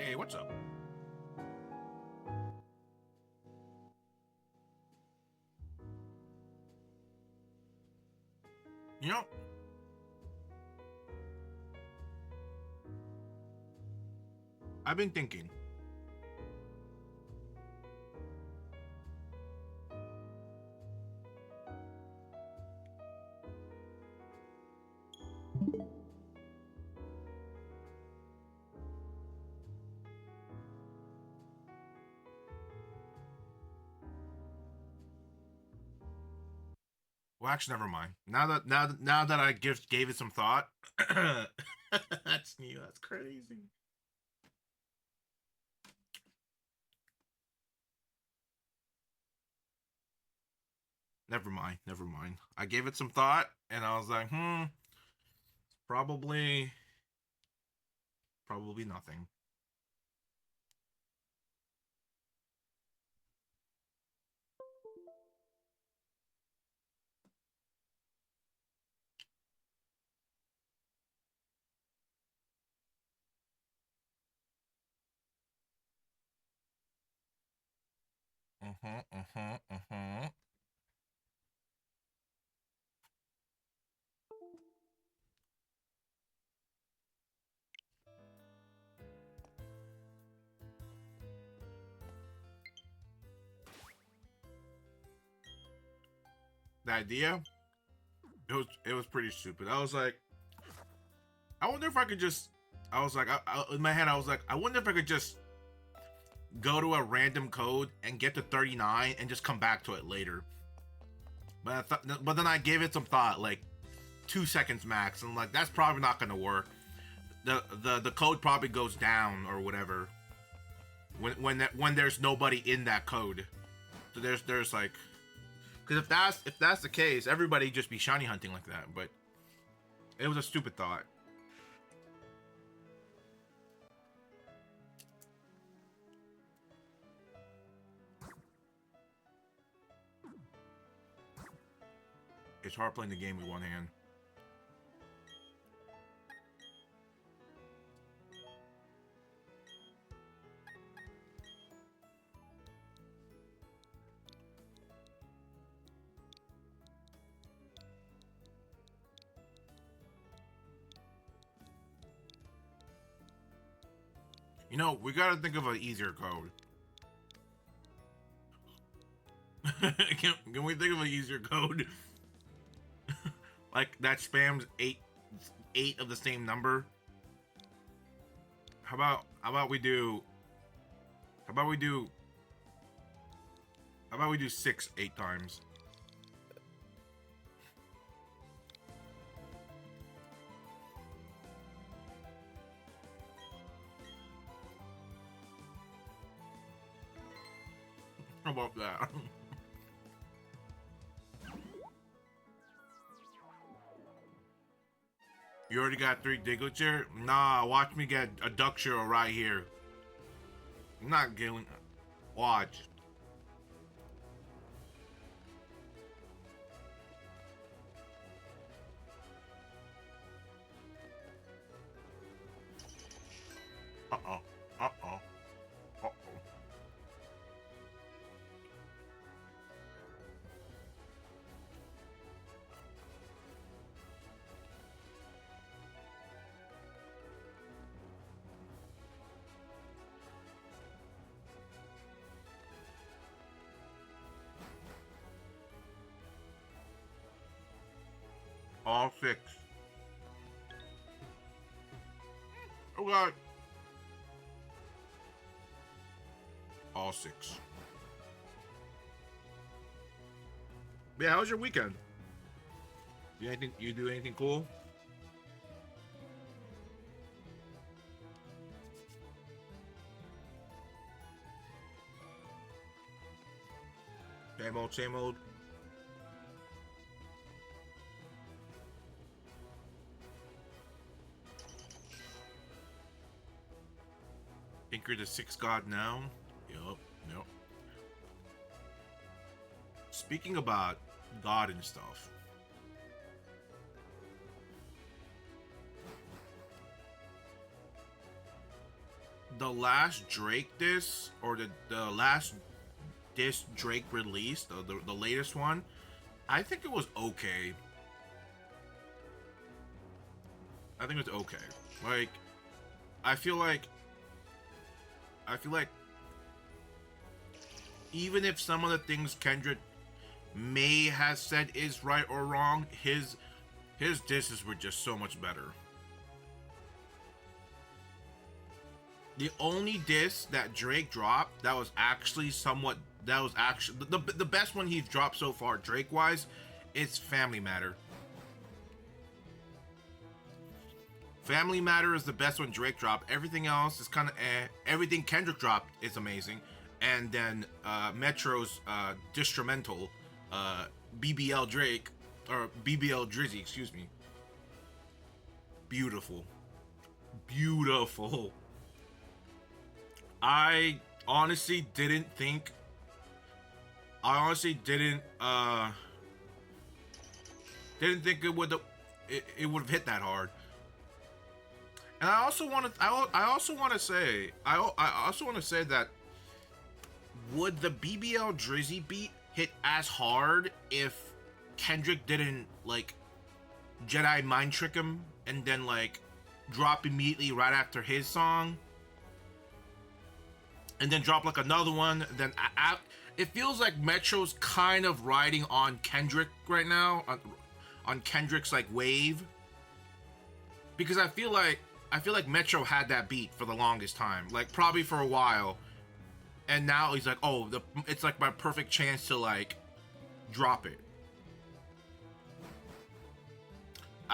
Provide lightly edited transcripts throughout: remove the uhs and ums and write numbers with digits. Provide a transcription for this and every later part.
Hey, what's up? You know, I've been thinking. Well, actually, never mind. Now that I gave it some thought, that's new. That's crazy. Never mind. Never mind. I gave it some thought, and I was like, probably, probably nothing. Uh-huh. The idea, it was pretty stupid. I was like, I wonder if I could just. I was like, in my head, I was like, I wonder if I could just go to a random code and get to 39 and just come back to it later. But then I gave it some thought, like 2 seconds max, and like that's probably not gonna work. The code probably goes down or whatever when there's nobody in that code. So there's like, because if that's the case, everybody just be shiny hunting like that. But it was a stupid thought. It's hard playing the game with one hand. You know, we gotta think of an easier code. Can we think of an easier code? Like that spams eight of the same number. How about we do how about we do how about we do six 8 times? How about that? You already got 3 Diglett? Nah, watch me get a Duckshire right here. I'm not getting. Watch. Uh oh. Uh oh. Uh oh. All six. Oh god. All six. Yeah, how was your weekend? You do anything cool? Same old, same old. Think you're the sixth god now? Yup. Yep. Speaking about God and stuff, the last Drake diss, or the last diss Drake released, the latest one, I think it was okay. I think it's okay. Like, I feel like even if some of the things Kendrick may have said is right or wrong, his disses were just so much better. The only diss that Drake dropped that was actually the best one he's dropped so far, Drake wise, is Family Matter. Family Matter is the best one Drake dropped. Everything else is kind of eh. Everything Kendrick dropped is amazing. And then Metro's Distrumental, BBL Drake, or BBL Drizzy, excuse me. Beautiful. Beautiful. I honestly didn't think it would have hit that hard. And I also want to say that would the BBL Drizzy beat hit as hard if Kendrick didn't like Jedi mind trick him and then like drop immediately right after his song, and then drop like another one? Then it feels like Metro's kind of riding on Kendrick right now, on Kendrick's like wave, because I feel like Metro had that beat for the longest time, like probably for a while, and now he's like, oh, it's like my perfect chance to like drop it.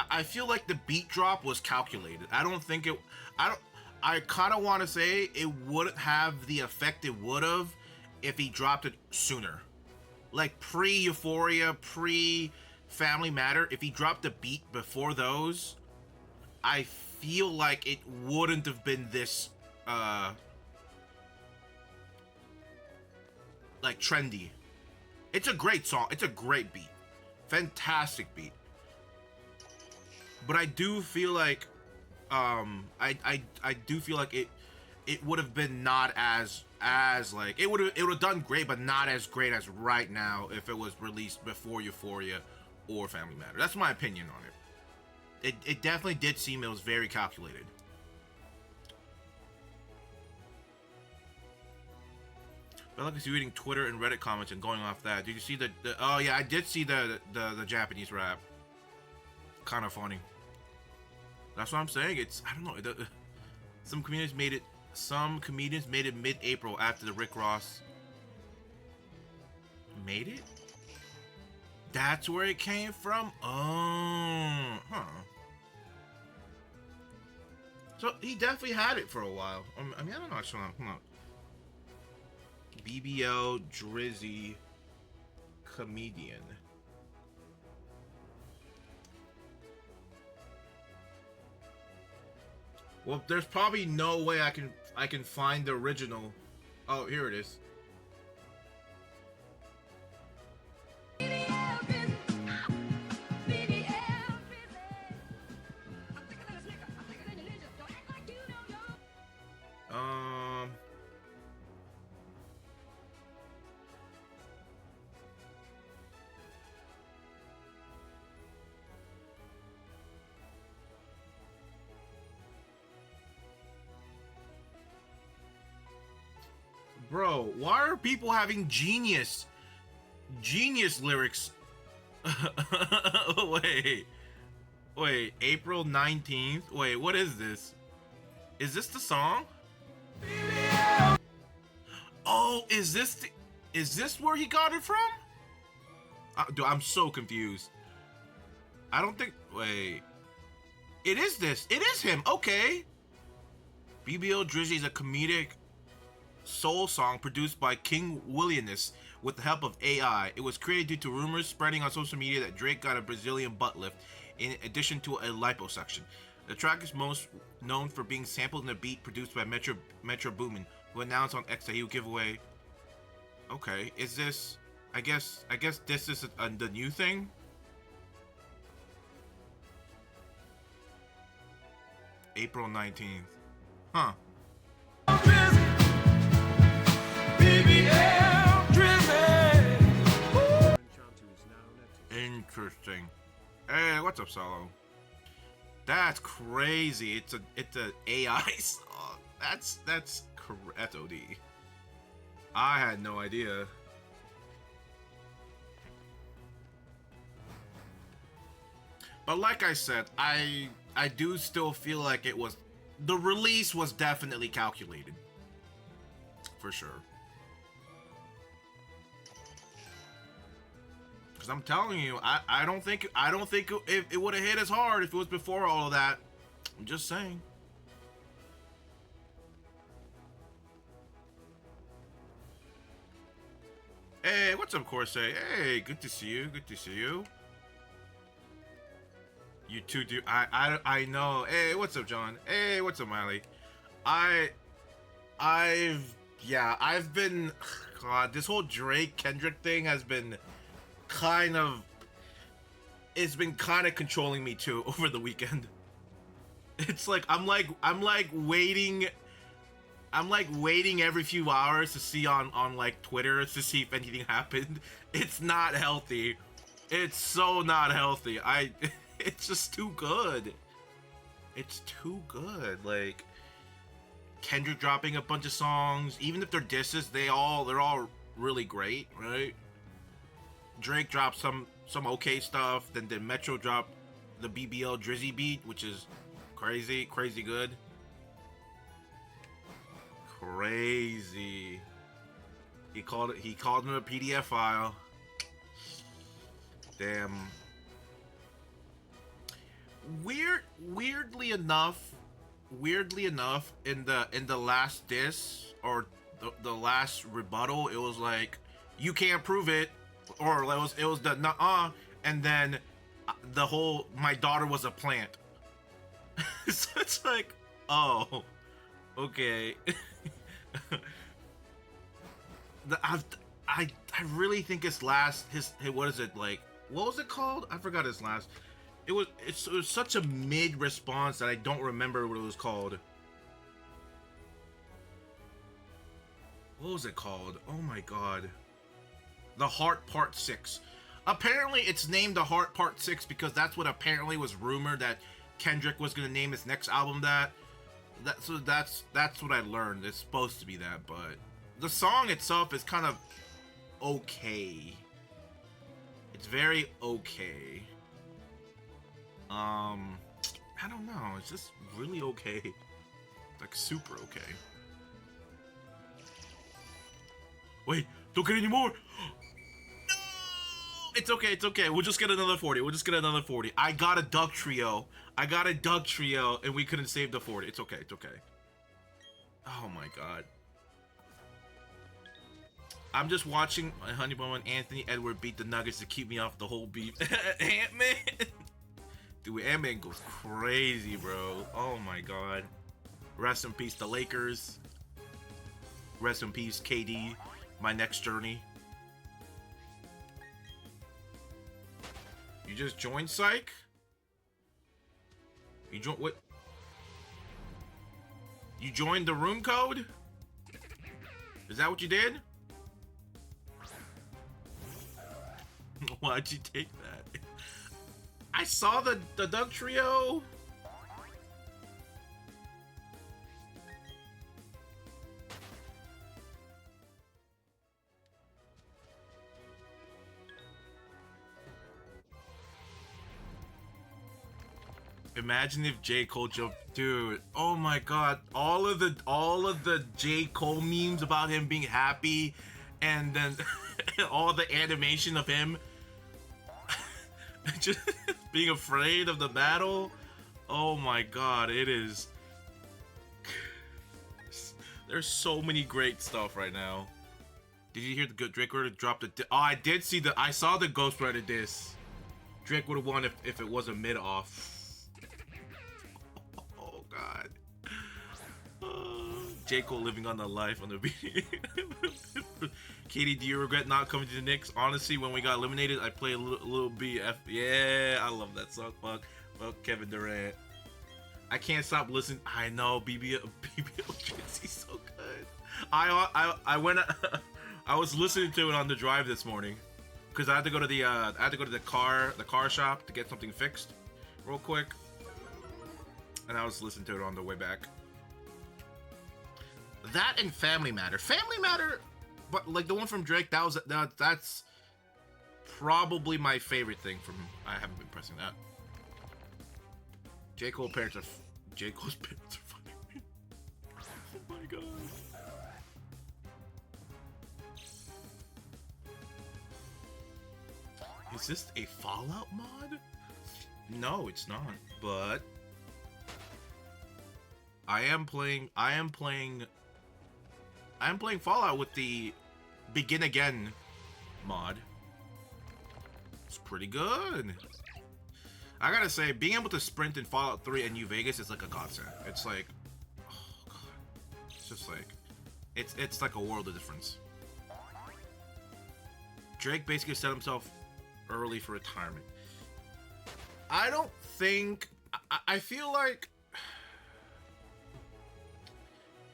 I feel like the beat drop was calculated. I kind of want to say it wouldn't have the effect it would have if he dropped it sooner, like pre-Euphoria, pre-Family Matter. If he dropped the beat before those, I feel like it wouldn't have been this like trendy. It's a great song. It's a great beat. Fantastic beat. But I do feel like I do feel like it would have been not as like it would have done great, but not as great as right now if it was released before Euphoria or Family Matter. That's my opinion on it. It definitely did seem it was very calculated. But like I was reading Twitter and Reddit comments and going off that. Did you see the oh yeah, I did see the Japanese rap. Kind of funny. That's what I'm saying. It's, I don't know. Some comedians made it mid-April after the Rick Ross made it. That's where it came from. Oh, huh. So he definitely had it for a while. I mean, I don't know. Hold on. BBL Drizzy comedian. Well, there's probably no way I can find the original. Oh, here it is. Bro, why are people having genius lyrics? Wait, April 19th? Wait, what is this? Is this the song? Oh, is this where he got it from? Dude, I'm so confused. I don't think, wait. It is this. It is him. Okay. BBL Drizzy is a comedic soul song produced by King Williamness with the help of AI. It was created due to rumors spreading on social media that Drake got a Brazilian butt lift in addition to a liposuction. The track is most known for being sampled in a beat produced by Metro Boomin, who announced on X that he would give away. Okay, is this? I guess this is the new thing. April 19th. Huh. Interesting. Hey, what's up, Solo? That's crazy. It's a AI song. That's OD. I had no idea. But like I said, I do still feel like the release was definitely calculated. For sure. Because I'm telling you, I don't think it would have hit as hard if it was before all of that. I'm just saying. Hey, what's up, Corsair? Hey, good to see you. Good to see you. You too, dude. I know. Hey, what's up, John? Hey, what's up, Miley? I've been. God, this whole Drake Kendrick thing has been it's been kind of controlling me too over the weekend. It's like I'm waiting every few hours to see on like Twitter to see if anything happened. It's not healthy. It's so not healthy. It's just too good. It's too good. Like Kendrick dropping a bunch of songs, even if they're disses, they're all really great, right? Drake dropped some okay stuff, then Metro dropped the BBL Drizzy beat, which is crazy good. Crazy. He called him a PDF file. Damn. Weirdly enough, in the last diss or the last rebuttal, it was like, you can't prove it, or it was the nuh-uh, and then the whole my daughter was a plant. So it's like, oh, okay. I really think his what is it, like, what was it called? I forgot his last. It was such a mid response that I don't remember what it was called. What was it called? Oh my god. The Heart Part 6. Apparently it's named The Heart Part 6 because that's what apparently was rumored that Kendrick was gonna name his next album that. So that's what I learned. It's supposed to be that, but the song itself is kind of okay. It's very okay. I don't know. It's just really okay. Like super okay. Wait, don't get any more. No! It's okay. It's okay. We'll just get another 40. I got a Doug trio, and we couldn't save the 40. It's okay. It's okay. Oh my god. I'm just watching Honeybone and Anthony Edward beat the Nuggets to keep me off the whole beef. Ant-Man. Dude, Ant-Man goes crazy, bro. Oh my god. Rest in peace, the Lakers. Rest in peace, KD. My next journey. You just joined Psych? You joined what? You joined the room code? Is that what you did? Why'd you take that? I saw the Doug trio. Imagine if J. Cole jumped, dude. Oh my god, all of the J. Cole memes about him being happy, and then all the animation of him just being afraid of the battle. Oh my god, it is. There's so many great stuff right now. Did you hear the good Drake would have dropped oh, I did see I saw the Ghost Rider diss. Drake would have won if it wasn't mid off. Oh god. J. Cole living on the life on the beat. Katie, do you regret not coming to the Knicks? Honestly, when we got eliminated, I played a little BF. Yeah, I love that song. Fuck Kevin Durant. I can't stop listening. I know BBL Drizzy's so good. I went. I was listening to it on the drive this morning. because I had to go to the car shop to get something fixed, real quick, and I was listening to it on the way back. That and Family Matter. Family Matter, but like the one from Drake, that's probably my favorite thing from. I haven't been pressing that. J. Cole's parents are funny. Oh my god. Is this a Fallout mod? No, it's not. But I am playing Fallout with the Begin Again mod. It's pretty good. I gotta say, being able to sprint in Fallout 3 and New Vegas is like a godsend. It's like, oh god, it's just like, it's like a world of difference. Drake basically set himself early for retirement. I don't think, I feel like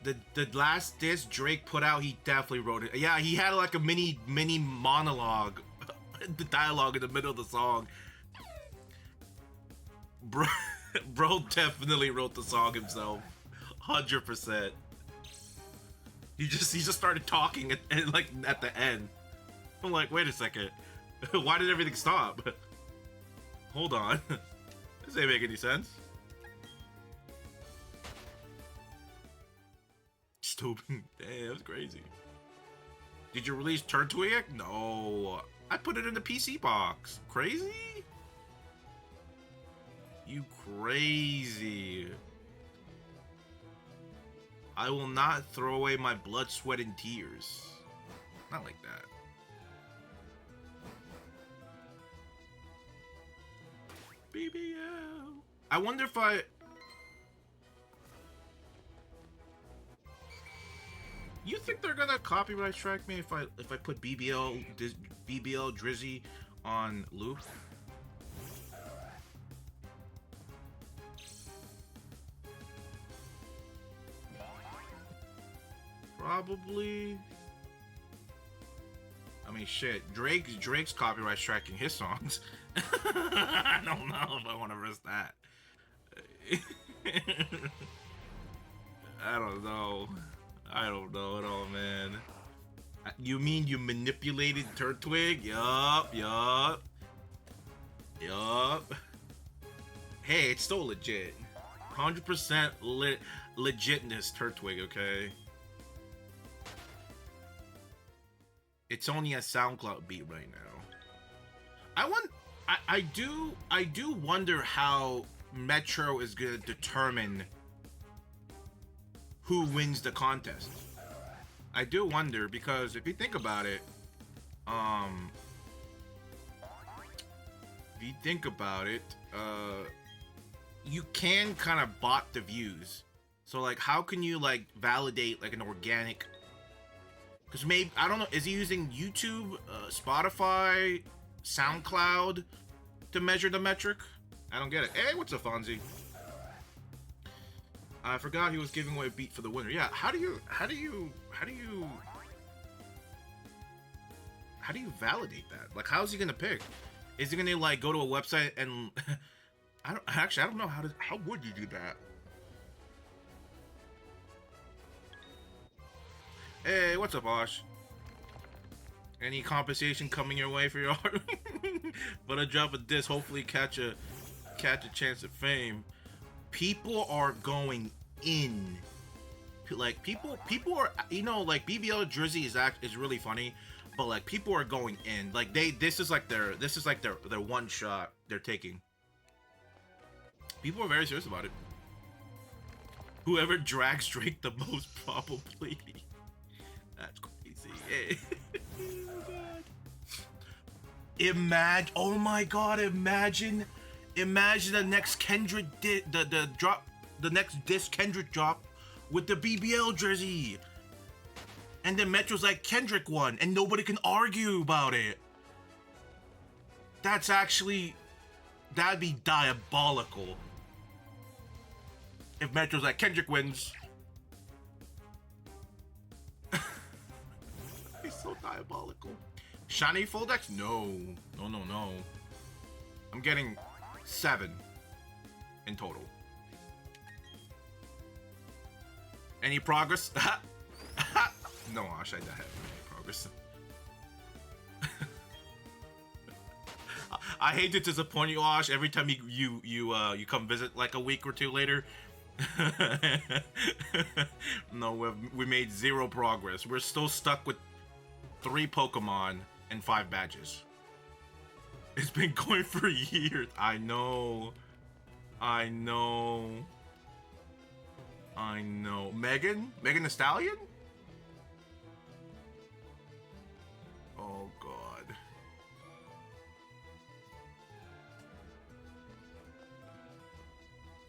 the last disc Drake put out, he definitely wrote it. Yeah, he had like a mini monologue, the dialogue in the middle of the song. Bro definitely wrote the song himself, 100%. He just started talking at the end. I'm like, wait a second, why did everything stop? Hold on, this ain't make any sense. Stupid. Damn, that's crazy. Did you release Turtwig? No, I put it in the PC box. Crazy? You crazy. I will not throw away my blood, sweat, and tears. Not like that. BBL. I wonder if you think they're gonna copyright strike me if I put BBL Drizzy on loop? Probably. I mean, shit. Drake's copyright striking his songs. I don't know if I want to risk that. I don't know. I don't know at all, man. You mean you manipulated Turtwig? Yup. Hey, it's still legit. 100% legitness, Turtwig, okay? It's only a SoundCloud beat right now. I do wonder how Metro is gonna determine who wins the contest. I do wonder, because if you think about it, you can kind of bot the views. So like, how can you like validate like an organic? Because maybe, I don't know, is he using YouTube, Spotify, SoundCloud to measure the metric? I don't get it. Hey, what's up, Fonzie? I forgot he was giving away a beat for the winner. Yeah, how do you validate that? Like, how's he gonna pick? Is he gonna like go to a website and I don't know how would you do that? Hey, what's up, Osh? Any compensation coming your way for your art? But a drop of this, hopefully catch a chance at fame. People are going in. Like people are, you know, like BBL Drizzy is really funny, but like people are going in. Like this is like their one shot they're taking. People are very serious about it. Whoever drags Drake the most, probably. That's crazy. Hey. Oh my god, imagine the next Kendrick the next disc Kendrick drop with the BBL Drizzy. And then Metro's like, Kendrick won, and nobody can argue about it. That'd be diabolical. If Metro's like, Kendrick wins. It's so diabolical. Shiny full dex? No. No. I'm getting 7 in total. Any progress? No, Ash, I don't have any progress. I hate to disappoint you, Ash. Every time you come visit like a week or two later. No, we made 0 progress. We're still stuck with 3 Pokemon and 5 badges. It's been going for years. I know. Megan the Stallion? Oh god.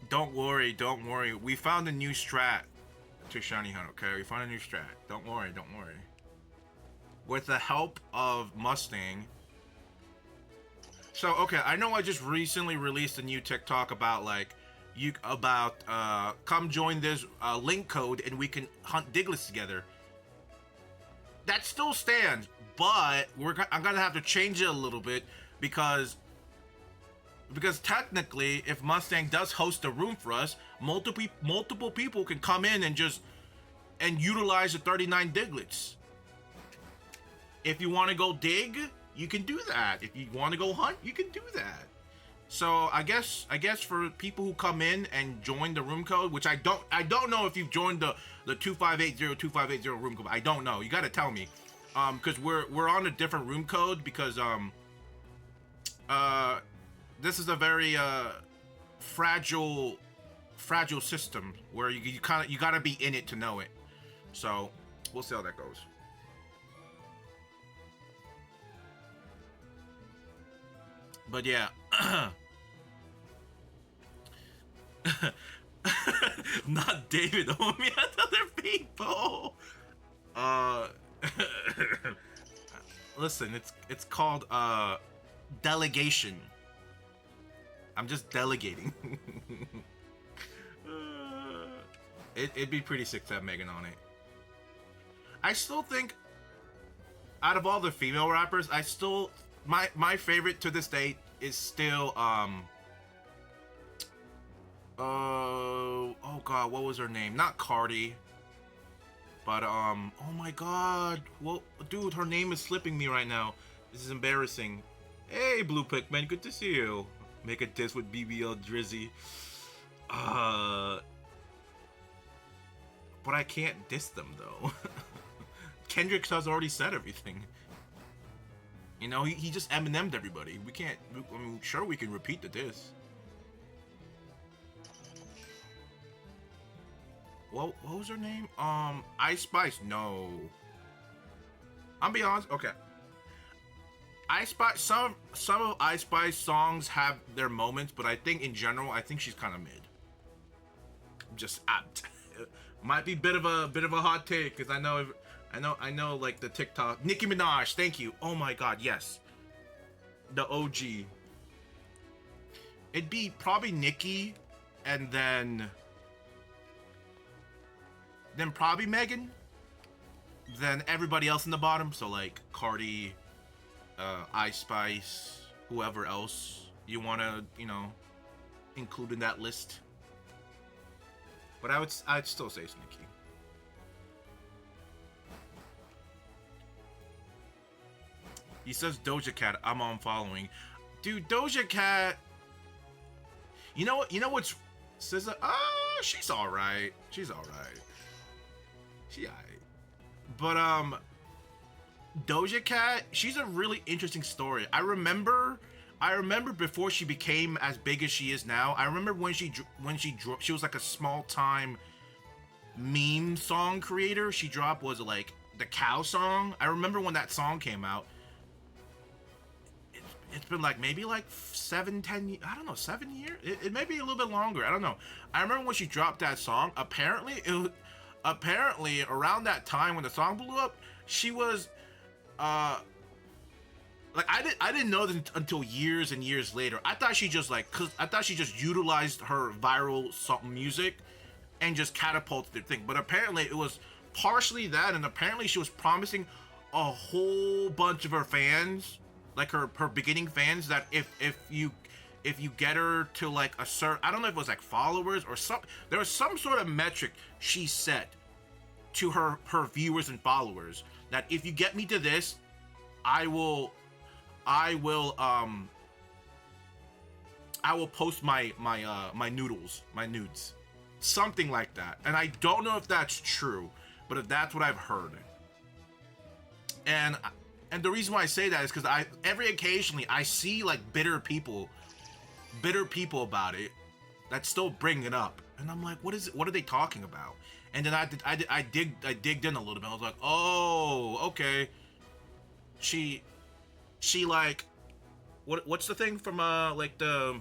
Don't worry. We found a new strat to Shiny Hunt, okay? We found a new strat. Don't worry. With the help of Mustang. So, okay, I know I just recently released a new TikTok about, like, come join this link code and we can hunt Digletts together. That still stands, but I'm gonna have to change it a little bit because technically, if Mustang does host a room for us, multiple people can come in and utilize the 39 Digletts. If you want to go dig, you can do that. If you want to go hunt, you can do that. So I guess for people who come in and join the room code, which I don't know if you've joined the 2580 room code. I don't know. You got to tell me, because we're on a different room code because this is a very fragile system where you got to be in it to know it. So we'll see how that goes. But yeah. Not David, homie, other people. Listen, it's called delegation. I'm just delegating. It'd be pretty sick to have Megan on it. I still think out of all the female rappers, my favorite to this day is still oh god, what was her name? Not Cardi, but oh my god, well, dude, her name is slipping me right now. This is embarrassing. Hey, Blue Pikmin, good to see you. Make a diss with BBL Drizzy. But I can't diss them though. Kendrick has already said everything. You know, he just Eminem'd everybody. We can't, I mean, sure we can repeat the diss. What was her name? Ice Spice? No. I'm be honest, okay. Ice Spice, some of Ice Spice songs have their moments, but I think in general, I think she's kind of mid. Just, might be a bit of a hot take, because I know, like, the TikTok. Nicki Minaj, thank you. Oh my god, yes. The OG. It'd be probably Nicki, and then probably Megan. Then everybody else in the bottom, so like Cardi, Ice Spice, whoever else you want to, include in that list. But I'd still say it's Nicki. He says Doja Cat, I'm on following. Dude, Doja Cat. You know what's SZA? She's alright. She alright. But Doja Cat, she's a really interesting story. I remember before she became as big as she is now. I remember when she was like a small time meme song creator. She dropped, was it like the cow song? I remember when that song came out. It's been like maybe like 7 years. It may be a little bit longer. I don't know. I remember when she dropped that song. Apparently around that time when the song blew up, she was like I didn't know this until years and years later. I thought she just utilized her viral song music and just catapulted the thing. But apparently it was partially that, and apparently she was promising a whole bunch of her fans, like her beginning fans, that if you get her to like a certain, I don't know if it was like followers or some, there was some sort of metric she set to her viewers and followers, that if you get me to this, I will I will I will post my noodles, my nudes, something like that. And I don't know if that's true, but if that's what I've heard. And and the reason why I say that is because every occasionally I see like bitter people about it that still bring it up, and I'm like, what is it? What are they talking about? And then I digged in a little bit. I was like, oh, okay. She like, what's the thing from like the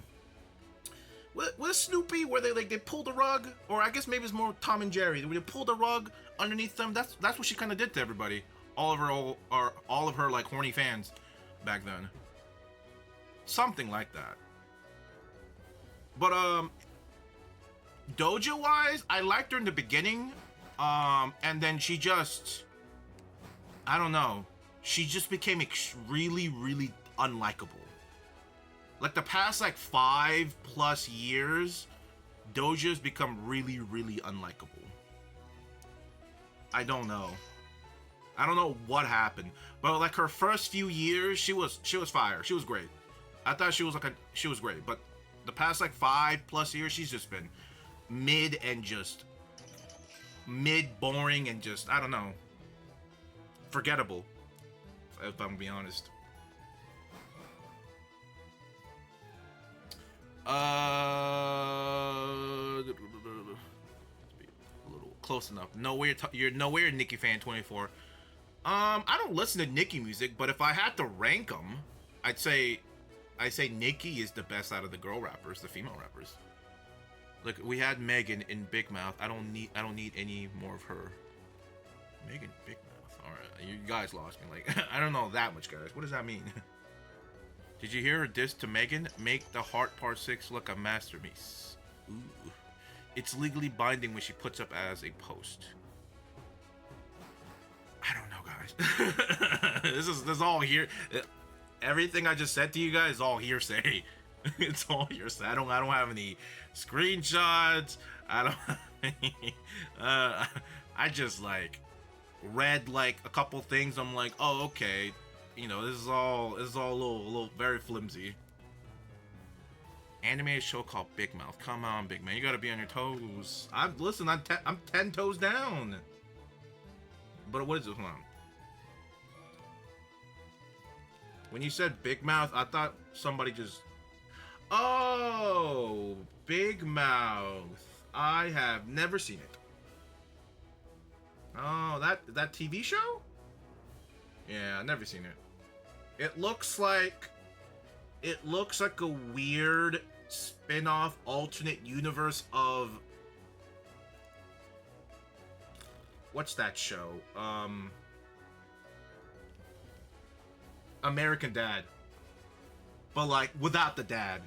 what is Snoopy, where they pull the rug, or I guess maybe it's more Tom and Jerry, where they pull the rug underneath them. That's what she kind of did to everybody, all of her like horny fans back then, something like that. But dojo wise, I liked her in the beginning, and then she just, I don't know, she just became really unlikable. Like the past like 5+ years, Doja's become really unlikable. I don't know. I don't know what happened, but like her first few years, she was fire. She was great. I thought she was great, but the past like 5+ years, she's just been mid, and just mid, boring, and just, I don't know, forgettable, if I'm being honest. A little close enough. You're nowhere Nicki fan 24. I don't listen to Nicki music, but if I had to rank them, I'd say Nicki is the best out of the girl rappers, the female rappers. Look, we had Megan in Big Mouth. I don't need any more of her. Megan Big Mouth. All right, you guys lost me. Like, I don't know that much, guys. What does that mean? Did you hear her diss to Megan? Make the Heart Part 6 look a masterpiece. Ooh. It's legally binding when she puts up as a post. I don't know, guys. This is all here. Everything I just said to you guys is all hearsay. It's all hearsay. I don't have any screenshots. I don't have any, I just like read like a couple things. I'm like, oh, okay. You know, this is all a little very flimsy. Animated show called Big Mouth. Come on, Big Man, you gotta be on your toes. I'm 10 toes down. But what is this one? When you said Big Mouth, I thought somebody just. Oh, Big Mouth. I have never seen it. Oh, that TV show? Yeah, I've never seen it. It looks like a weird spin-off alternate universe of, what's that show? American Dad. But like without the dad.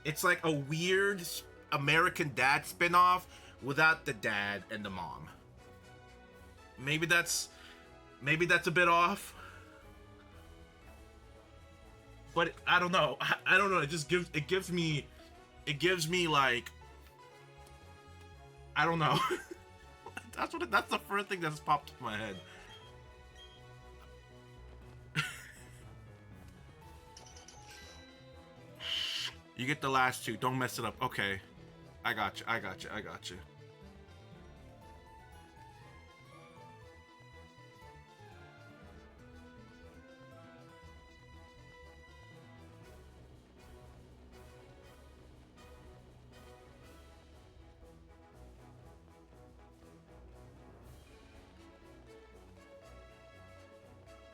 It's like a weird American Dad spin-off without the dad and the mom. Maybe that's a bit off. But I don't know. I don't know. It just gives me like, I don't know. That's the first thing that's popped in my head. You get the last two. Don't mess it up. Okay. I got you.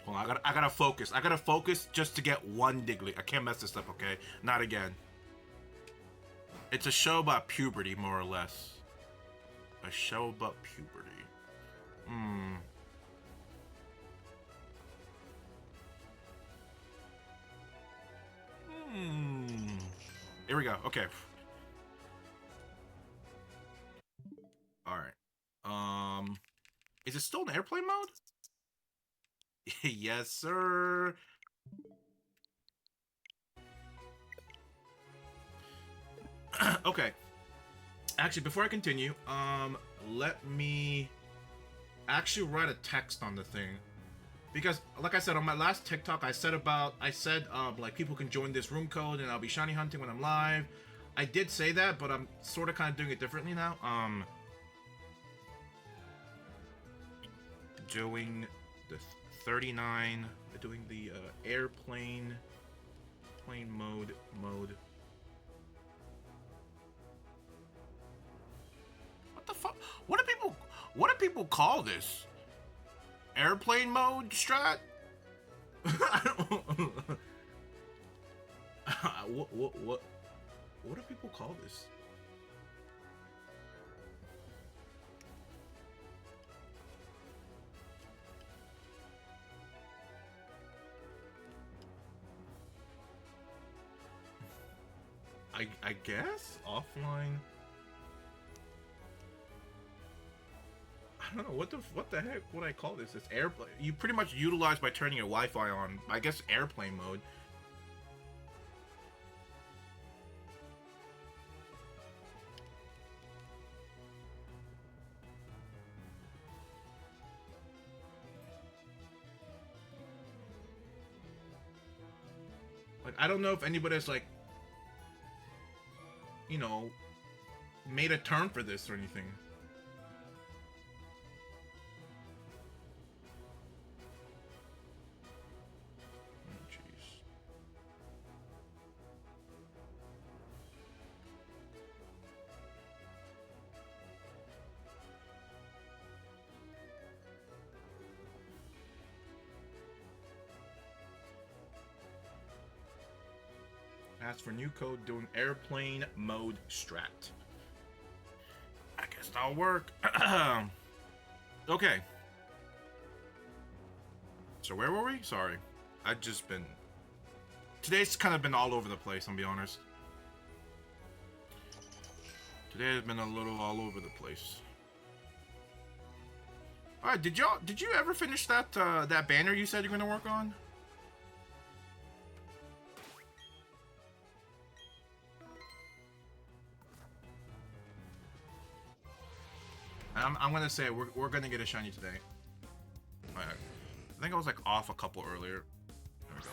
Hold on, I gotta focus. I gotta focus just to get one Digley. I can't mess this up, okay? Not again. It's a show about puberty, more or less. A show about puberty. Here we go. Okay. All right. Is it still in airplane mode? Yes, sir. Okay. Actually, before I continue, let me actually write a text on the thing. Because, like I said, on my last TikTok, I said, like, people can join this room code and I'll be shiny hunting when I'm live. I did say that, but I'm sort of kind of doing it differently now. Doing the 39, doing the airplane, plane mode. What the fuck? What do people call this? Airplane mode strat? I don't. What do people call this? I guess offline. I don't know what the heck would I call this? It's airplane. You pretty much utilize by turning your Wi-Fi on. I guess airplane mode. Like, I don't know if anybody's like, you know, made a term for this or anything. Oh, jeez. Ask for new code doing airplane mode strat. I guess that'll work. Okay. So where were we? Sorry. I've just been... Today's kind of been all over the place, I'll be honest. Today has been a little all over the place. Alright, did you ever finish that that banner you said you're gonna work on? I'm gonna say we're gonna get a shiny today. Right. I think I was like off a couple earlier. There we go.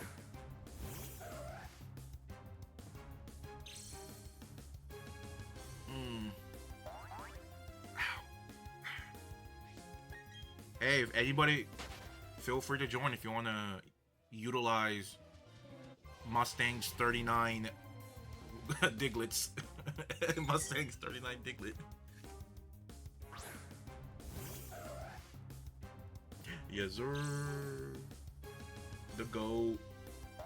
Hey, if anybody, feel free to join if you want to utilize Mustang's 39 Diglets. Mustang's 39 Diglet. Yes, sir. The goat. I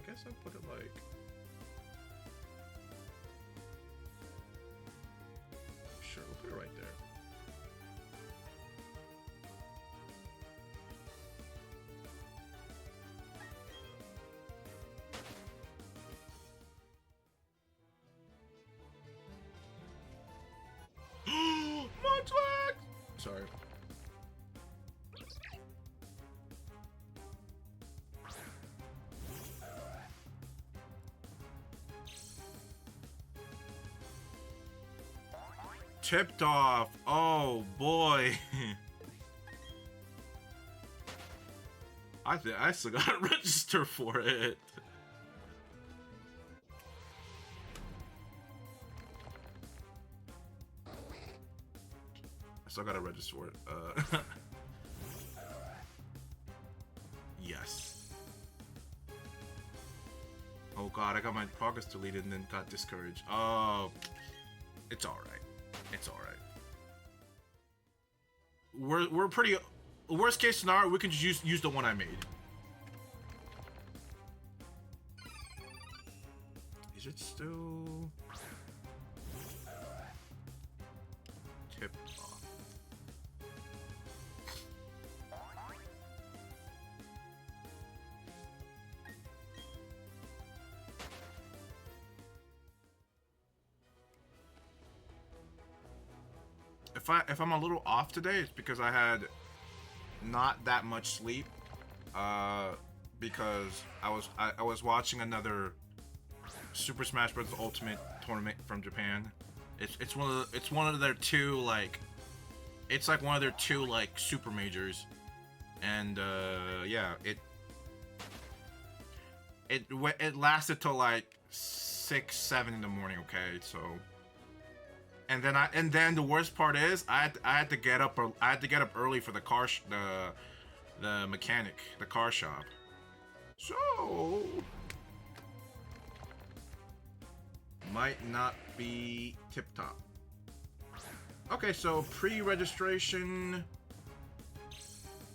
guess I'll put it like... Sure, we'll put it right there. Munchlax! Sorry. Tipped off. Oh boy. I think I still gotta register for it. I still gotta register for it. Yes. Oh god, I got my progress deleted and then got discouraged. Oh, it's all right. It's all right. We're pretty. Worst case scenario, we can just use the one I made. Is it still tipped off? if I'm a little off today, it's because I had not that much sleep. Because I was watching another Super Smash Bros. Ultimate tournament from Japan. It's one of their two like, it's like one of their two like super majors, and yeah, it lasted till like 6-7 in the morning. Okay, so. And then the worst part is I had to get up early for the the mechanic, the car shop. So might not be tip top. Okay, so pre-registration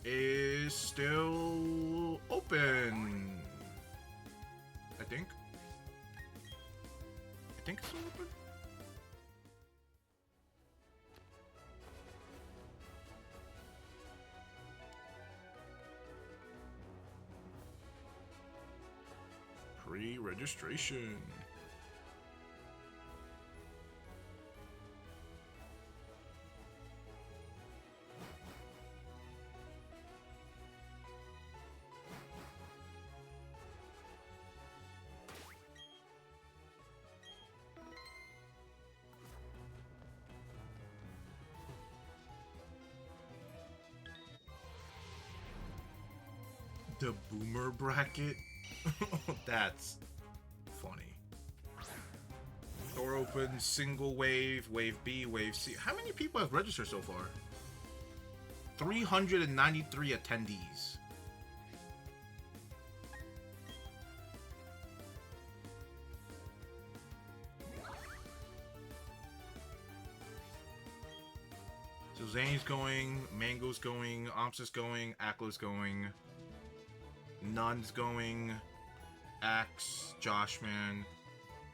is still open. I think it's still open. Pre-registration. The boomer bracket? That's funny. Door open, single wave, wave B, wave C. How many people have registered so far? 393 attendees. So Zane's going, Mango's going, Omps is going, Akla's going, Nun's going, Axe, Joshman,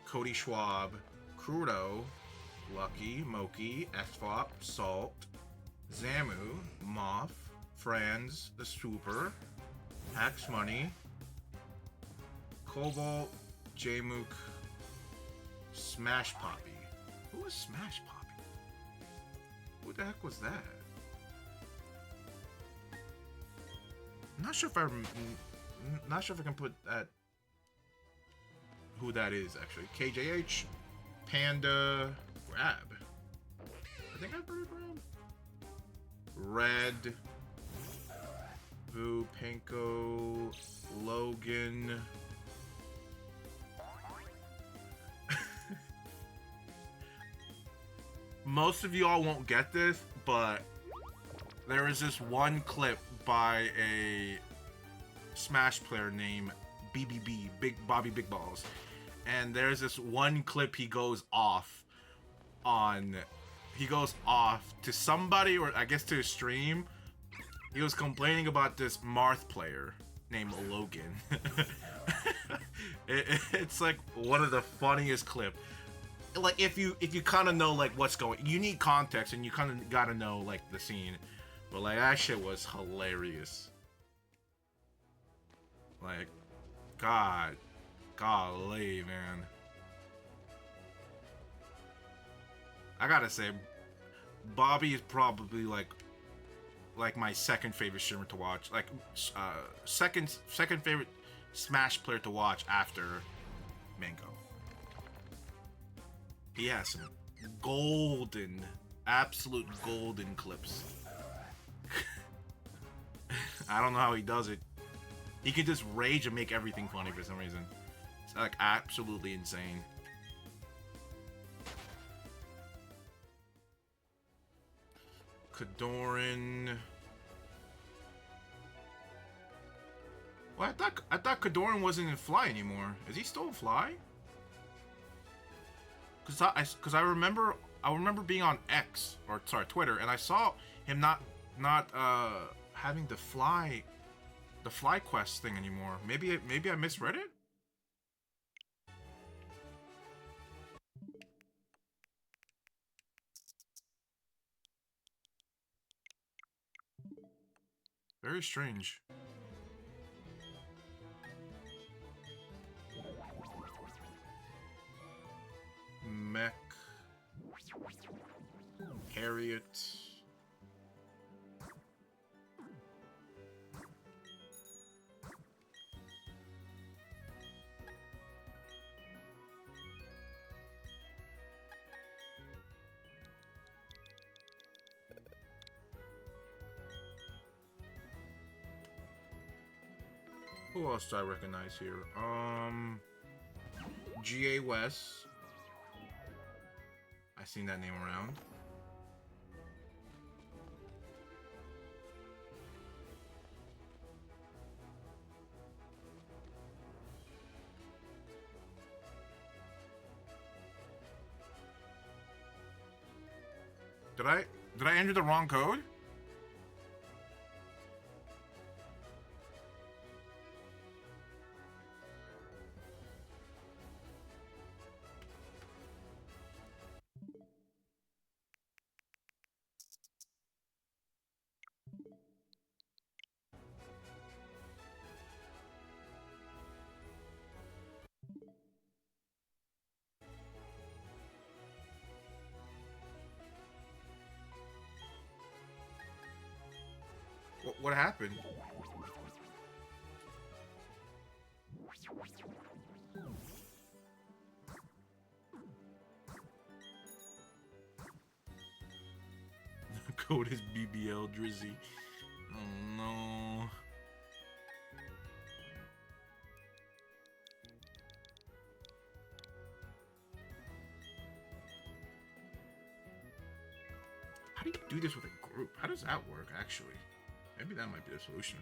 Cody Schwab, Crudo, Lucky, Moki, Sfop, Salt, Zamu, Moth, Franz, the Super, Axe Money, Cobalt, Jmook, Smash Poppy. Who was Smash Poppy? Who the heck was that? I'm not sure if I can put that. Who that is actually? KJH, Panda, Grab. I think I've heard Grab. Red, Vu, Pinko, Logan. Most of y'all won't get this, but there is this one clip by a Smash player named BBB, Bobby Big Balls, and there's this one clip he goes off to somebody, or I guess to a stream. He was complaining about this Marth player named Logan. It's like one of the funniest clips. Like if you kind of know like what's going, you need context and you kind of gotta know like the scene, but like that shit was hilarious. Like, golly, man. I gotta say, Bobby is probably like my second favorite streamer to watch. Like, second favorite Smash player to watch after Mango. He has some golden, absolute golden clips. I don't know how he does it. He can just rage and make everything funny for some reason. It's like absolutely insane. Kadoran. Well, I thought Kadoran wasn't in Fly anymore. Is he still in Fly? Cause I remember being on X, or sorry, Twitter, and I saw him not having the Fly quest thing anymore. Maybe I misread it. Very strange. Mech Harriet. Who else do I recognize here? G.A. West. I've seen that name around. Did I enter the wrong code? What happened? The code is BBL Drizzy. Oh no. How do you do this with a group? How does that work, actually? Maybe that might be the solution.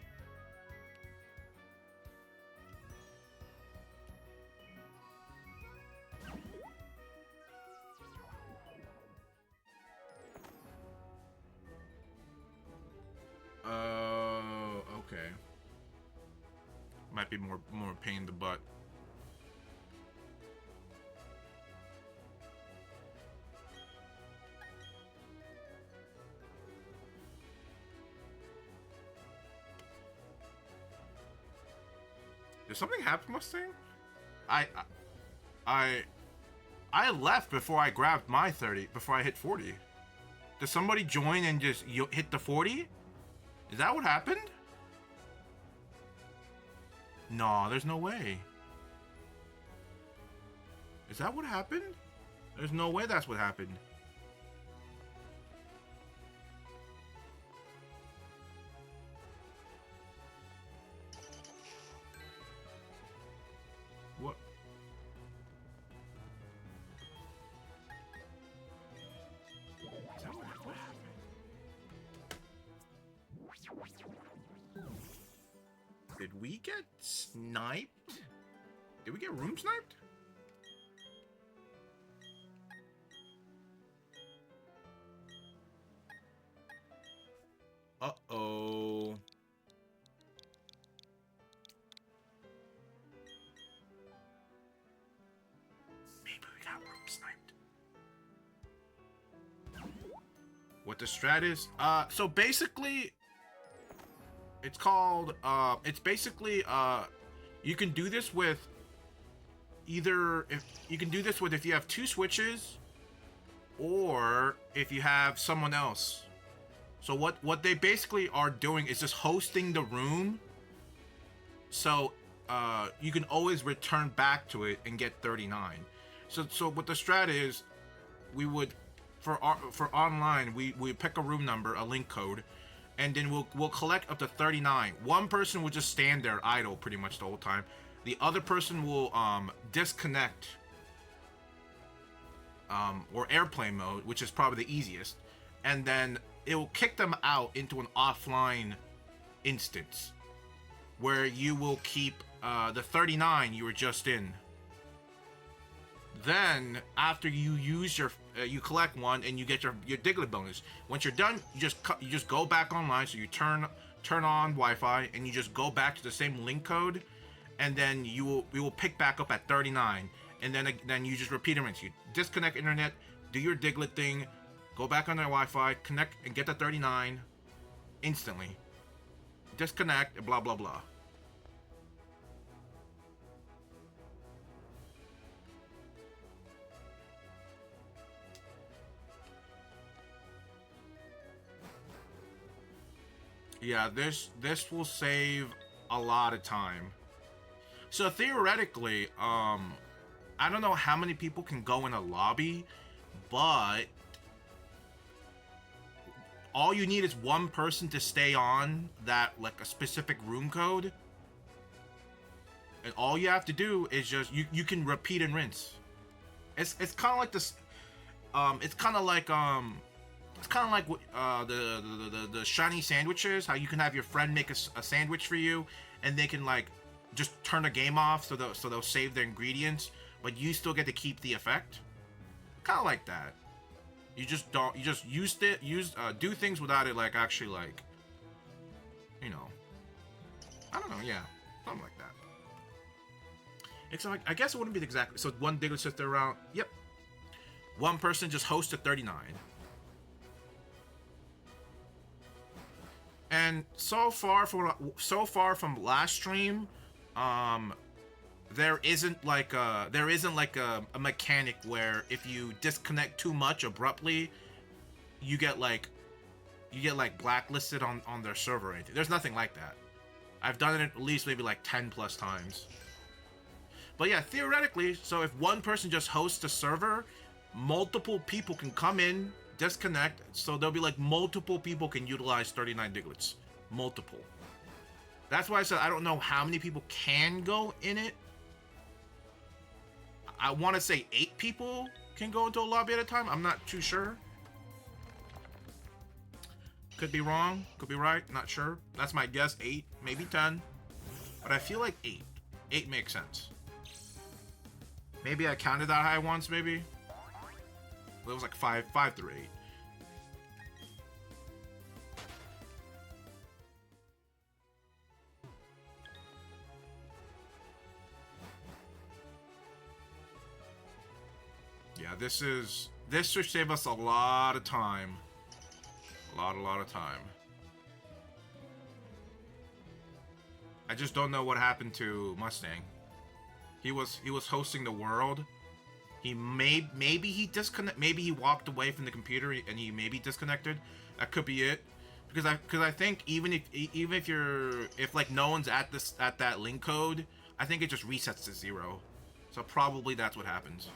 Okay. Might be more pain in the butt. Did something happen, Mustang? I left before I grabbed my 30, before I hit 40. Did somebody join and just hit the 40? Is that what happened? No, there's no way. Is that what happened? There's no way that's what happened. What? Is that what happened? Did we get sniped? Did we get room sniped? Uh-oh. Maybe we got room sniped. What the strat is? So basically, it's called, it's basically, you can do this with either, if you have two switches, or if you have someone else. So what they basically are doing is just hosting the room, so you can always return back to it and get 39. So what the strat is, we would, for online, we pick a room number, a link code, and then we'll collect up to 39. One person will just stand there idle pretty much the whole time. The other person will disconnect, or airplane mode, which is probably the easiest, and then it will kick them out into an offline instance where you will keep the 39 you were just in. Then after you use your you collect one and you get your Diglett bonus. Once you're done, you just go back online. So you turn on Wi-Fi and you just go back to the same link code, and then we will pick back up at 39, and then you just repeat it. You disconnect internet, do your Diglett thing, go back on their Wi-Fi, connect, and get the 39 instantly. Disconnect, and blah, blah, blah. Yeah, this will save a lot of time. So theoretically, I don't know how many people can go in a lobby, but all you need is one person to stay on that, like a specific room code. And all you have to do is just, you can repeat and rinse. It's kind of like this, it's kind of like, the shiny sandwiches, how you can have your friend make a sandwich for you, and they can like just turn the game off, so they'll save their ingredients, but you still get to keep the effect. Kind of like that. You just do things without it like actually like, you know, I don't know, yeah, something like that. Except like, I guess it wouldn't be exactly, so one Diglett sits there around, yep. One person just hosts at 39. And so far from last stream, there isn't like a mechanic where if you disconnect too much abruptly, you get like blacklisted on their server or anything. There's nothing like that. I've done it at least maybe like 10 plus times. But yeah, theoretically, so if one person just hosts a server, multiple people can come in, disconnect, so there'll be like multiple people can utilize 39 Digletts. Multiple. That's why I said I don't know how many people can go in it. I want to say 8 people can go into a lobby at a time. I'm not too sure. Could be wrong, could be right, not sure. That's my guess, 8, maybe 10. But I feel like 8. 8 makes sense. Maybe I counted that high once, maybe. It was like 5 through 8. Yeah, this should save us a lot of time. A lot of time. I just don't know what happened to Mustang. He was hosting the world. He maybe he walked away from the computer and he maybe disconnected. That could be it. Because I think even if like no one's at that link code, I think it just resets to 0. So probably that's what happens.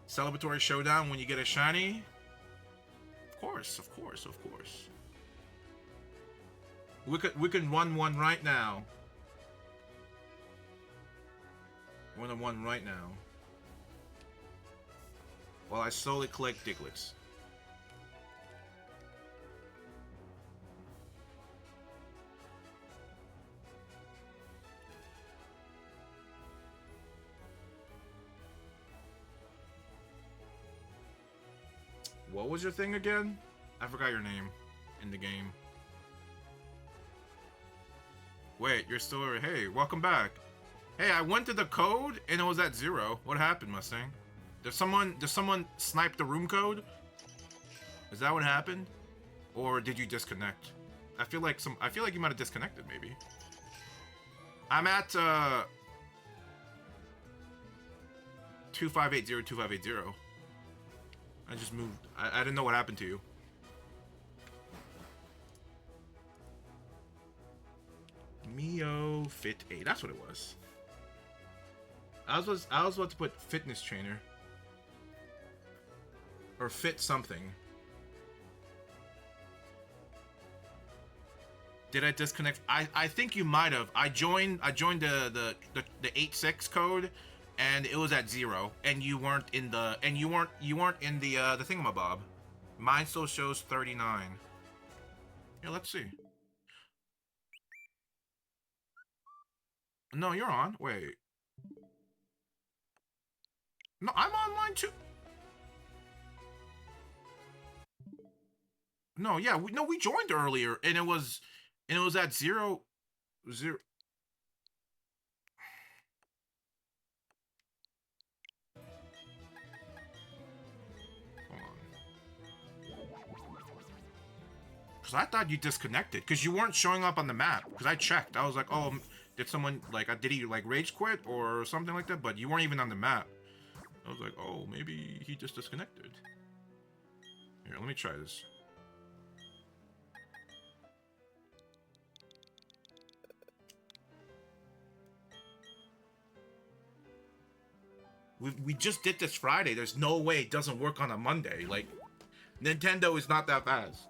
Celebratory showdown when you get a shiny. Of course. We can run one right now. Run one right now. While I slowly collect Digletts. What was your thing again? I forgot your name in the game. Wait, you're still here. Hey, welcome back. Hey, I went to the code and it was at 0. What happened, Mustang? Did someone snipe the room code? Is that what happened? Or did you disconnect? I feel like you might have disconnected maybe. I'm at 2580 2580. I just moved. I didn't know what happened to you. Mio Fit 8. That's what it was. I was about to put fitness trainer. Or fit something. Did I disconnect? I think you might have. I joined the 86 code and it was at 0 and you weren't in the the thingamabob. Mine still shows 39. Yeah, let's see. No, you're on. Wait. No, I'm online too. No, yeah, we joined earlier and it was at 0. Because I thought you disconnected because you weren't showing up on the map. Because I checked, I was like, oh, did someone did he like rage quit or something like that? But you weren't even on the map. I was like, oh, maybe he just disconnected. Here, let me try this. We just did this Friday. There's no way it doesn't work on a Monday. Like, Nintendo is not that fast.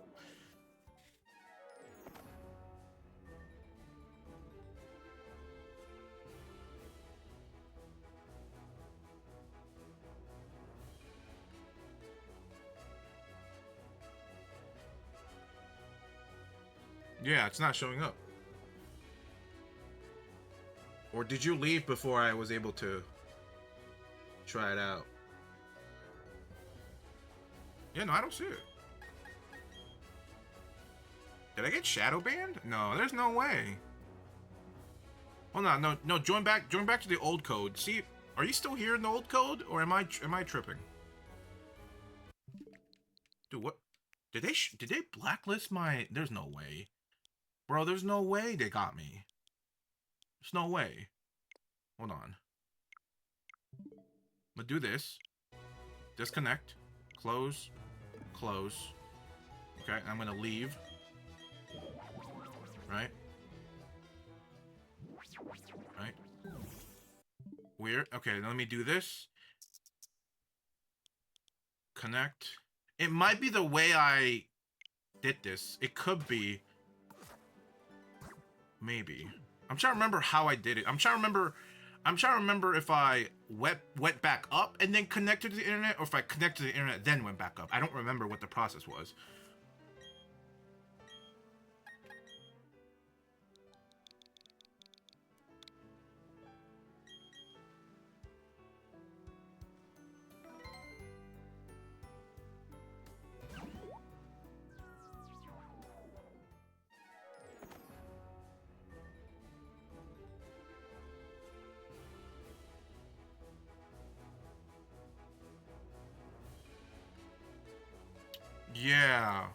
Yeah, it's not showing up. Or did you leave before I was able to try it out? Yeah, no, I don't see it. Did I get shadow banned? No, there's no way. Hold on, no, join back to the old code. See, are you still here in the old code, or am I tripping? Dude, what? Did they blacklist my? There's no way, bro. There's no way they got me. There's no way. Hold on. I'm gonna do this. Disconnect. Close. Close. Okay, I'm gonna leave. Right. Right. Weird. Okay, let me do this. Connect. It might be the way I did this. It could be. Maybe. I'm trying to remember how I did it. I'm trying to remember if I went back up and then connected to the internet, or if I connected to the internet then went back up. I don't remember what the process was. Yeah.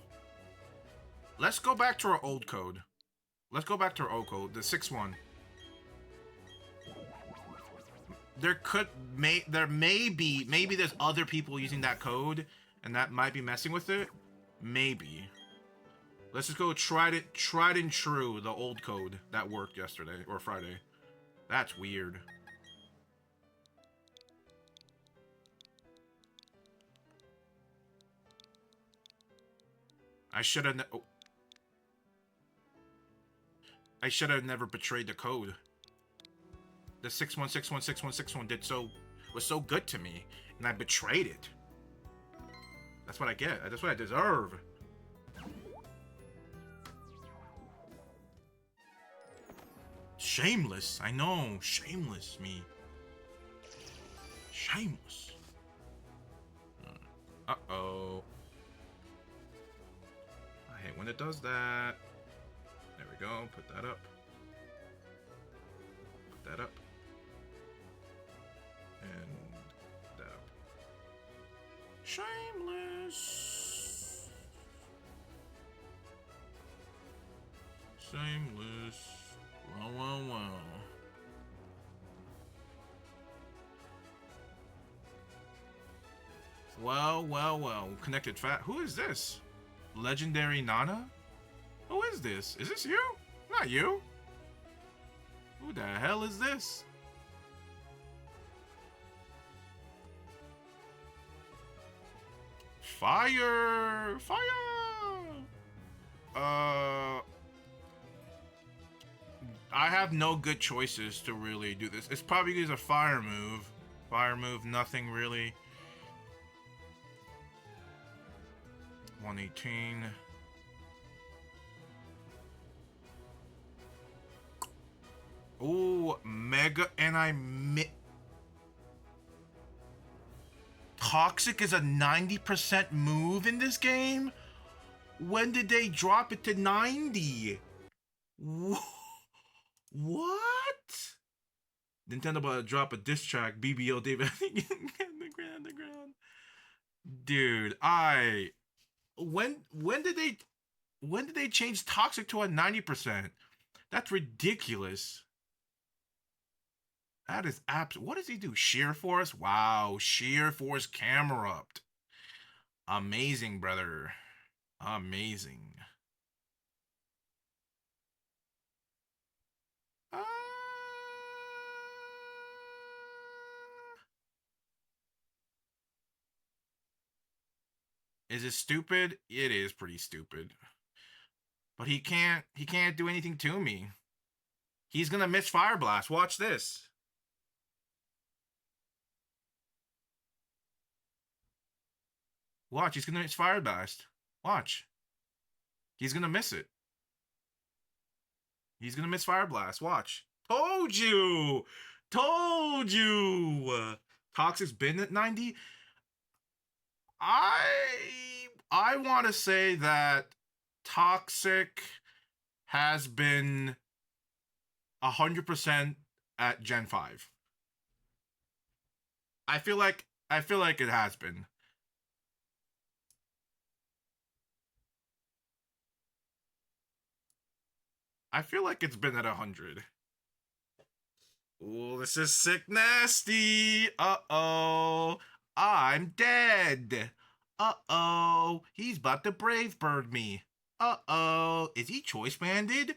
Let's go back to our old code. Let's go back to our old code, the 6-1. There may be, maybe there's other people using that code, and that might be messing with it. Maybe. Let's just go tried and true, the old code that worked yesterday or Friday. That's weird. I should have. I should have never betrayed the code. The 616161661 was so good to me, and I betrayed it. That's what I get. That's what I deserve. Shameless. I know. Shameless me. Shameless. Uh-oh. I hate when it does that. There we go. Put that up. Put that up. And that up. Shameless. Shameless. Wow, wow, wow. Well. Connected fat. Who is this? Legendary Nana? Who is this? Is this you? Not you. Who the hell is this? Fire! I have no good choices to really do this. It's probably use a fire move. Fire move, nothing really. 118. Ooh, mega, and Toxic is a 90% move in this game? When did they drop it to 90? What? Nintendo about to drop a diss track, BBL David. the ground. Dude, when did they change Toxic to a 90%? That's ridiculous. That is what does he do? Sheer Force? Wow, Sheer Force camera up. Amazing, brother. Amazing. Is it stupid? It is pretty stupid. But he can't do anything to me. He's gonna miss Fire Blast. Watch this. Watch, he's gonna miss Fire Blast. Watch. He's gonna miss it. He's gonna miss Fire Blast. Watch. Told you. Told you. Toxic's been at 90. I want to say that Toxic has been 100% at Gen 5. I feel like it has been. I feel like it's been at 100. Oh, this is sick nasty. Uh-oh. I'm dead. Uh-oh. He's about to brave bird me. Uh-oh. Is he choice banded?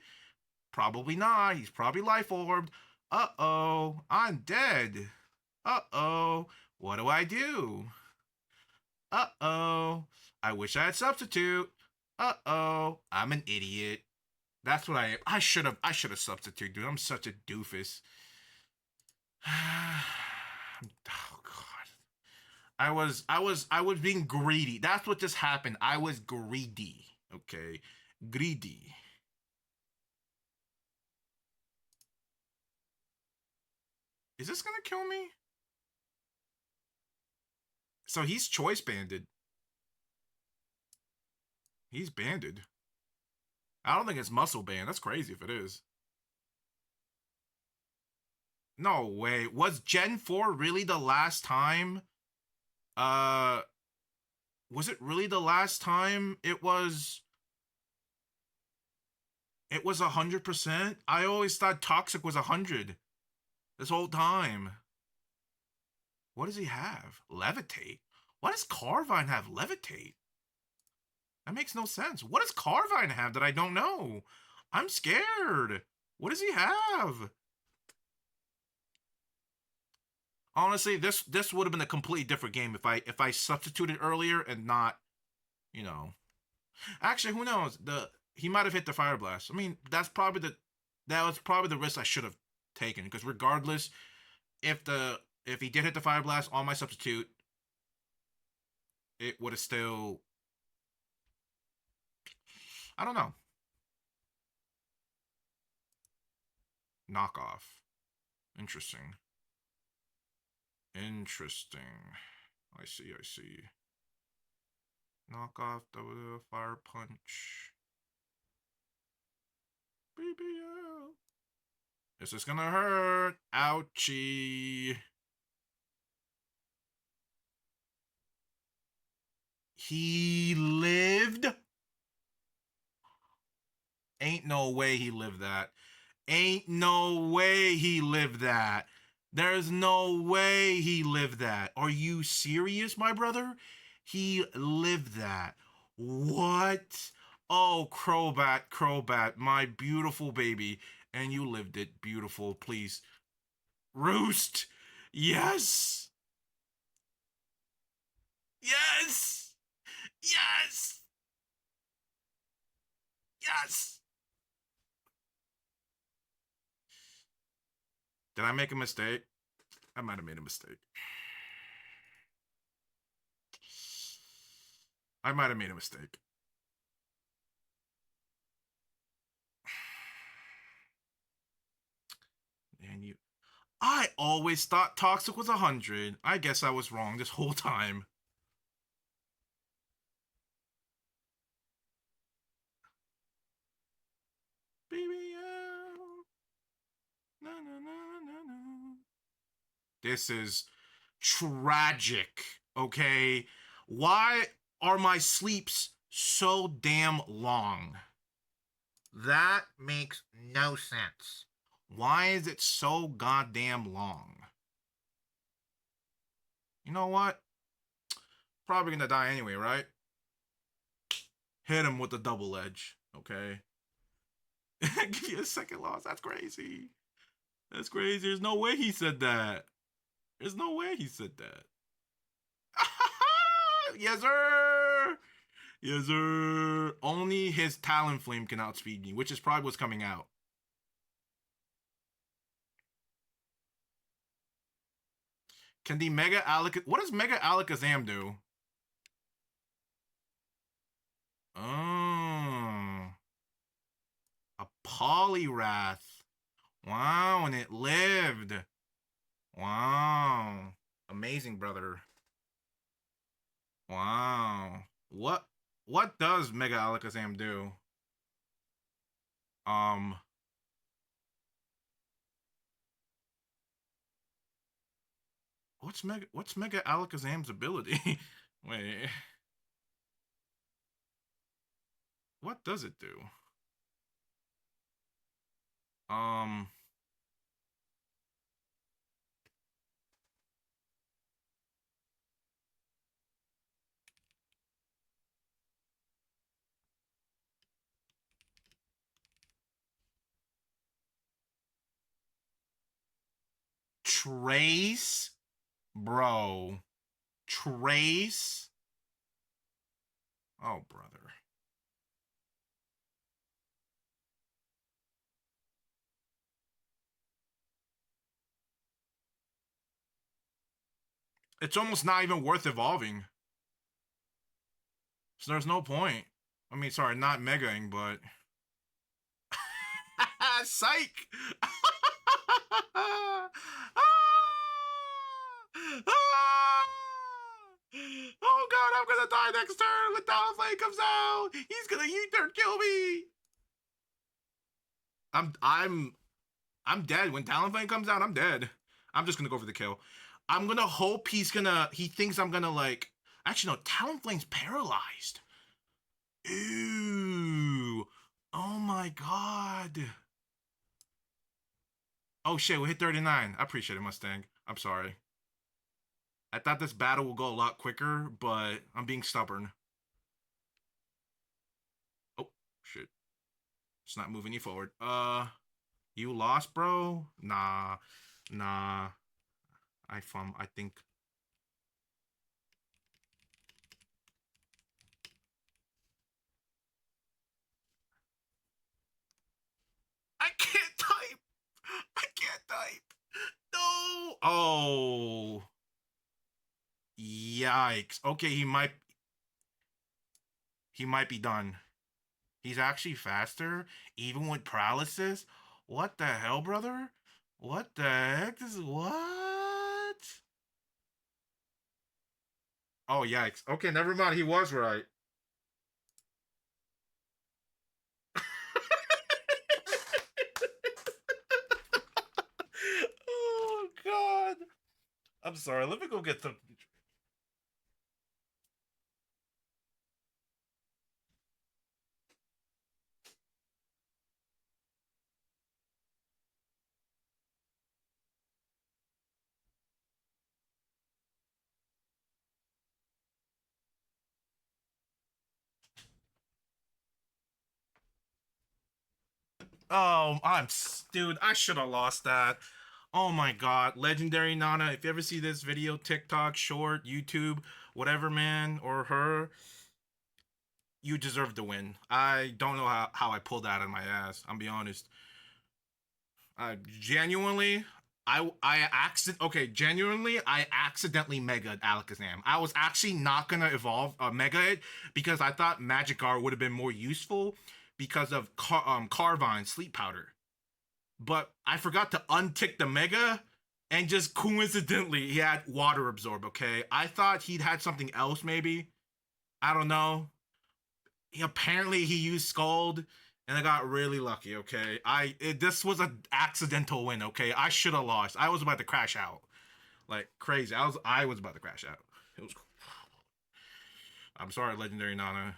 Probably not. He's probably life orbed. Uh-oh. I'm dead. Uh-oh. What do I do? Uh-oh. I wish I had substitute. Uh-oh. I'm an idiot. That's what I am. I should have substituted, dude. I'm such a doofus. Oh god. I was being greedy. That's what just happened. I was greedy. Okay. Greedy. Is this gonna kill me? So he's choice banded. He's banded. I don't think it's muscle band. That's crazy if it is. No way. Was Gen 4 really the last time? Uh was it really the last time it was 100%? I always thought Toxic was 100 this whole time. What does he have? Levitate? What does Carvine have? Levitate? That makes no sense. What does Carvine have that I don't know? I'm scared. What does he have? Honestly, this would have been a completely different game if I substituted earlier and not, you know. Actually, who knows? The He might have hit the Fire Blast. I mean, that was probably the risk I should have taken because regardless, if he did hit the Fire Blast on my substitute, it would have still, I don't know, knockoff. Interesting. Interesting. I see. I see. Knock off the fire punch. BBL. This is gonna hurt. Ouchie. He lived? Ain't no way he lived that. Ain't no way he lived that. There's no way he lived that. Are you serious, my brother? He lived that. What? Oh, Crobat, Crobat, my beautiful baby. And you lived it. Beautiful. Please. Roost. Yes. Yes. Yes. Yes. Did I make a mistake? I might have made a mistake. I might have made a mistake. And you. I always thought Toxic was 100. I guess I was wrong this whole time. Baby, na, na, na, na, na. This is tragic, okay? Why are my sleeps so damn long? That makes no sense. Why is it so goddamn long? You know what? Probably gonna die anyway, right? Hit him with the double edge, okay? Give you a second loss. That's crazy. That's crazy. There's no way he said that. There's no way he said that. Yes, sir. Yes, sir. Only his Talonflame can outspeed me, which is probably what's coming out. Can the Mega Alakazam... What does Mega Alakazam do? Oh. A Poliwrath. Wow, and it lived. Wow. Amazing, brother. Wow. What does Mega Alakazam do? Um what's Mega Alakazam's ability? Wait. What does it do? Um Trace? Bro. Trace? Oh, brother. It's almost not even worth evolving. So there's no point. I mean, sorry, not megaing, but psych. Oh god, I'm gonna die next turn when Talonflame comes out. He's gonna U-turn kill me. I'm dead. When Talonflame comes out, I'm dead. I'm just gonna go for the kill. I'm gonna hope he thinks I'm gonna like. Actually, no. Talonflame's paralyzed. Ooh. Oh my god. Oh shit, we hit 39. I appreciate it, Mustang. I'm sorry. I thought this battle would go a lot quicker, but I'm being stubborn. Oh shit. It's not moving you forward. You lost, bro? Nah. Nah. I think I can't type. I can't type. No. Oh. Yikes. Okay, he might be done. He's actually faster, even with paralysis. What the hell, brother? What the heck? This is what? Oh, yikes. Okay, never mind. He was right. Oh, God. I'm sorry. Let me go get some. Oh, dude, I should have lost that. Oh my god, legendary Nana. If you ever see this video, TikTok, short, YouTube, whatever, man, or her, you deserve to win. I don't know how I pulled that out of my ass. I'm be honest. Genuinely, genuinely, I accidentally mega Alakazam. I was actually not gonna evolve mega it because I thought Magikarp would have been more useful because of Carvine Sleep Powder. But I forgot to untick the mega, and just coincidentally, he had Water Absorb. Okay, I thought he'd had something else maybe. I don't know. Apparently he used Scald, and I got really lucky. Okay, this was an accidental win. Okay, I should have lost. I was about to crash out like crazy. I was about to crash out. It was. I'm sorry, Legendary Nana.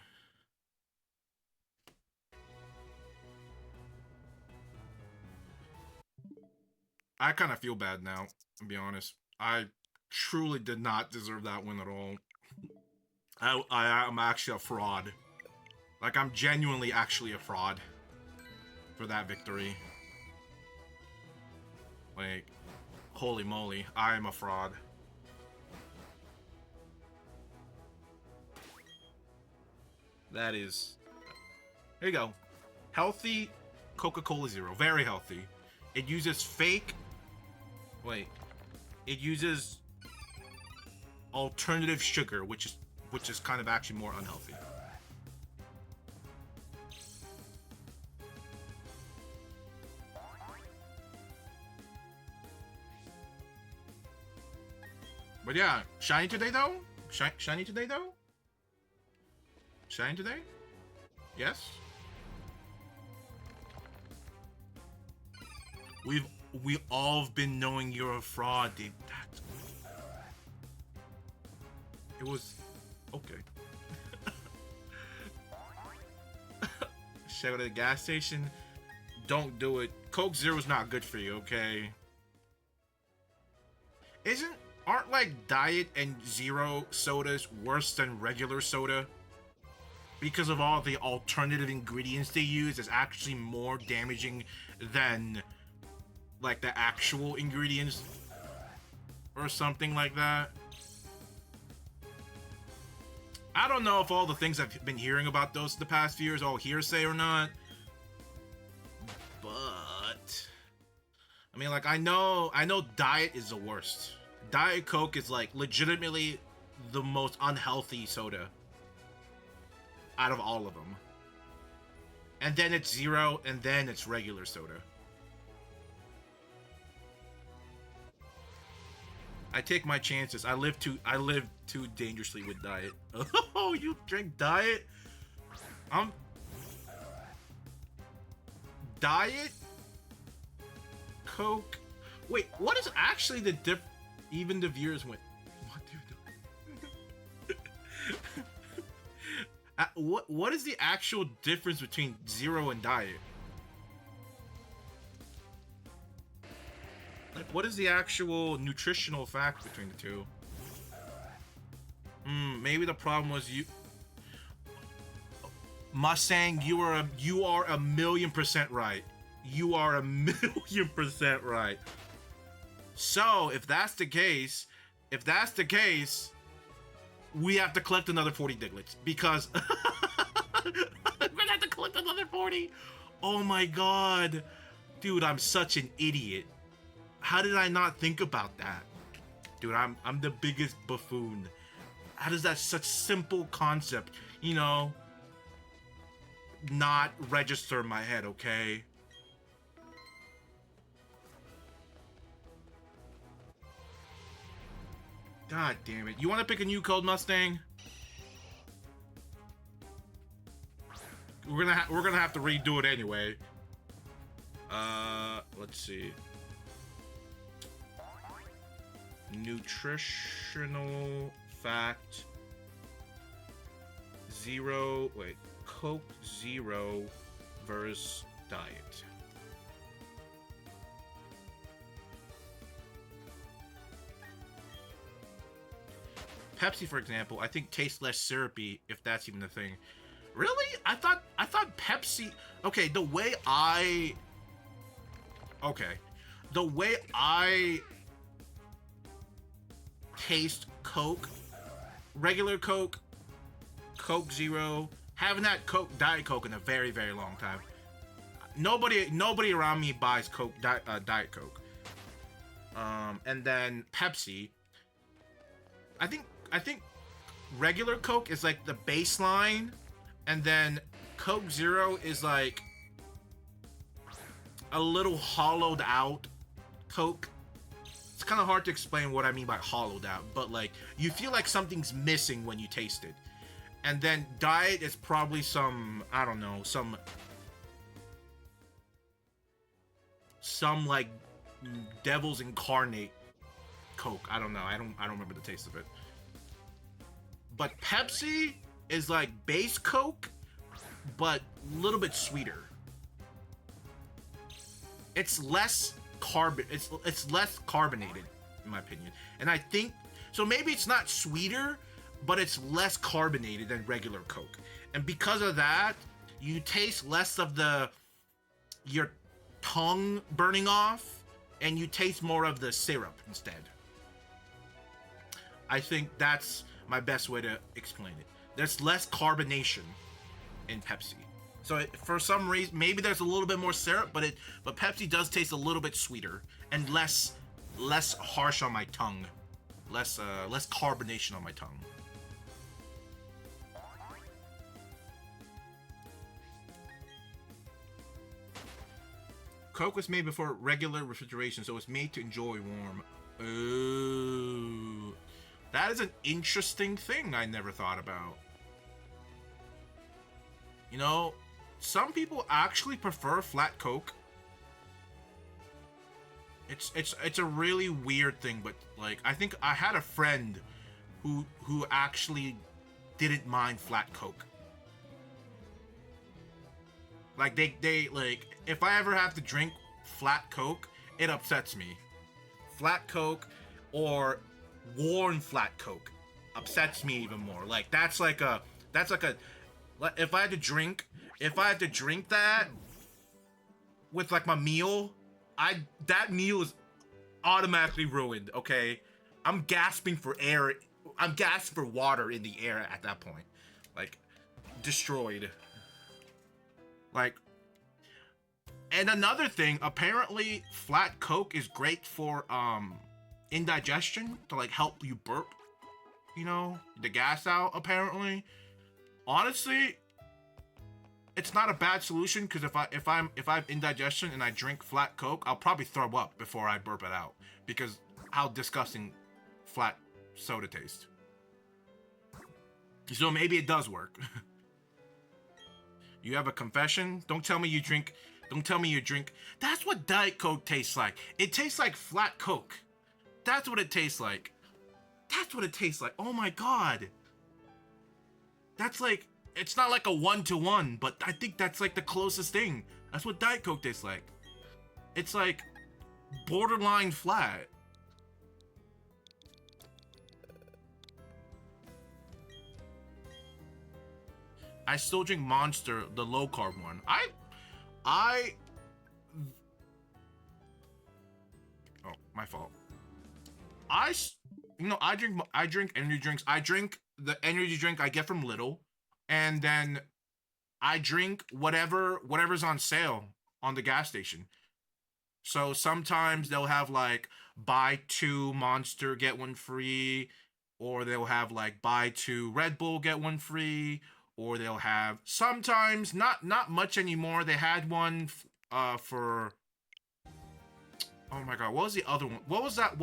I kind of feel bad now. To be honest, I truly did not deserve that win at all. I'm actually a fraud. Like I'm genuinely actually a fraud for that victory. Like, holy moly, I am a fraud. That is... There you go. Healthy Coca-Cola Zero. Very healthy. It uses fake... Wait. It uses alternative sugar, which is kind of actually more unhealthy. But yeah, shiny today though? Shiny today though? Shiny today? Yes? We all have been knowing you're a fraud, dude. That's... It was... Okay. Shout out to the gas station. Don't do it. Coke Zero's not good for you, okay? Aren't like Diet and Zero sodas worse than regular soda? Because of all the alternative ingredients they use is actually more damaging than like the actual ingredients or something like that. I don't know if all the things I've been hearing about those the past few years all hearsay or not, but I mean, like, I know Diet is the worst. Diet Coke is like legitimately the most unhealthy soda out of all of them. And then it's Zero, and then it's regular soda. I take my chances. I live too dangerously with Diet. Oh, you drink Diet? Diet Coke. Wait, what is actually the even the viewers went, what, dude? What is the actual difference between Zero and Diet? Like, what is the actual nutritional fact between the two? Maybe the problem was you... Mustang, you are 1,000,000% right. You are 1,000,000% right. So, if that's the case, we have to collect another 40 Diglets, because we're gonna have to collect another 40. Oh my god. Dude, I'm such an idiot. How did I not think about that? Dude, I'm the biggest buffoon. How does that such simple concept, you know, not register in my head, okay? God damn it. You want to pick a new code, Mustang? We're gonna have to redo it anyway. Let's see. Nutritional fact. Coke Zero versus Diet. Pepsi, for example, I think tastes less syrupy, if that's even a thing. Really? I thought Pepsi... Okay, the way I taste Coke, regular Coke, Coke Zero, haven't had Diet Coke in a very, very long time. Nobody around me buys Coke, Diet Coke. And then Pepsi. I think regular Coke is like the baseline, and then Coke Zero is like a little hollowed out Coke. It's kind of hard to explain what I mean by hollowed out, but like you feel like something's missing when you taste it. And then Diet is probably some, I don't know, some like devil's incarnate Coke. I don't know. I don't remember the taste of it. But Pepsi is like base Coke, but a little bit sweeter. It's less it's less carbonated, in my opinion. And I think so. Maybe it's not sweeter, but it's less carbonated than regular Coke. And because of that, you taste less of your tongue burning off, and you taste more of the syrup instead. I think that's my best way to explain it. There's less carbonation in Pepsi. So for some reason, maybe there's a little bit more syrup, but Pepsi does taste a little bit sweeter and less harsh on my tongue, less carbonation on my tongue. Coke was made before regular refrigeration, so it's made to enjoy warm. Ooh, that is an interesting thing I never thought about. You know, some people actually prefer flat Coke. It's a really weird thing, but like I think I had a friend who actually didn't mind flat Coke. Like they like if I ever have to drink flat Coke, it upsets me. Flat Coke or warm flat Coke upsets me even more. Like that's like a if I had to drink that with like my meal, that meal is automatically ruined, okay? I'm gasping for air. I'm gasping for water in the air at that point. Like destroyed. Like, and another thing, apparently flat Coke is great for indigestion, to like help you burp, you know, the gas out apparently. Honestly, it's not a bad solution, because if I have indigestion and I drink flat Coke, I'll probably throw up before I burp it out, because how disgusting flat soda tastes. So maybe it does work. You have a confession? Don't tell me you drink. That's what Diet Coke tastes like. It tastes like flat Coke. That's what it tastes like. Oh my god. That's like, it's not like a 1-to-1, but I think that's like the closest thing. That's what Diet Coke tastes like. It's like borderline flat. I still drink Monster, the low carb one. Oh, my fault. I drink energy drinks. I drink the energy drink I get from Lidl, and then I drink whatever's on sale on the gas station. So sometimes they'll have like buy 2 Monster get 1 free, or they'll have like buy 2 Red Bull get 1 free, or they'll have sometimes, not much anymore. They had one for, oh my god, what was the other one? What was that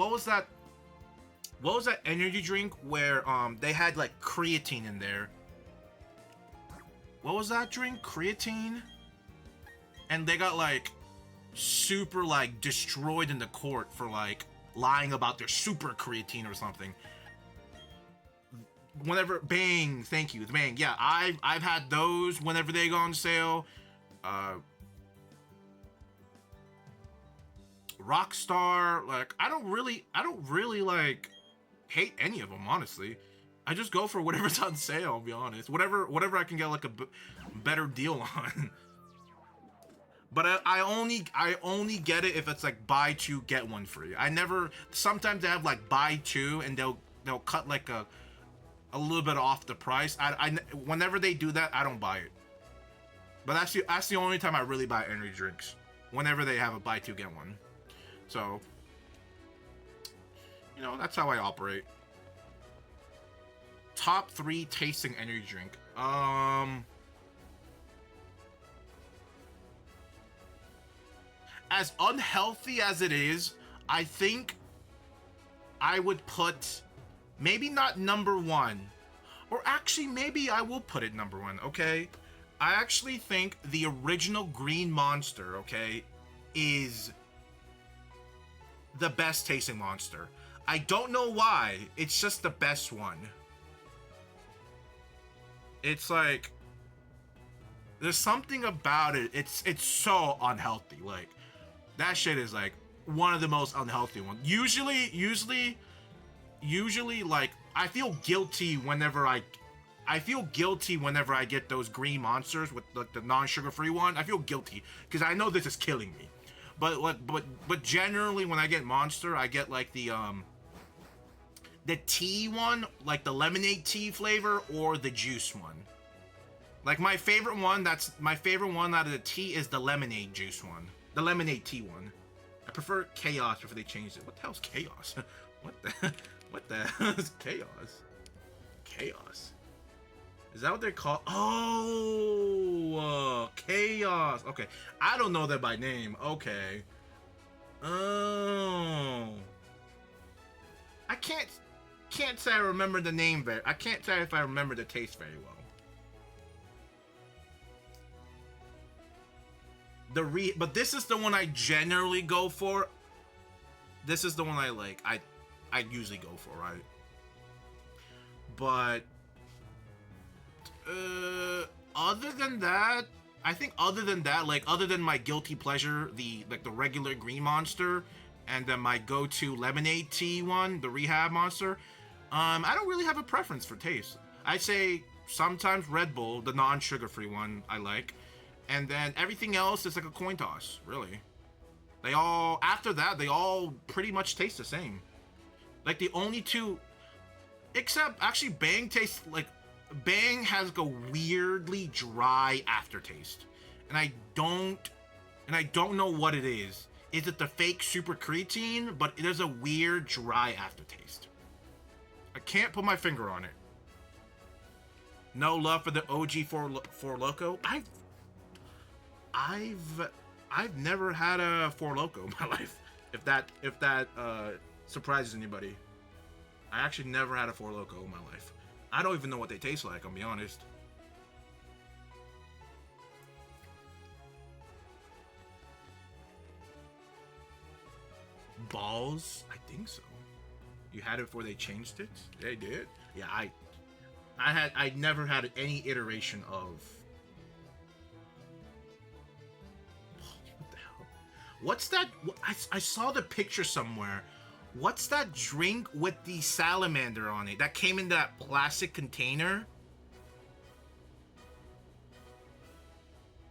energy drink where they had like creatine in there? What was that drink? Creatine? And they got like super like destroyed in the court for like lying about their super creatine or something. Whenever Bang, thank you, Bang. Yeah, I've had those whenever they go on sale. Rockstar, like I don't really like hate any of them, honestly. I just go for whatever's on sale, I'll be honest. Whatever I can get like a better deal on. But I only get it if it's like buy 2 get 1 free. Sometimes they have like buy 2 and they'll cut like a little bit off the price. Whenever they do that, I don't buy it. But that's the only time I really buy energy drinks. Whenever they have a buy 2 get 1. So, you know, that's how I operate. Top 3 tasting energy drink. As unhealthy as it is, I think I would put, maybe not number 1, or actually maybe I will put it number 1, okay? I actually think the original Green Monster, okay, is the best tasting Monster. I don't know why, it's just the best one. It's like, there's something about it, it's so unhealthy, like, that shit is like one of the most unhealthy ones. Usually, like, I feel guilty whenever I get those green monsters with like the non-sugar free one. I feel guilty because I know this is killing me. But generally when I get Monster, I get like the tea one, like the lemonade tea flavor, or the juice one. Like my favorite one, that's my favorite one out of the tea is the lemonade juice one. The lemonade tea one. I prefer chaos before they changed it. What the hell's chaos? What the hell is chaos? Chaos. Is that what they're called? Oh, chaos. Okay. I don't know that by name. Okay. Oh. I can't say I remember the name very. I can't say if I remember the taste very well. But this is the one I generally go for. This is the one I like. I usually go for, right? But other than that, I think other than that, like other than my guilty pleasure, the regular green monster, and then my go-to lemonade tea one, the rehab monster, I don't really have a preference for taste. I say sometimes Red Bull, the non-sugar-free one, I like. And then everything else is like a coin toss, really. After that, they all pretty much taste the same. Like the only two, except actually Bang tastes like, Bang has like a weirdly dry aftertaste. And I don't know what it is. Is it the fake super creatine? But there's a weird dry aftertaste. I can't put my finger on it. No love for the OG Four Loko. I've never had a Four Loko in my life. If that surprises anybody, I actually never had a Four Loko in my life. I don't even know what they taste like. I'll be honest. Balls? I think so. You had it before they changed it? They did. Yeah, I never had any iteration of. What's that? I saw the picture somewhere. What's that drink with the salamander on it that came in that plastic container?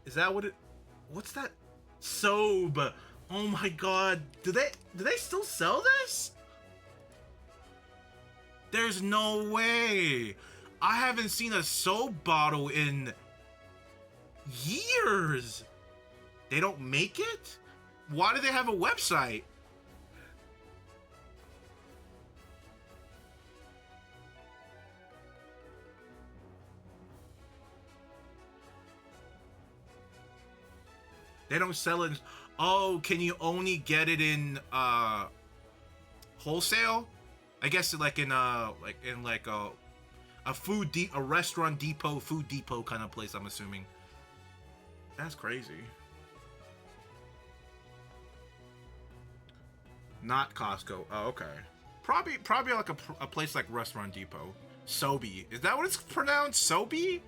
Is that what it? What's that? Sobe. Oh my god. Do they still sell this? There's no way. I haven't seen a soap bottle in years. They don't make it? Why do they have a website? They don't sell it. Oh, can you only get it in wholesale? I guess like in a restaurant depot, food depot kind of place, I'm assuming. That's crazy. Not Costco. Oh, okay. Probably like a place like Restaurant Depot. Sobe. Is that what it's pronounced? Sobe?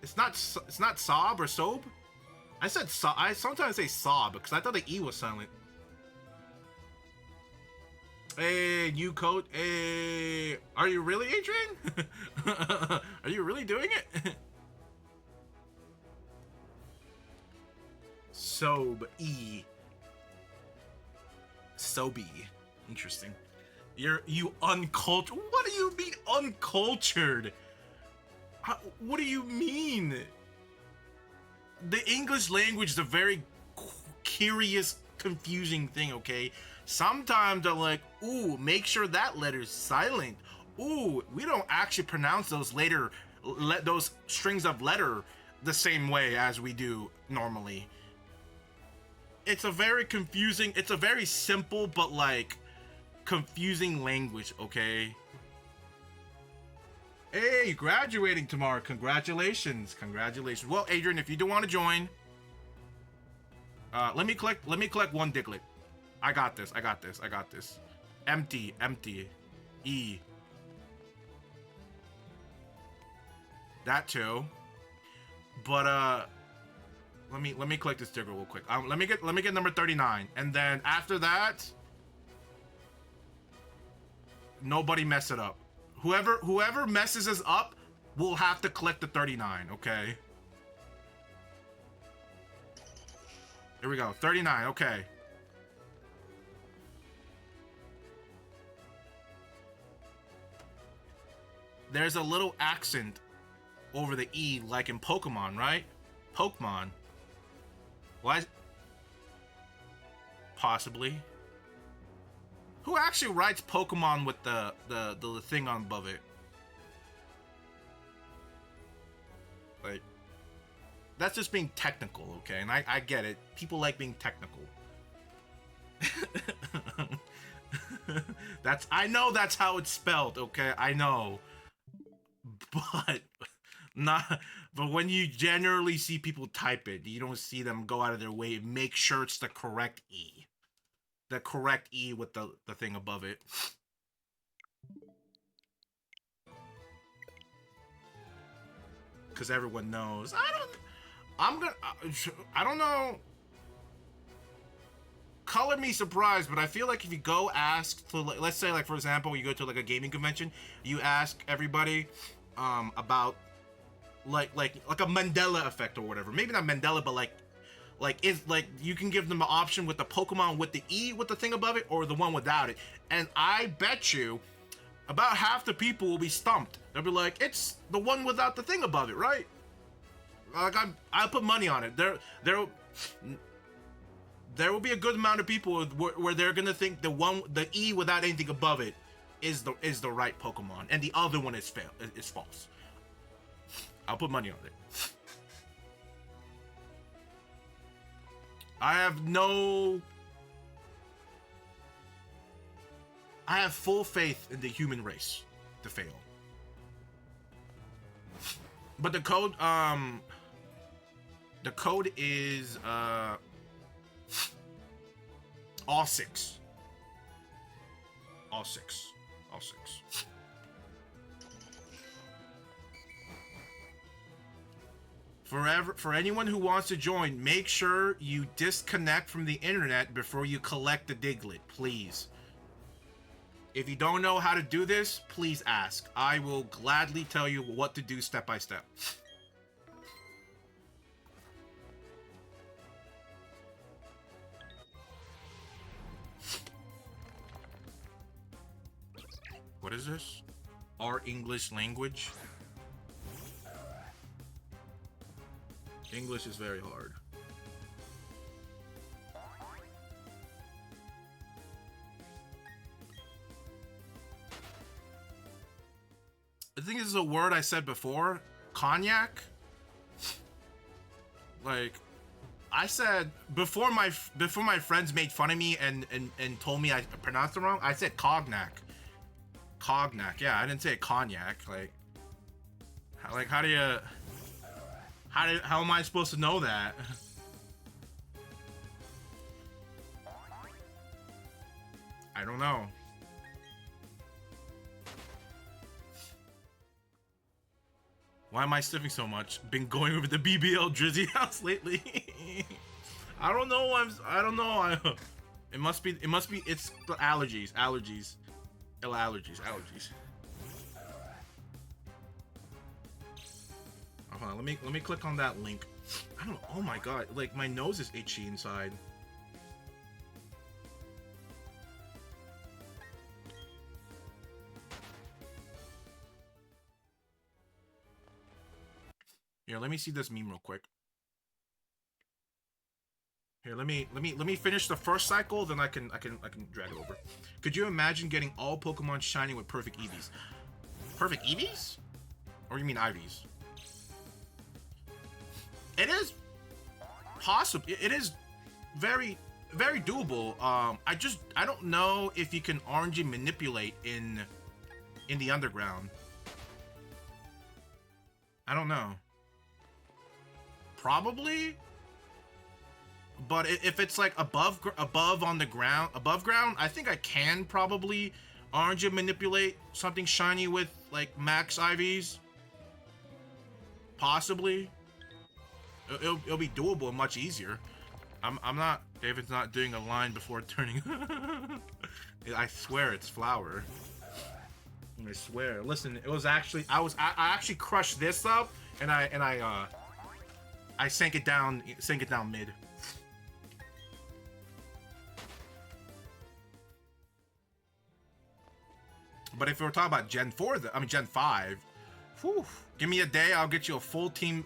It's not Sob or Sobe? I said Sob. I sometimes say Sob because I thought the E was silent. Hey, new code. Hey, are you really, Adrian? Are you really doing it? Sobe. E. Sobe. Interesting. You uncultured. What do you mean uncultured? What do you mean? The English language is a very curious, confusing thing, okay? Sometimes they're like, ooh, make sure that letter's silent. Ooh, we don't actually pronounce those those strings of letter the same way as we do normally. It's a very confusing, it's a very simple but like confusing language, okay? Hey, you're graduating tomorrow. Congratulations. Well, Adrian, if you do want to join, let me collect one Diglett. I got this. Empty. E. That too. But let me collect this Diglett real quick. Let me get number 39, and then after that, nobody mess it up. Whoever messes us up will have to collect the 39, okay? Here we go. 39, okay. There's a little accent over the E like in Pokemon, right? Pokemon. Why? Possibly. Who actually writes Pokemon with the thing on above it? Like, that's just being technical, okay? And I get it. People like being technical. I know that's how it's spelled, okay? I know. But but when you generally see people type it, you don't see them go out of their way to make sure it's the correct E. The correct E with the thing above it. Because everyone knows. I don't know. Color me surprised, but I feel like if you go ask to, let's say, like, for example, you go to like a gaming convention, you ask everybody about like a Mandela effect or whatever. Maybe not Mandela, but like you can give them an option with the Pokemon with the E with the thing above it or the one without it. And I bet you about half the people will be stumped. They'll be like, it's the one without the thing above it, right? Like, I put money on it. There will be a good amount of people where they're gonna think the E without anything above it is the right Pokemon, and the other one is false. I'll put money on it. I have full faith in the human race to fail. But the code is all six. All six. For anyone who wants to join, make sure you disconnect from the internet before you collect the Diglett, please. If you don't know how to do this, please ask. I will gladly tell you what to do step by step. What is this? Our English language? English is very hard. I think this is a word I said before. Cognac. Like, I said before my friends made fun of me and told me I pronounced it wrong. I said cognac. Cognac. Yeah, I didn't say cognac. Like how am I supposed to know that? I don't know. Why am I sniffing so much? Been going over the BBL Drizzy house lately. I don't know. I don't know. It must be. It's the allergies. Allergies. Hold on, let me click on that link. I don't know. Oh my god, like my nose is itchy inside. Here, let me see this meme real quick. Here, let me finish the first cycle, then I can drag it over. Could you imagine getting all Pokemon shiny with perfect EVs? Perfect EVs? Or you mean IVs? It is possible. It is very, very doable. I don't know if you can RNG manipulate in the underground. I don't know. Probably. But if it's like above on the ground, above ground, I think I can probably RNG manipulate something shiny with like max IVs. Possibly. It'll be doable and much easier. I'm not. David's not doing a line before turning. I swear it's flour. I swear. Listen, it was actually I actually crushed this up and I sank it down mid. But if we're talking about Gen 4, Gen 5, Whew. Give me a day, I'll get you a full team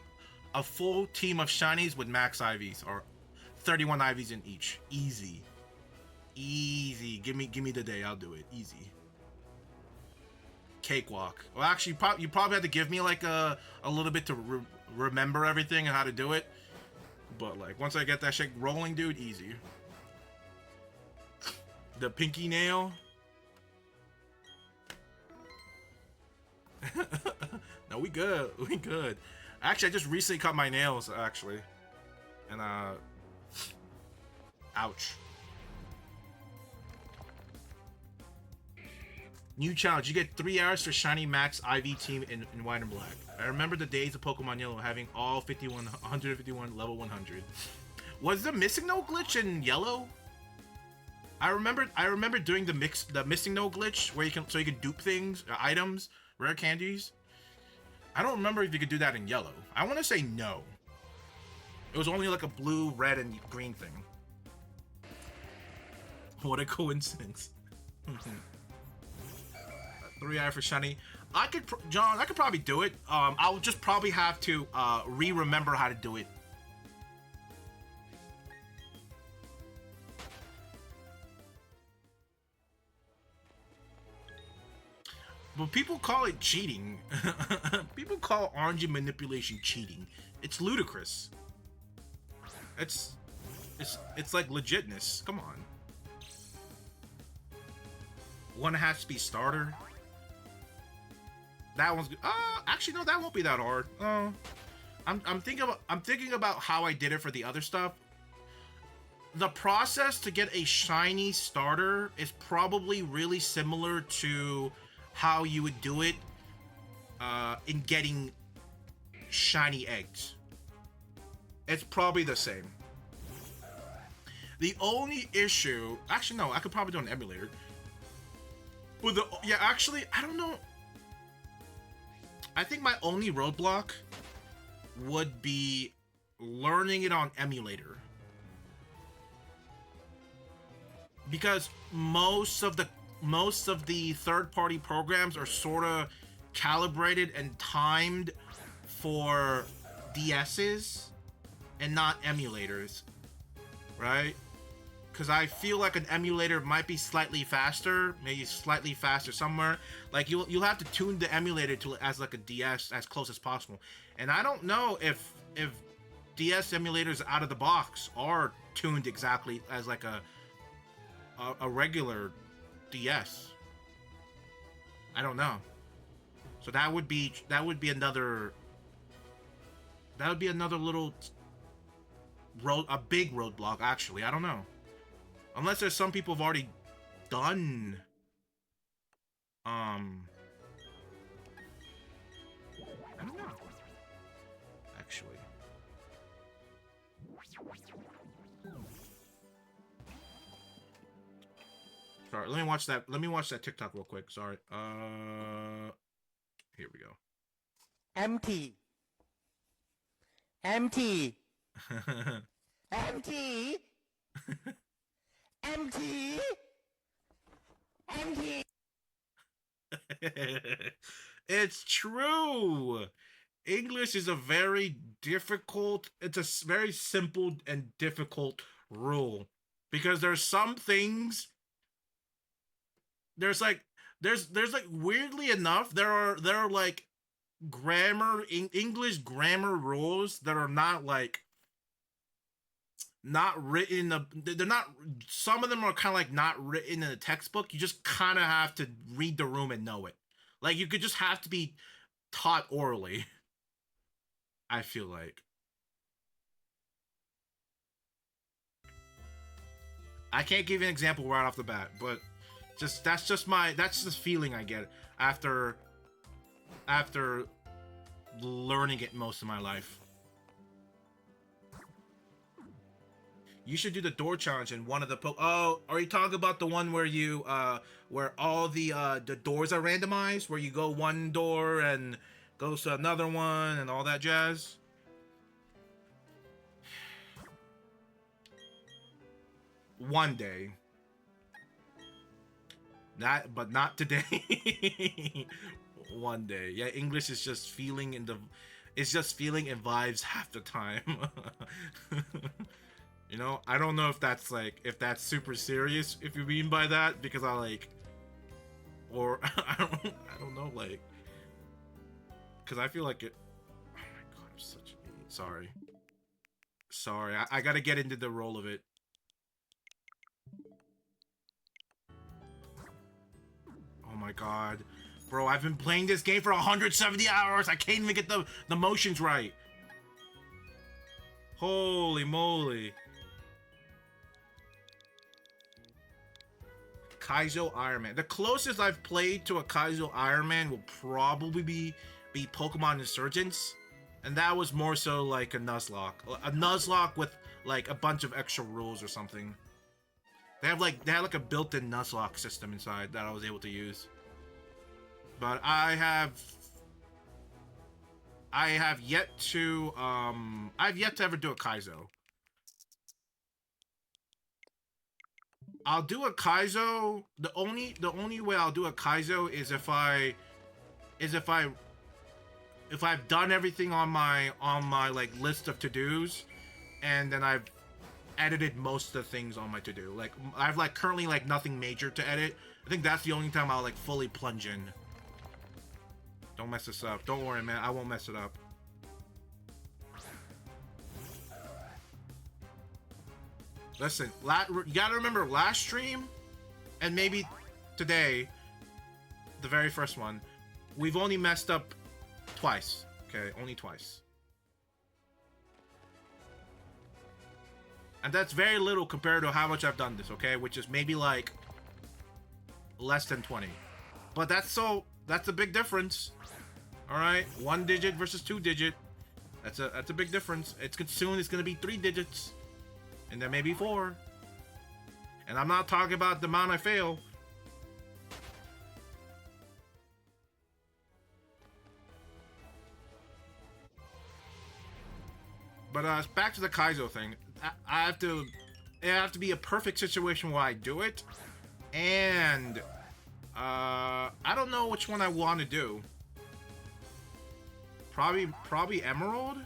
of shinies with max IVs or 31 IVs in each. Easy. Easy. Give me the day, I'll do it. Easy. Cakewalk. Well, actually, you probably have to give me like a little bit to remember everything and how to do it. But like once I get that shit rolling, dude, easy. The pinky nail. No, we good. We good. Actually, I just recently cut my nails, actually. And, ouch. New challenge. You get 3 hours for shiny max IV team in white and black. I remember the days of Pokemon Yellow having all 151 level 100. Was the missing no glitch in Yellow? I remember doing the missing no glitch where you can dupe things, items, rare candies. I don't remember if you could do that in Yellow. I want to say no. It was only like a blue, red, and green thing. What a coincidence. 3 hours for shiny. John, I could probably do it. I'll just probably have to remember how to do it. But people call it cheating. People call RNG manipulation cheating. It's ludicrous. It's like legitness. Come on. One has to be starter. That one's good. Actually no, that won't be that hard. I'm thinking about how I did it for the other stuff. The process to get a shiny starter is probably really similar to how you would do it in getting shiny eggs. It's probably the same. The only issue, actually no, I could probably do an emulator. But actually, I don't know. I think my only roadblock would be learning it on emulator. Because most of the third-party programs are sort of calibrated and timed for DSs and not emulators, right? Because I feel like an emulator might be slightly faster, maybe slightly faster somewhere. Like you'll have to tune the emulator to as like a DS as close as possible. And I don't know if DS emulators out of the box are tuned exactly as like a regular DS. I don't know. So that would be another little a big roadblock actually. I don't know. Unless there's some people have already done I don't know. Actually. Sorry, let me watch that TikTok real quick. Sorry. Here we go. Empty. Empty. Empty. Empty. Empty. It's true. English is a very difficult, it's a very simple and difficult rule because there's some things there's like weirdly enough there are like English grammar rules that are not written. They're not. Some of them are kind of like not written in the textbook. You just kind of have to read the room and know it. Like you could just have to be taught orally. I feel like. I can't give you an example right off the bat, but that's just the feeling I get after learning it most of my life. You should do the door challenge in one of the oh, are you talking about the one where you where all the doors are randomized, where you go one door and goes to another one and all that jazz? One day. But not today. One day. Yeah, English is just feeling in the... It's just feeling and vibes half the time. You know, I don't know if that's like... If that's super serious, if you mean by that, because I like... Or, I don't know, like... Because I feel like it... Oh my god, I'm such an idiot. Sorry. Sorry, I gotta get into the role of it. Oh my god. Bro, I've been playing this game for 170 hours. I can't even get the motions right. Holy moly. Kaizo Iron Man. The closest I've played to a Kaizo Iron Man will probably be Pokemon Insurgents. And that was more so like a Nuzlocke. A Nuzlocke with like a bunch of extra rules or something. They had like a built-in Nuzlocke system inside that I was able to use. But I have yet to ever do a Kaizo. I'll do a Kaizo. The only way I'll do a Kaizo is if I've done everything on my like list of to-dos, and then I've edited most of the things on my to-do. Like I've like currently like nothing major to edit. I think that's the only time I'll like fully plunge in. Don't mess this up. Don't worry, man. I won't mess it up. Listen, you gotta remember last stream, and maybe today, the very first one, we've only messed up twice. Okay, only twice. And that's very little compared to how much I've done this, okay? Which is maybe like less than 20. But that's a big difference. Alright? 1 digit versus 2 digit. That's a big difference. Soon it's gonna be 3 digits. And then maybe 4. And I'm not talking about the amount I fail. But back to the Kaizo thing. It have to be a perfect situation where I do it. And I don't know which one I want to do. Probably Emerald.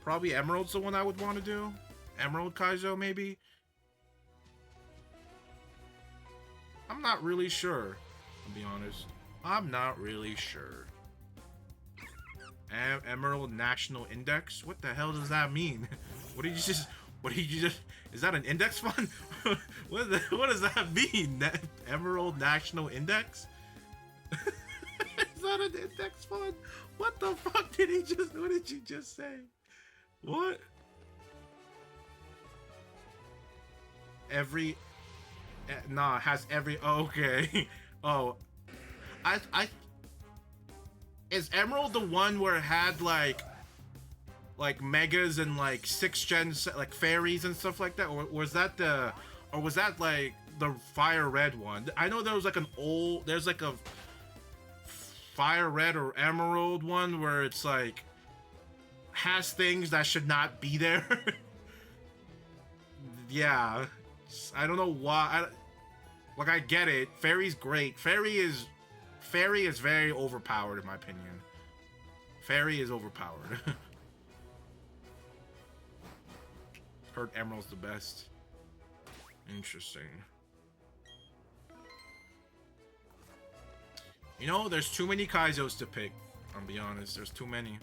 Probably Emerald's the one I would want to do. Emerald Kaizo, maybe. I'm not really sure, to be honest. I'm not really sure. Emerald National Index? What the hell does that mean? What did you just... Is that an index fund? What does that mean? Emerald National Index? Is that an index fund? What the fuck what did you just say? What? Has every... Okay. Oh. Is Emerald the one where it had like megas and like 6th gen like fairies and stuff like that, or was that like the Fire Red one? I know there was like there's like a Fire Red or Emerald one where it's like has things that should not be there. Yeah, I don't know why. Like I get it. Fairy's great. Fairy is very overpowered in my opinion. Fairy is overpowered. Heard Emerald's the best. Interesting. You know, there's too many Kaizos to pick. I'll be honest. There's too many.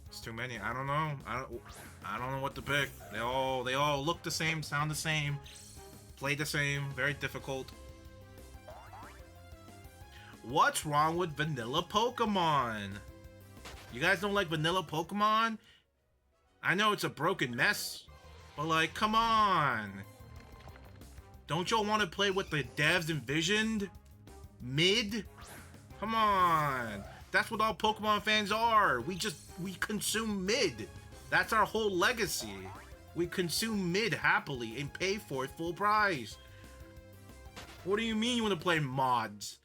It's too many. I don't know. I don't know what to pick. They all look the same, sound the same, play the same. Very difficult. What's wrong with vanilla Pokemon? You guys don't like vanilla Pokemon? I know it's a broken mess, but like, come on. Don't y'all want to play what the devs envisioned? Mid? Come on. That's what all Pokemon fans are. We consume mid. That's our whole legacy. We consume mid happily and pay for it full price. What do you mean you want to play mods?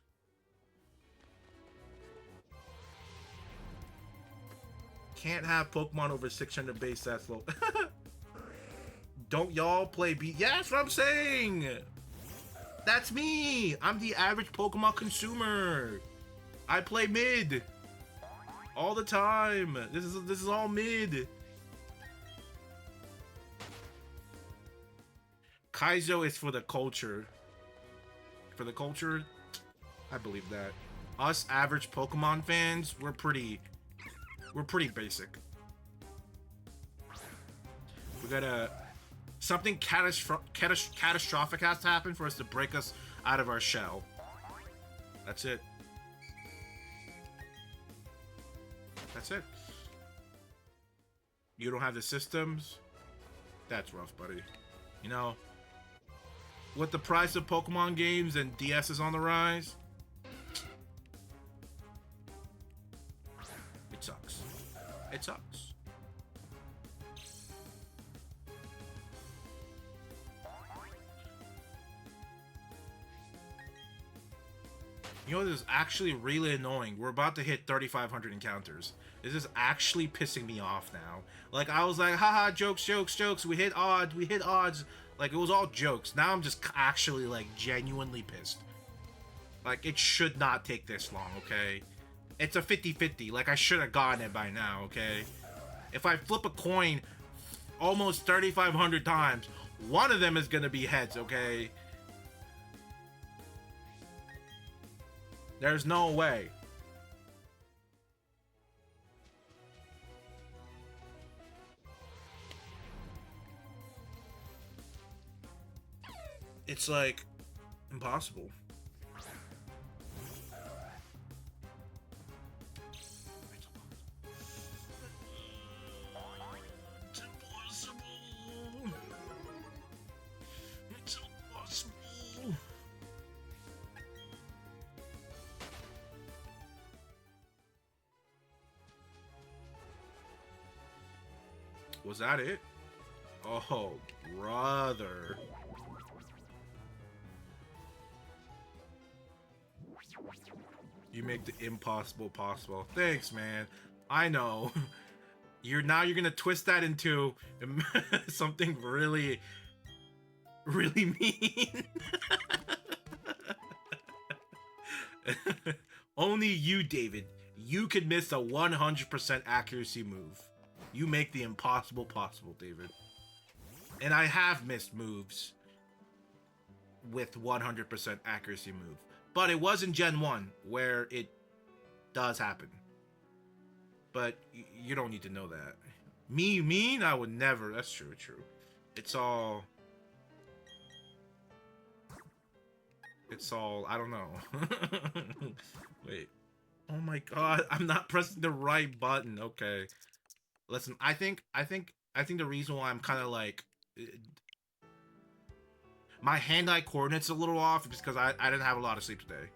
Can't have Pokemon over 600 base stats low. Don't y'all play B? Yeah, that's what I'm saying. That's me! I'm the average Pokemon consumer. I play mid. All the time. This is all mid. Kaizo is for the culture. For the culture, I believe that. Us average Pokemon fans, we're pretty basic. We gotta... Something catastrophic has to happen for us to break us out of our shell. That's it. That's it. You don't have the systems? That's rough, buddy. You know, with the price of Pokemon games and DS is on the rise, it sucks. It sucks. You know, this is actually really annoying. We're about to hit 3,500 encounters. This is actually pissing me off now. Like, I was like, haha, jokes, jokes, jokes. We hit odds. Like, it was all jokes. Now I'm just actually, like, genuinely pissed. Like, it should not take this long, okay? It's a 50-50. Like, I should have gotten it by now, okay? If I flip a coin almost 3,500 times, one of them is gonna be heads, okay? There's no way. It's like impossible. It's impossible. Was that it? Oh, brother. You make the impossible possible. Thanks, man. I know. You're gonna twist that into something really, really mean. Only you, David. You could miss a 100% accuracy move. You make the impossible possible, David. And I have missed moves with 100% accuracy move. But it was in Gen 1 where it does happen. But you don't need to know that. Me mean? I would never. That's true, true. It's all, I don't know. Wait. Oh my god, I'm not pressing the right button. Okay. Listen, I think the reason why I'm kind of like my hand-eye coordinates a little off is because I didn't have a lot of sleep today.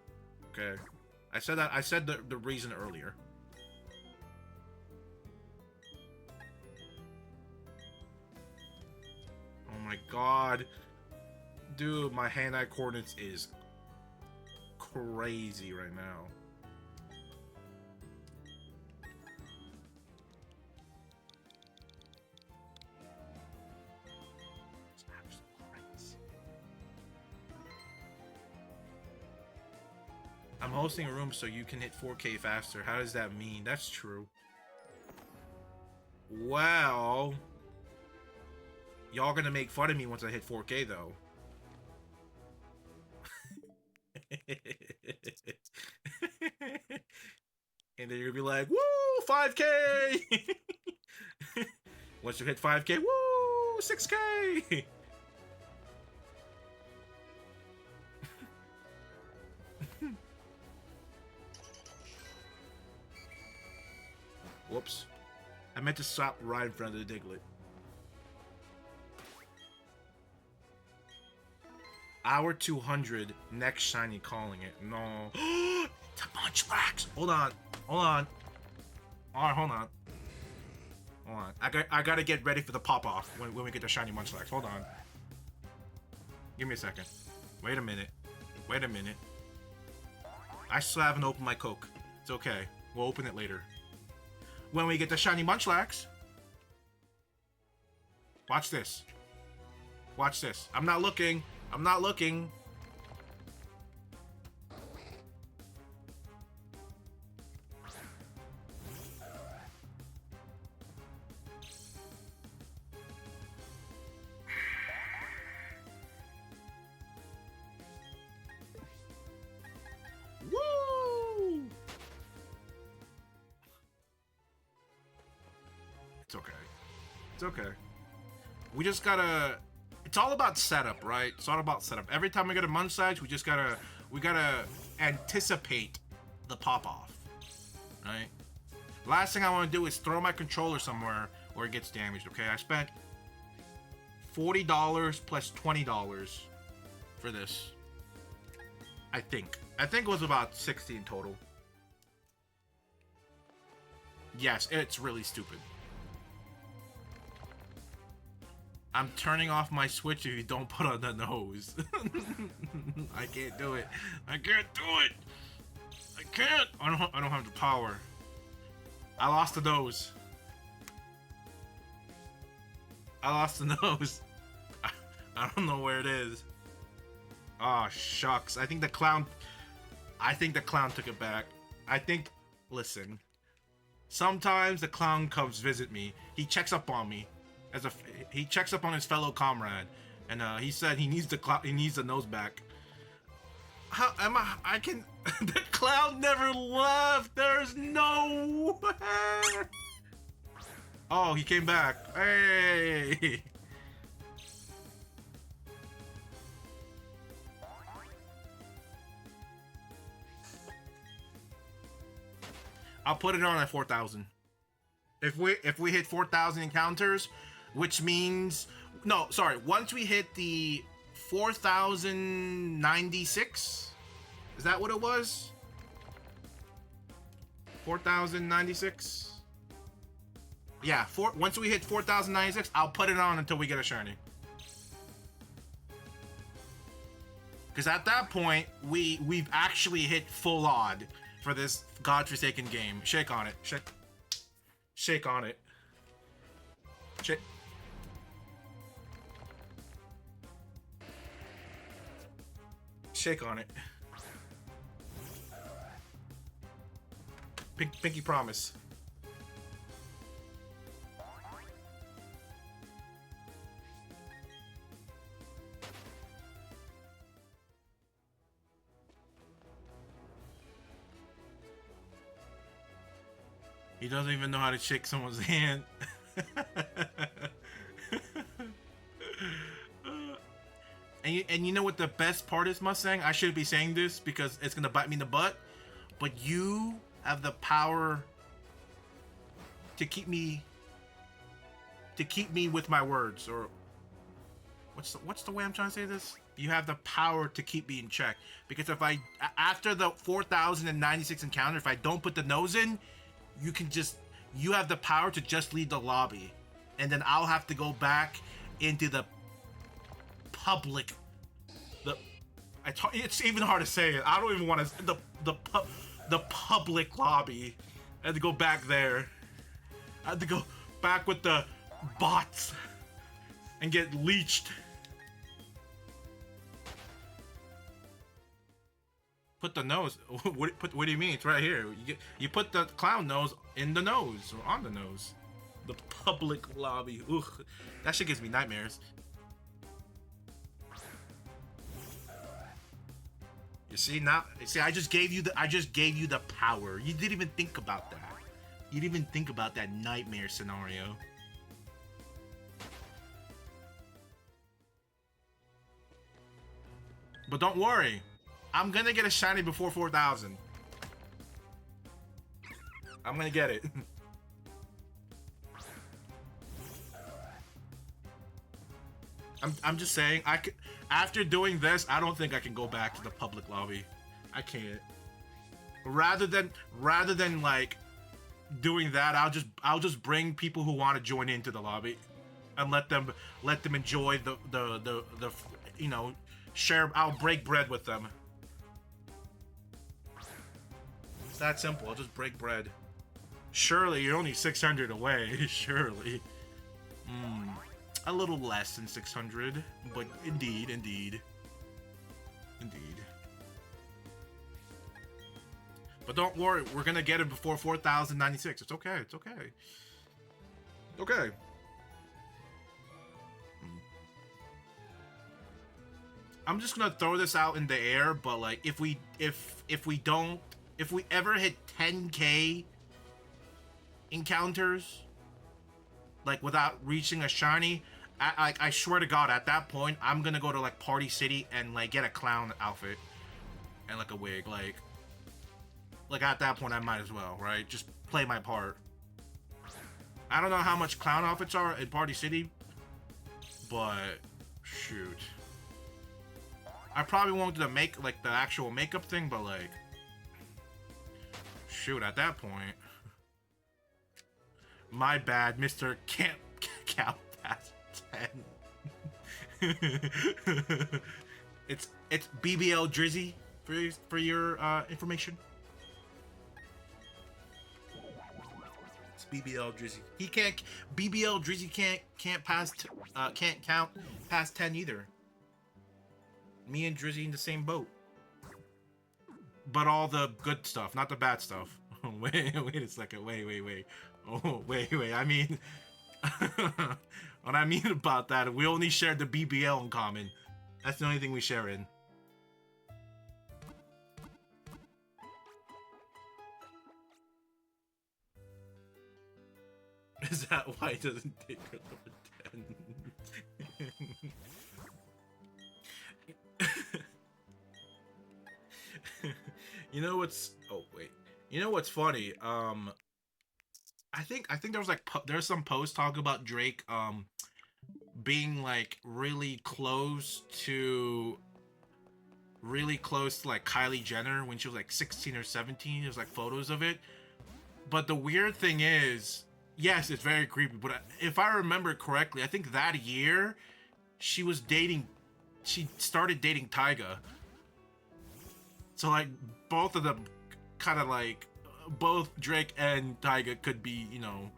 Okay. I said the reason earlier. Oh my god. Dude, my hand-eye coordinates is crazy right now. I'm hosting a room so you can hit 4K faster. How does that mean? That's true. Well, y'all gonna make fun of me once I hit 4K though. And then you're gonna be like, woo, 5K! Once you hit 5K, woo, 6K! Whoops. I meant to stop right in front of the Diglett. Hour 200, next shiny calling it. No. The Munchlax! Hold on. Alright, hold on. I gotta get ready for the pop-off when we get the shiny Munchlax. Hold on. Give me a second. Wait a minute. I still haven't opened my Coke. It's okay. We'll open it later. When we get the shiny Munchlax. Watch this. I'm not looking. It's okay. It's okay. We just gotta... It's all about setup, right? It's all about setup. Every time we get a munch size, we gotta anticipate the pop-off, right? Last thing I want to do is throw my controller somewhere where it gets damaged, okay? I spent $40 plus $20 for this. I think it was about 60 in total. Yes, it's really stupid. I'm turning off my Switch if you don't put on the nose. I can't do it. I can't do it. I can't. I don't have the power. I lost the nose. I lost the nose. I don't know where it is. Oh shucks. I think the clown took it back. Listen. Sometimes the clown comes visit me. He checks up on me. He checks up on his fellow comrade, and he said he needs the nose back. How am I can the clown never left. There's no way. Oh, he came back. Hey. I'll put it on at 4,000. If we hit 4,000 encounters, which means once we hit the 4,096, is that what it was? 4,096. Yeah, once we hit 4,096, I'll put it on until we get a shiny. Because at that point, we've actually hit full odd for this godforsaken game. Shake on it. Shake on it. Shake. Shake on it. Pinky promise. He doesn't even know how to shake someone's hand. And you know what the best part is, Mustang? I should be saying this because it's gonna bite me in the butt, but you have the power to keep me with my words. Or what's the way I'm trying to say this? You have the power to keep me in check, because if after the 4,096 encounter, if I don't put the nose in, you have the power to just leave the lobby, and then I'll have to go back into the public. It's even hard to say it. I don't even want to. The public lobby. I had to go back there. I had to go back with the bots and get leeched. Put the nose. What do you mean? It's right here. You put the clown nose in the nose or on the nose. The public lobby. Ugh, that shit gives me nightmares. You see now? I just gave you the power. You didn't even think about that. You didn't even think about that nightmare scenario. But don't worry. I'm gonna get a shiny before 4,000. I'm gonna get it. I'm just saying, after doing this, I don't think I can go back to the public lobby. I can't. Rather than like doing that, I'll just bring people who want to join into the lobby and let them enjoy the share. I'll break bread with them. It's that simple. I'll just break bread. Surely you're only 600 away. Surely. A little less than 600, but indeed. But don't worry, we're gonna get it before 4,096. It's okay. Okay. I'm just gonna throw this out in the air, but like if we ever hit 10K encounters, like without reaching a shiny, I swear to God, at that point, I'm gonna go to like Party City and like get a clown outfit and like a wig. Like at that point, I might as well, right? Just play my part. I don't know how much clown outfits are in Party City, but shoot, I probably won't do the actual makeup thing, but like, shoot, at that point, my bad, Mister Can't Count Past 10. it's BBL Drizzy for your information. It's BBL Drizzy. He can't. BBL Drizzy can't count past 10 either. Me and Drizzy in the same boat. But all the good stuff, not the bad stuff. wait a second. Wait. Oh, wait. I mean, what I mean about that, we only share the BBL in common. That's the only thing we share in. Is that why it doesn't take her number 10? You know what's? Oh wait. You know what's funny? I think there was like there's some posts talking about Drake being like really close to like Kylie Jenner when she was like 16 or 17. There's like photos of it. But the weird thing is, yes, it's very creepy. But if I remember correctly, I think that year she started dating Tyga. So like both of them kind of like both Drake and Tyga could be, you know,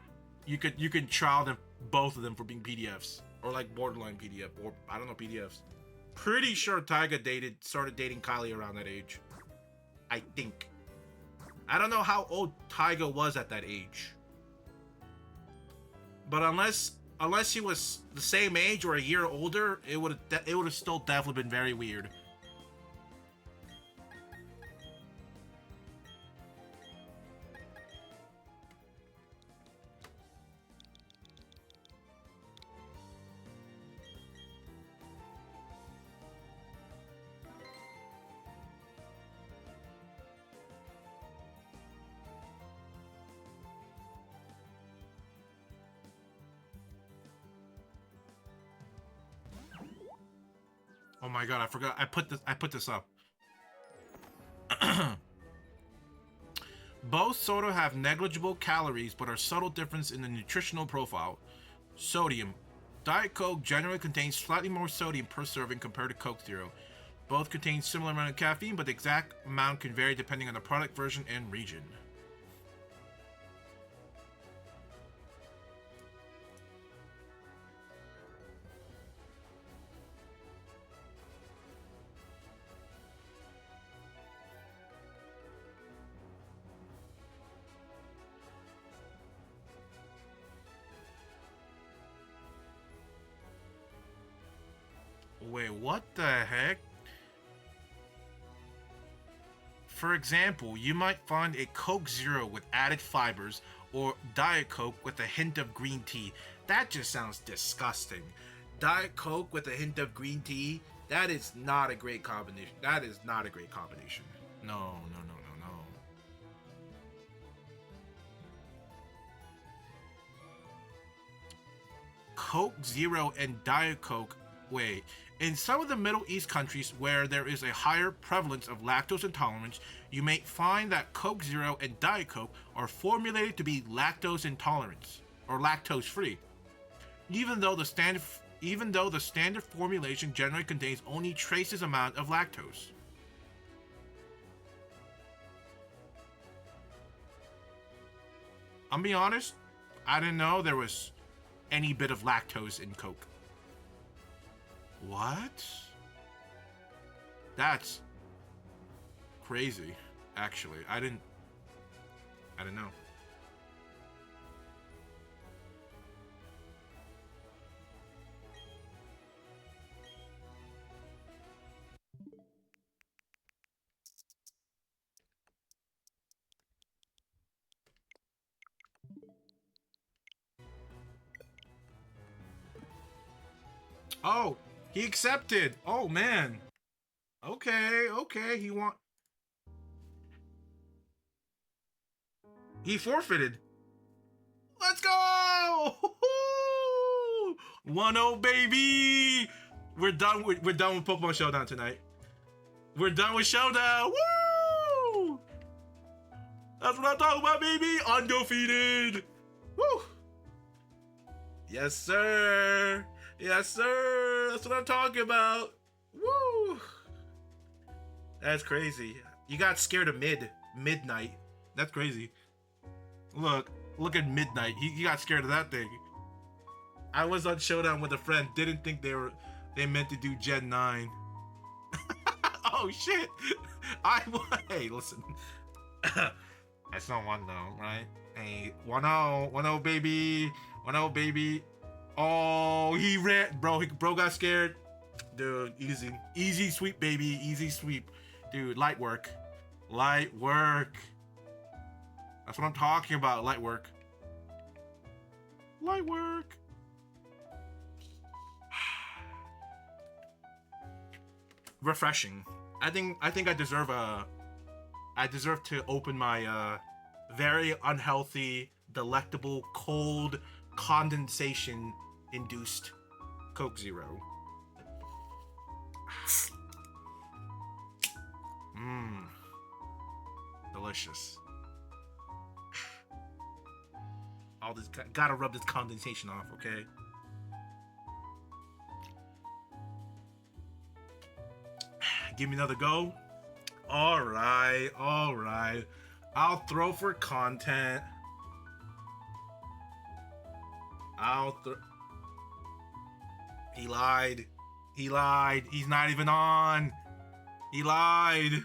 you could trial them, both of them, for being PDFs or like borderline PDF, or I don't know, PDFs. Pretty sure Tyga started dating Kylie around that age. I think. I don't know how old Tyga was at that age. But unless he was the same age or a year older, it would have still definitely been very weird. Oh my god, I forgot. I put this up. Both soda have negligible calories but are subtle difference in the nutritional profile. Sodium. Diet Coke generally contains slightly more sodium per serving compared to Coke Zero. Both contain similar amount of caffeine, but the exact amount can vary depending on the product version and region. Wait, what the heck? For example, you might find a Coke Zero with added fibers or Diet Coke with a hint of green tea. That just sounds disgusting. Diet Coke with a hint of green tea? That is not a great combination. That is not a great combination. No. Coke Zero and Diet Coke. Wait. In some of the Middle East countries where there is a higher prevalence of lactose intolerance, you may find that Coke Zero and Diet Coke are formulated to be lactose intolerant or lactose free. Even though the standard formulation generally contains only traces amount of lactose. I'm being honest, I didn't know there was any bit of lactose in Coke. What? That's crazy, actually. I didn't know. Oh, he accepted. Oh man. Okay, he forfeited. Let's go! 1-0 baby. We're done with Pokemon Showdown tonight. We're done with Showdown. Woo! That's what I'm talking about, baby. Undefeated. Woo! Yes, sir. Yes, sir. That's what I'm talking about. Woo! That's crazy. You got scared of midnight. That's crazy. Look at midnight. He got scared of that thing. I was on Showdown with a friend. Didn't think they meant to do Gen 9. Oh shit! Hey, listen. That's not 1 though, right? Hey, 1-0, baby, 1-0 baby. Oh, he ran, bro. Bro got scared, dude. Easy sweep, baby, easy sweep, dude. Light work. That's what I'm talking about. Light work. Refreshing. I think I deserve to open my very unhealthy, delectable, cold, condensation induced Coke Zero. Mmm. Delicious. All this, gotta rub this condensation off, okay? Give me another go. All right. I'll throw for content. He lied. He's not even on. He lied.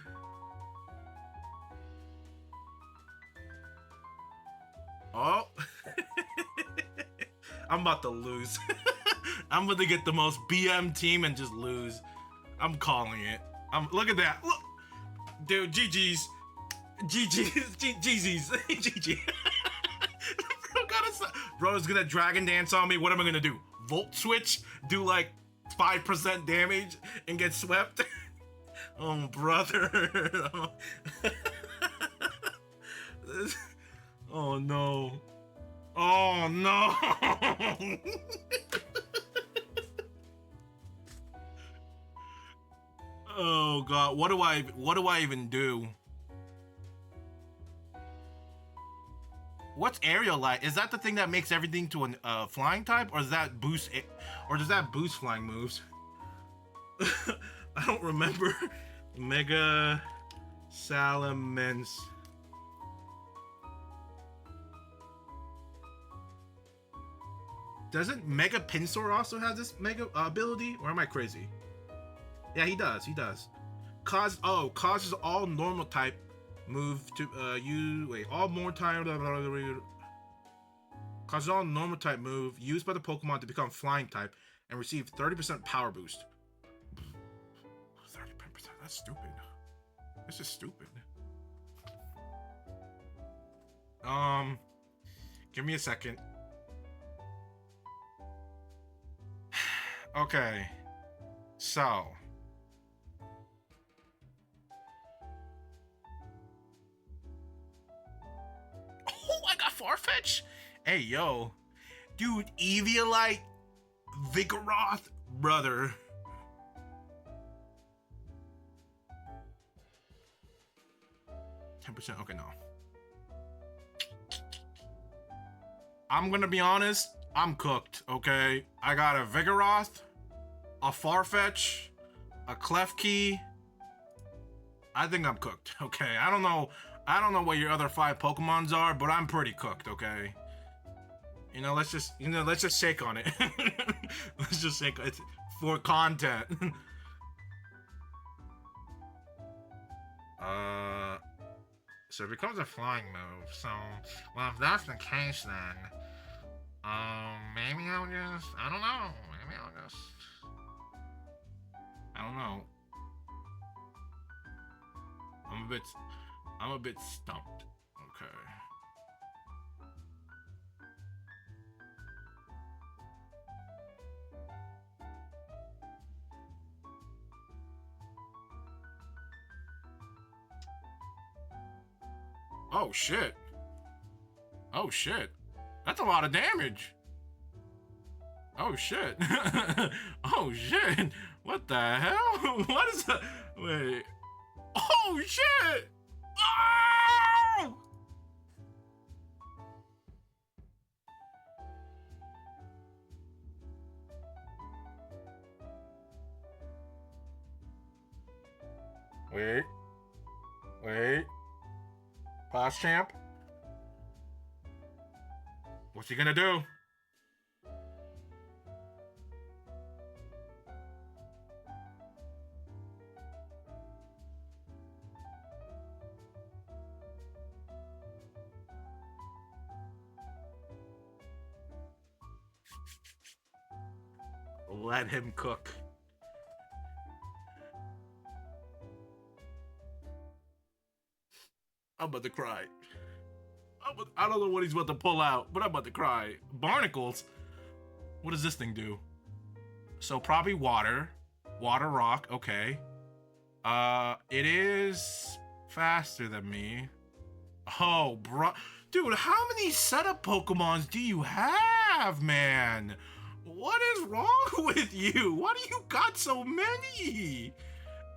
Oh. I'm about to lose. I'm going to get the most BM team and just lose. I'm calling it. Look at that. Look. Dude, GG's. GG. Bro's gonna dragon dance on me. What am I gonna do? Volt switch? Do like 5% damage and get swept? Oh, brother. Oh, no. Oh, no. Oh god, what do I even do? What's aerial light? Is that the thing that makes everything to a flying type, or does that boost flying moves? I don't remember. Mega Salamence. Doesn't Mega Pinsor also have this mega ability, or am I crazy? Yeah, he does. Causes all normal type move to causes all normal type move used by the Pokemon to become flying type and receive 30% power boost. 30%. That's stupid. This is stupid. Give me a second. Okay. So. Oh, I got Farfetch? Hey, yo. Dude, Eviolite, Vigoroth, brother. %, okay, no. I'm gonna be honest, I'm cooked, okay? I got a Vigoroth, a Farfetch, a Klefki. I think I'm cooked, okay? I don't know what your other 5 Pokemons are, but I'm pretty cooked, okay? Let's just shake on it. Let's just shake it for content. So it becomes a flying move. So, well, if that's the case, then, maybe I'll just, I don't know. I'm a bit stumped. Okay. Oh, shit. Oh, shit. That's a lot of damage. Oh, shit. Oh, shit. What the hell? What is that? Wait. Oh, shit. Oh! Wait. Wait. Class champ. What's he gonna do? Let him cook. I'm about to cry. I don't know what he's about to pull out, but I'm about to cry. Barnacles? What does this thing do? So probably water. Water rock, okay. It is faster than me. Oh, bro. Dude, how many setup Pokemons do you have, man? What is wrong with you? Why do you got so many?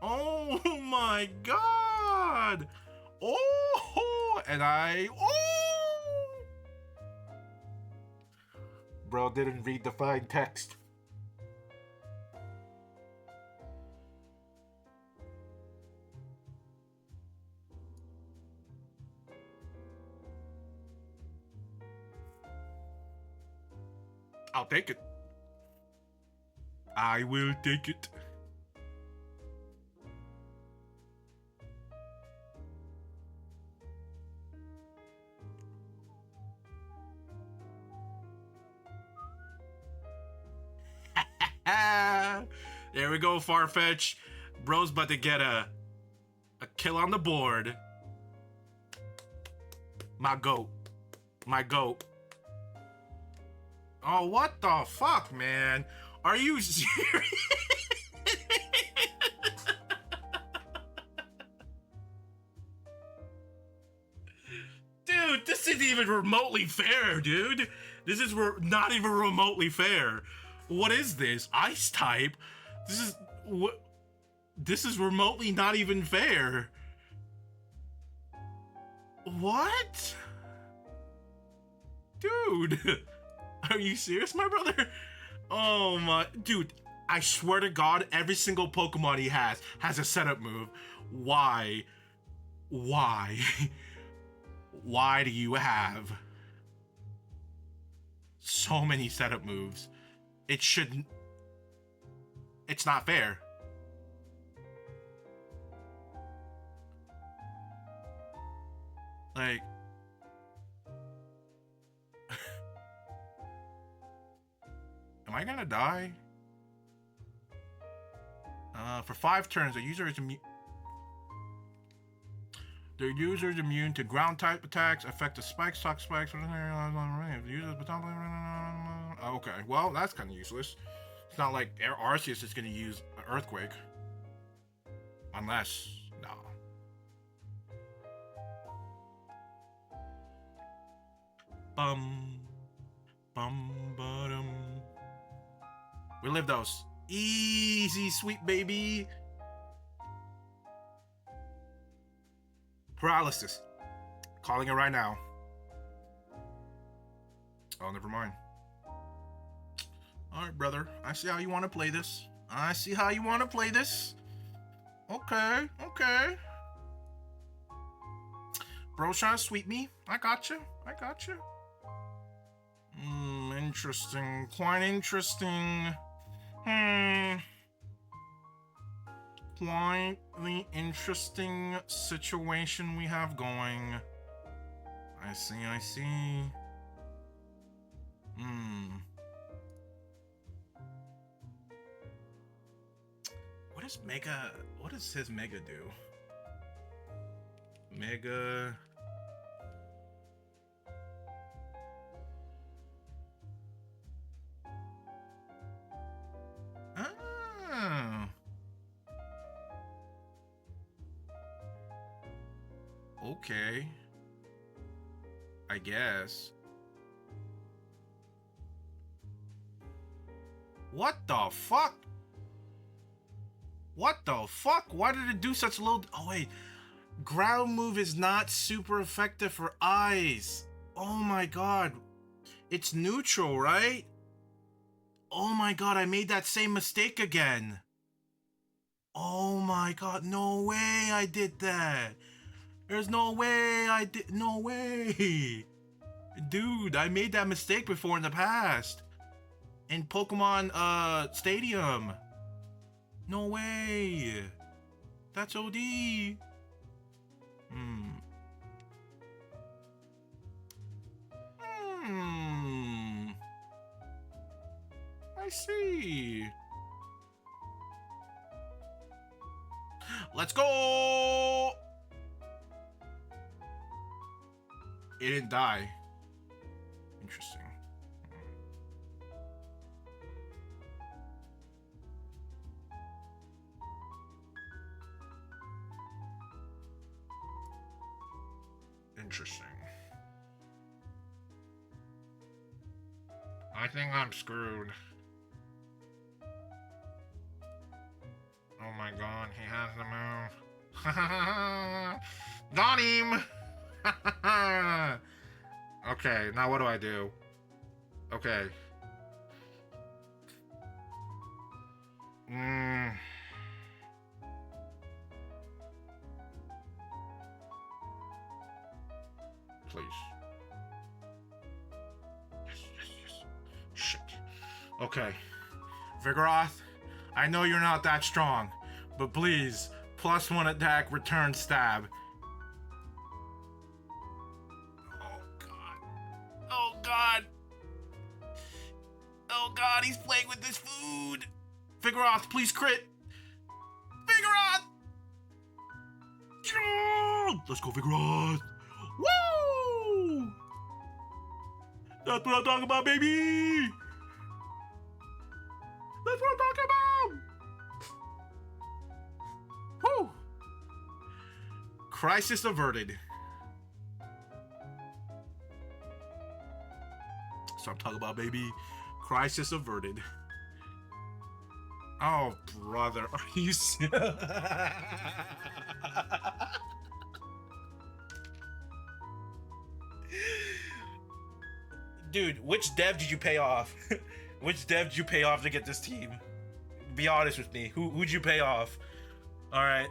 Oh my god. Oh, and oh! Bro didn't read the fine text. I'll take it. I will take it. There we go, Farfetch. Bro's about to get a kill on the board. My goat. My goat. Oh, what the fuck, man? Are you serious? Dude, this isn't even remotely fair, dude. This is not even remotely fair. What is this? Ice type? This is what? This is remotely not even fair. What? Dude, are you serious, my brother? Oh my, dude, I swear to God, every single Pokemon he has a setup move. Why? Why? Why do you have so many setup moves? It shouldn't. It's not fair. Like, am I gonna die? For 5 turns, the user is immune. The user is immune to ground type attacks, effective spikes, shock spikes. The user's okay, well, that's kind of useless. It's not like Arceus is gonna use Earthquake. Unless, no. Bum, bum. We live those. Easy, sweet baby. Paralysis. Calling it right now. Oh, never mind. Alright, brother. I see how you want to play this. I see how you want to play this. Okay, okay. Bro's trying to sweep me. I got you. I got you. Interesting. Quite interesting. Quite the interesting situation we have going. I see, I see. What does his Mega do? Mega... Oh. Okay. I guess. What the fuck? What the fuck? Why did it do such low? Oh wait, ground move is not super effective for ice. Oh my god. It's neutral, right? Oh my god, I made that same mistake again. Oh my god, no way I did that. There's no way I did. No way. Dude, I made that mistake before in the past. In Pokemon Stadium. No way. That's OD. I see. Let's go. It didn't die. Interesting. Interesting. I think I'm screwed. Oh my god, he has the move. Got him! Okay, now what do I do? Okay. Please. Yes, yes, yes. Shit. Okay. Vigoroth, I know you're not that strong, but please, +1 attack, return stab. Oh god. Oh god. Oh god, he's playing with this food. Vigoroth, please crit. Vigoroth! Let's go, Vigoroth. Woo! That's what I'm talking about, baby! That's what I'm talking about! Woo! Crisis averted. That's what I'm talking about, baby. Crisis averted. Oh, brother. Are you serious? Dude, which dev did you pay off? Which dev did you pay off to get this team? Be honest with me. Who'd you pay off? Alright.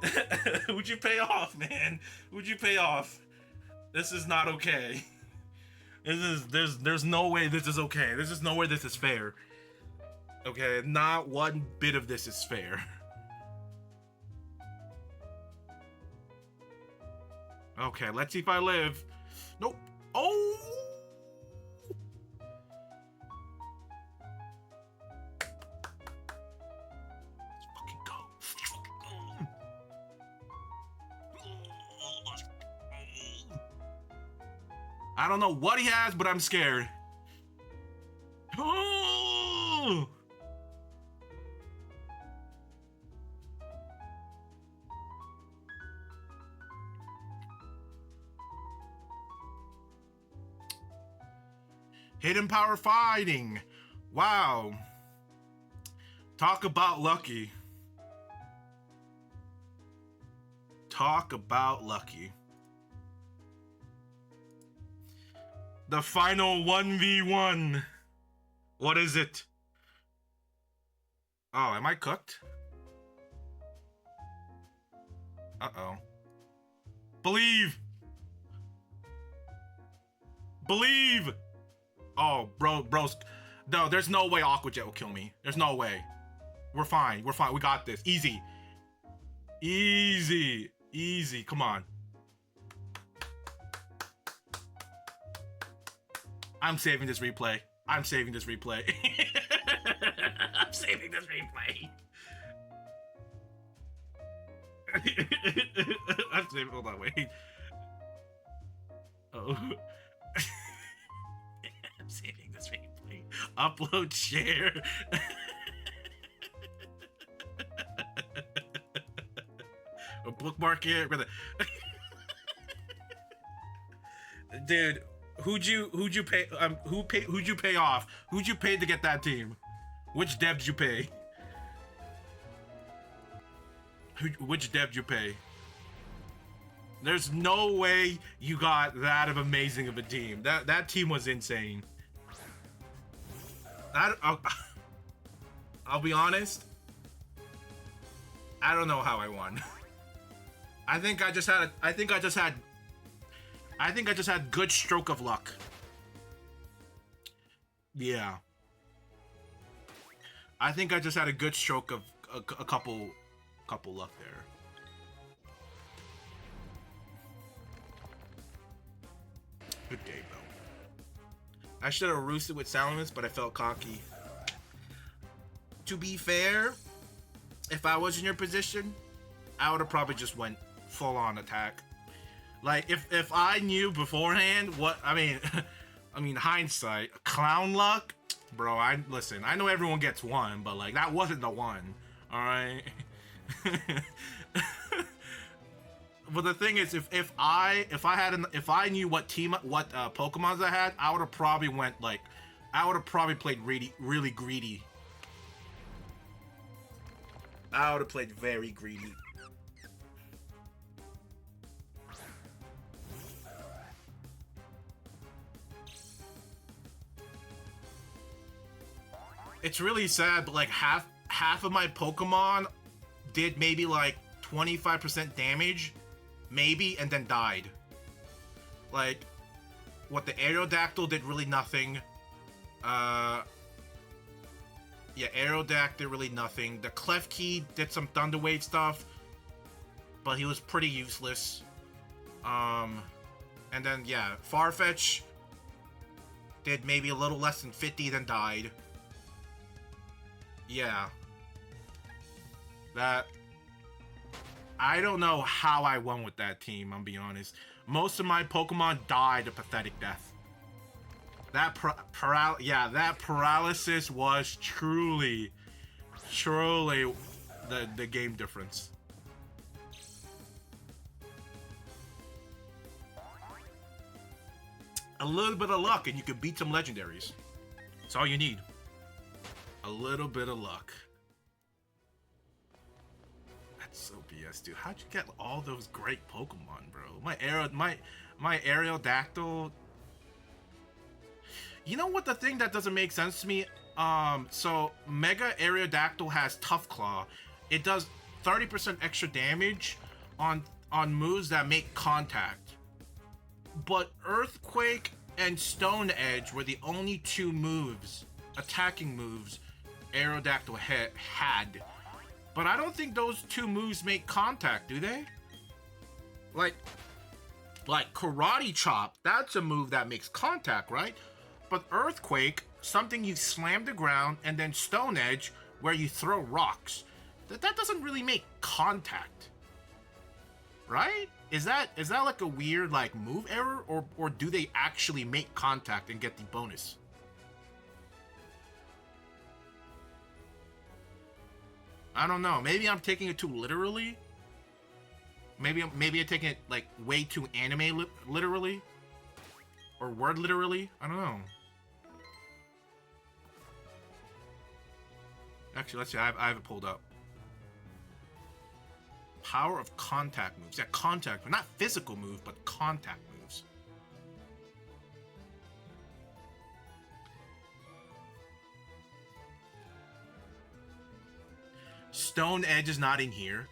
Who'd you pay off, man? Who'd you pay off? This is not okay. There's no way this is okay. There's just no way this is fair. Okay, not one bit of this is fair. Okay, let's see if I live. Nope. Oh! Let's fucking go. I don't know what he has, but I'm scared. Oh! Hidden power fighting. Wow. Talk about lucky. Talk about lucky. The final 1v1. What is it? Oh, am I cooked? Uh-oh. Believe! Believe! Oh, bros. No, there's no way Aqua Jet will kill me. There's no way. We're fine. We're fine. We got this. Easy. Easy. Easy. Come on. I'm saving this replay. I'm saving this replay. I'm saving this replay. I'm saving. Hold on, wait. Oh. I'm saving this replay. Upload, share. Bookmark it. Dude, who'd you pay who'd you pay off? Who'd you pay to get that team? Which dev did you pay? Which dev did you pay? There's no way you got that of amazing of a team. That team was insane. I'll be honest. I don't know how I won. I think I just had good stroke of luck. Yeah. I think I just had a good stroke of a couple luck there. Good day, though. I should have roosted with Salamis, but I felt cocky. To be fair, if I was in your position, I would have probably just went full on attack. Like if I knew beforehand what I mean hindsight, clown luck, bro. I know everyone gets one, but like that wasn't the one. All right. But the thing is, if I knew what Pokemons I had, I would have probably played really greedy. I would have played very greedy. It's really sad, but like half of my Pokemon did maybe like 25% damage, maybe, and then died. Like, what the Aerodactyl did really nothing. Yeah, Aerodactyl did really nothing. The Klefki did some Thunder Wave stuff, but he was pretty useless. And then, yeah, Farfetch did maybe a little less than 50, then died. Yeah. That... I don't know how I won with that team, I'm being honest. Most of my Pokemon died a pathetic death. That paralysis was truly the game difference. A little bit of luck and you can beat some legendaries. That's all you need. A little bit of luck. That's so BS, dude. How'd you get all those great Pokemon, bro? My Aerodactyl. You know what, the thing that doesn't make sense to me? So Mega Aerodactyl has Tough Claw. It does 30% extra damage on moves that make contact. But Earthquake and Stone Edge were the only two attacking moves Aerodactyl had. But I don't think those two moves make contact, do they? Like Karate Chop, that's a move that makes contact, right? But Earthquake, something you slam the ground, and then Stone Edge, where you throw rocks. That doesn't really make contact. Right? Is that like a weird like move error, or do they actually make contact and get the bonus? I don't know. Maybe I'm taking it too literally. Maybe I'm taking it like way too anime literally, or word literally. I don't know. Actually, let's see. I have it pulled up. Power of contact moves. Yeah, contact, not physical move, but contact moves. Stone Edge is not in here.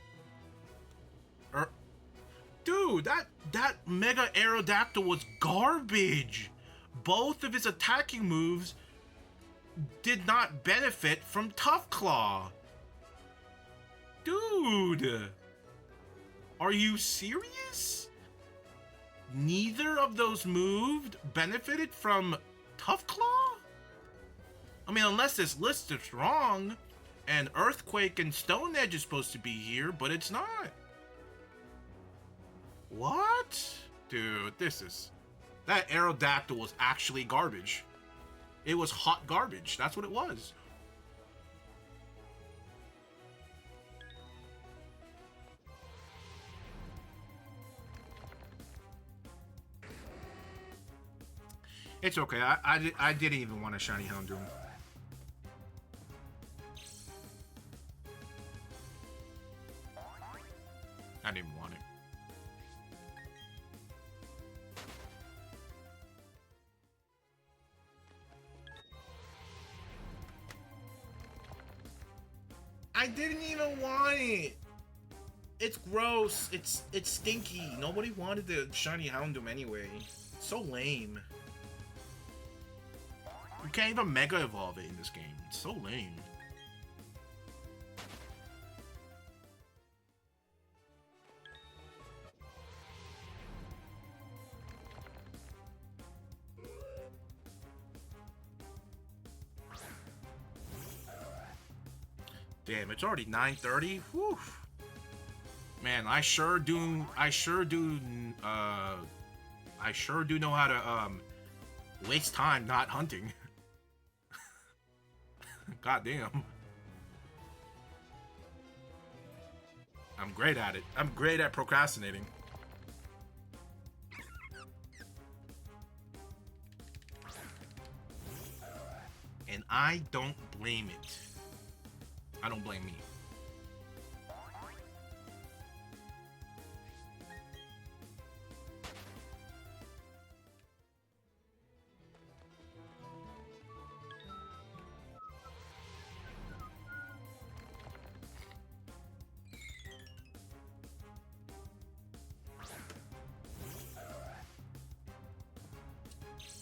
Dude, that Mega Aerodactyl was garbage. Both of his attacking moves did not benefit from Tough Claw. Dude, are you serious? Neither of those moves benefited from Tough Claw? I mean, unless this list is wrong, and Earthquake and Stone Edge is supposed to be here, but it's not. What? Dude, that Aerodactyl was actually garbage. It was hot garbage. That's what it was. It's okay. I didn't even want a shiny Houndoom. I didn't want it. I didn't even want it. It's gross. It's stinky. Nobody wanted the shiny Houndoom anyway. It's so lame. You can't even Mega Evolve it in this game. It's so lame. Damn, it's already 9:30. Whew. Man, I sure do know how to waste time not hunting. God damn. I'm great at it. I'm great at procrastinating. And I don't blame it. I don't blame me.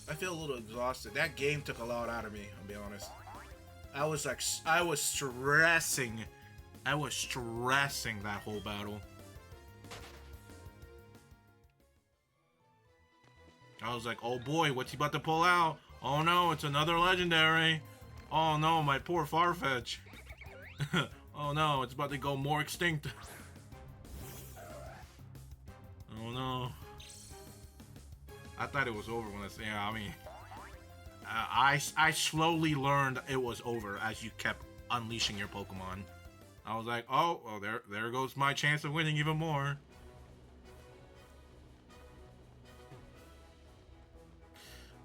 I feel a little exhausted. That game took a lot out of me, I'll be honest. I was stressing. I was stressing that whole battle. I was like, oh boy, what's he about to pull out? Oh no, it's another legendary. Oh no, my poor Farfetch. Oh no, it's about to go more extinct. Oh no. I thought it was over when I mean, I slowly learned it was over as you kept unleashing your Pokemon. I was like, oh, well, there goes my chance of winning even more.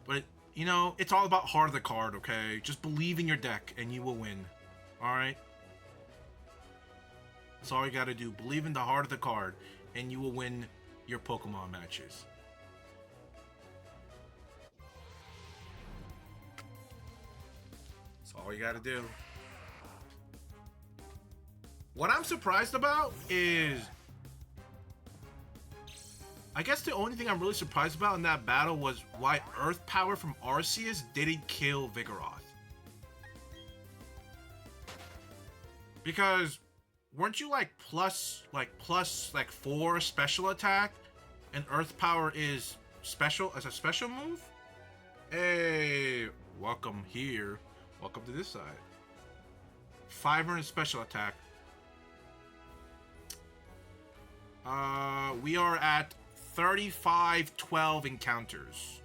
But, you know, it's all about heart of the card, okay? Just believe in your deck and you will win. Alright? That's all you gotta do. Believe in the heart of the card and you will win your Pokemon matches. That's all you gotta do. What I'm surprised about is... I guess the only thing I'm really surprised about in that battle was why Earth Power from Arceus didn't kill Vigoroth. Because weren't you like plus 4 special attack and Earth Power is special as a special move? Hey, welcome here. Welcome to this side. 500 special attack. We are at 35-12 encounters.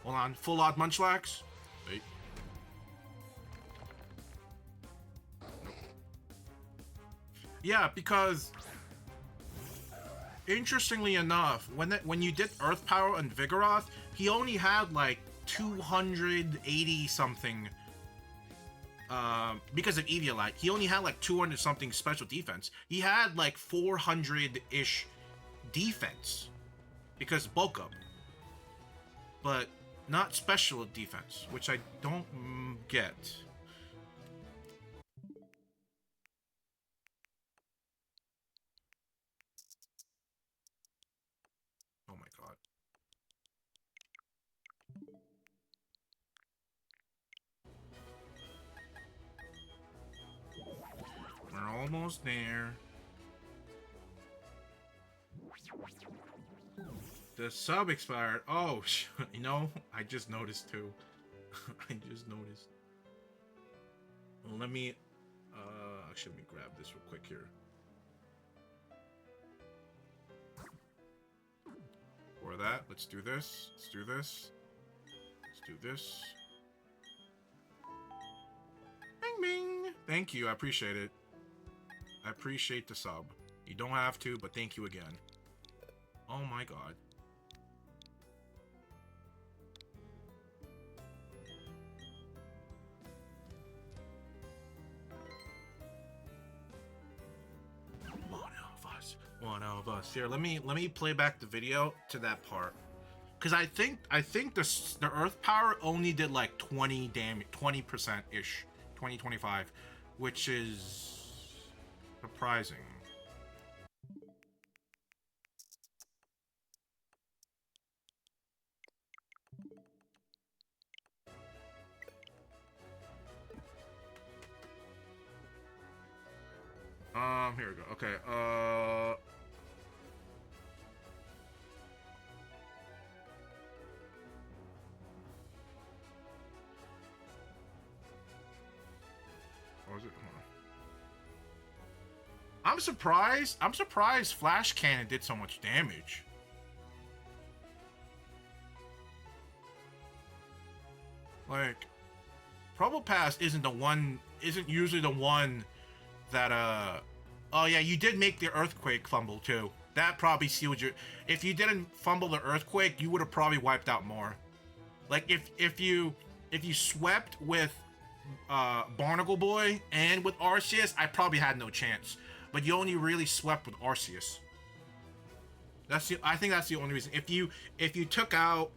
Hold on, full odd Munchlax. Wait. Yeah, because interestingly enough, when you did Earth Power and Vigoroth, he only had like 280 something. Because of Eviolite, he only had like 200 something special defense. He had like 400-ish defense because bulk up, but not special defense, which I don't get. Oh my god. We're almost there. The sub expired. Oh, you know, I just noticed too. I just noticed. Well, let me, actually, let me grab this real quick here. For that, let's do this. Let's do this. Let's do this. Bing, bing. Thank you. I appreciate it. I appreciate the sub. You don't have to, but thank you again. Oh my god. one of us. Here, let me play back the video to that part. Cause I think the earth power only did like 20 damage, 20% ish, 25, which is surprising. Here we go. Okay. What was it? Hold on. I'm surprised. I'm surprised Flash Cannon did so much damage. Like, Probopass isn't usually the one that oh yeah, you did make the earthquake fumble too. That probably sealed your. If you didn't fumble the earthquake, you would have probably wiped out more. Like if you swept with Barnacle Boy and with Arceus, I probably had no chance. But you only really swept with Arceus. I think that's the only reason. If you took out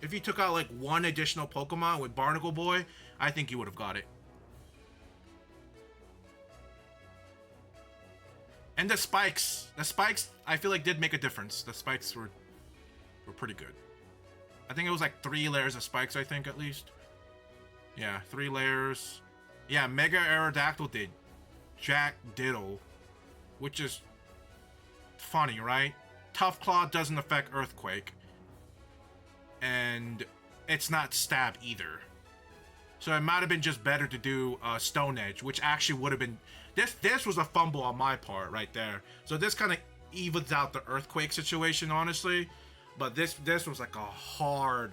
like one additional Pokemon with Barnacle Boy, I think you would have got it. And the spikes, I feel like did make a difference. The spikes were pretty good. I think it was like 3 layers of spikes, I think, at least. Yeah, 3 layers. Yeah, Mega Aerodactyl did Jack Diddle, which is funny, right? Tough Claw doesn't affect Earthquake. And it's not Stab either. So it might have been just better to do Stone Edge, which actually would have been... This was a fumble on my part right there. So this kind of evens out the Earthquake situation, honestly. But this was like a hard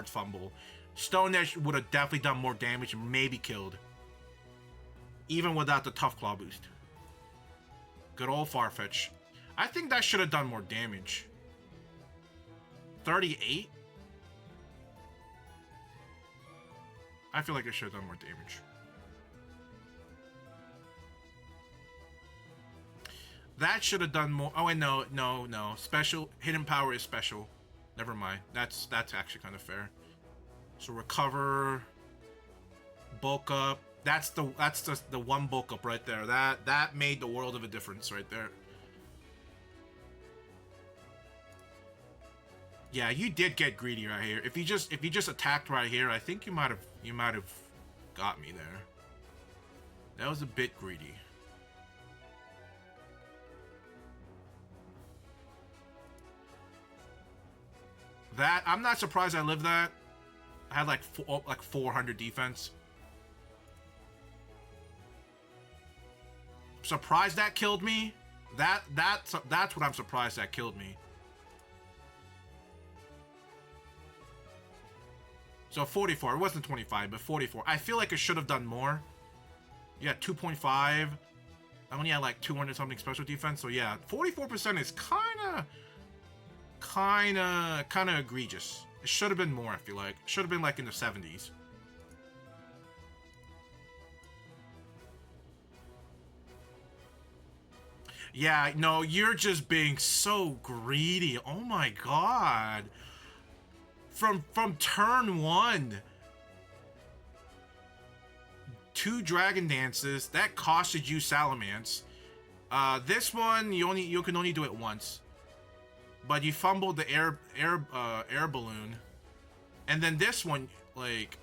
fumble. Stone Edge would have definitely done more damage and maybe killed. Even without the Tough Claw boost. Good old Farfetch. I think that should have done more damage. 38? I feel like it should have done more damage. That should have done more. Oh, wait, no. Special. Hidden power is special. Never mind. That's actually kind of fair. So recover. Bulk up. That's the one bulk up right there. That made the world of a difference right there. Yeah, you did get greedy right here. If you just attacked right here, I think you might have got me there. That was a bit greedy. That I'm not surprised I lived that. I had like 400 defense. Surprised that killed me. That's what I'm surprised that killed me. So 44. It wasn't 25, but 44. I feel like it should have done more. Yeah, 2.5. I only had like 200 something special defense. So yeah, 44% is kind of egregious. It should have been more, I feel like. It should have been like in the 70s. Yeah, no, you're just being so greedy. Oh my god. From turn 1. 2 Dragon Dances. That costed you Salamence. This one, you can only do it once. But you fumbled the air balloon. And then this one, like,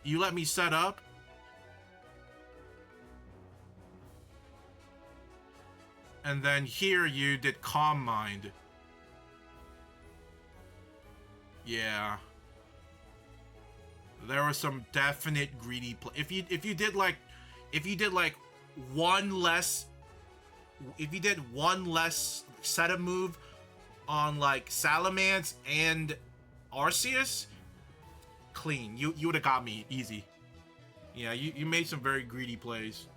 you let me set up. And then here you did Calm Mind. Yeah. There was some definite greedy play. If you did one less setup move on like Salamence and Arceus, clean. You would have got me easy. Yeah, you made some very greedy plays.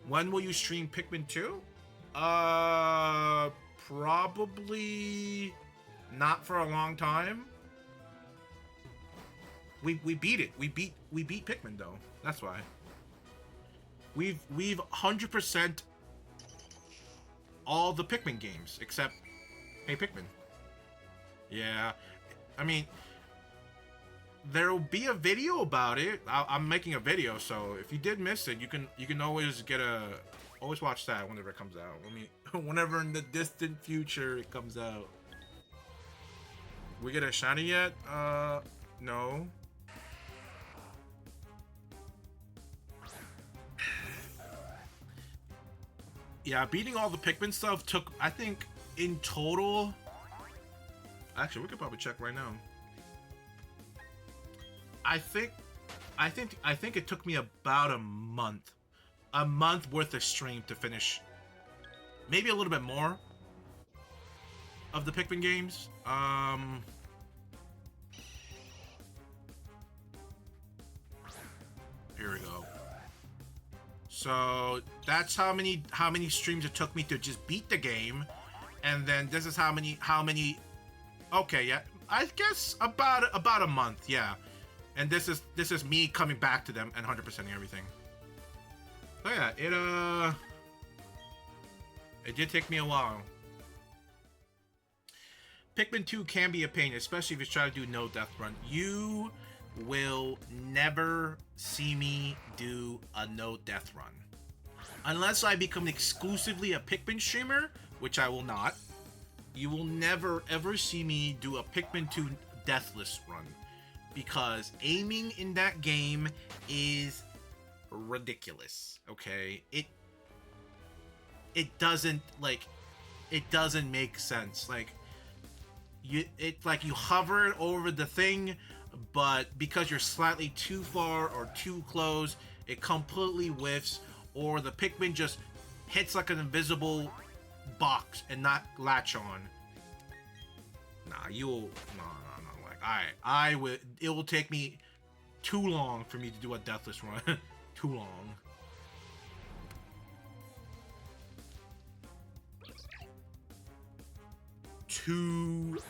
When will you stream Pikmin 2? Probably not for a long time. We beat it. We beat Pikmin though. That's why. We've 100% all the Pikmin games except Hey Pikmin. Yeah, I mean, there'll be a video about it. I'm making a video, so if you did miss it, you can always always watch that whenever it comes out. I mean, whenever in the distant future it comes out. We get a shiny yet? No. Yeah, beating all the Pikmin stuff took, I think, in total. Actually, we could probably check right now. I think it took me about a month worth of stream to finish. Maybe a little bit more of the Pikmin games. Here we go. So that's how many streams it took me to just beat the game, and then this is how many. Okay, yeah, I guess about a month, yeah. And this is me coming back to them and 100%ing everything. So yeah, it did take me a while. Pikmin 2 can be a pain, especially if you try to do no death run. You will never see me do a no death run. Unless I become exclusively a Pikmin streamer, which I will not. You will never ever see me do a Pikmin 2 deathless run. Because aiming in that game is ridiculous, okay? It doesn't make sense. Like, you hover over the thing, but because you're slightly too far or too close, it completely whiffs, or the Pikmin just hits like an invisible box and not latch on. Nah, no. Like, it will take me too long for me to do a deathless run. Too long. Too long.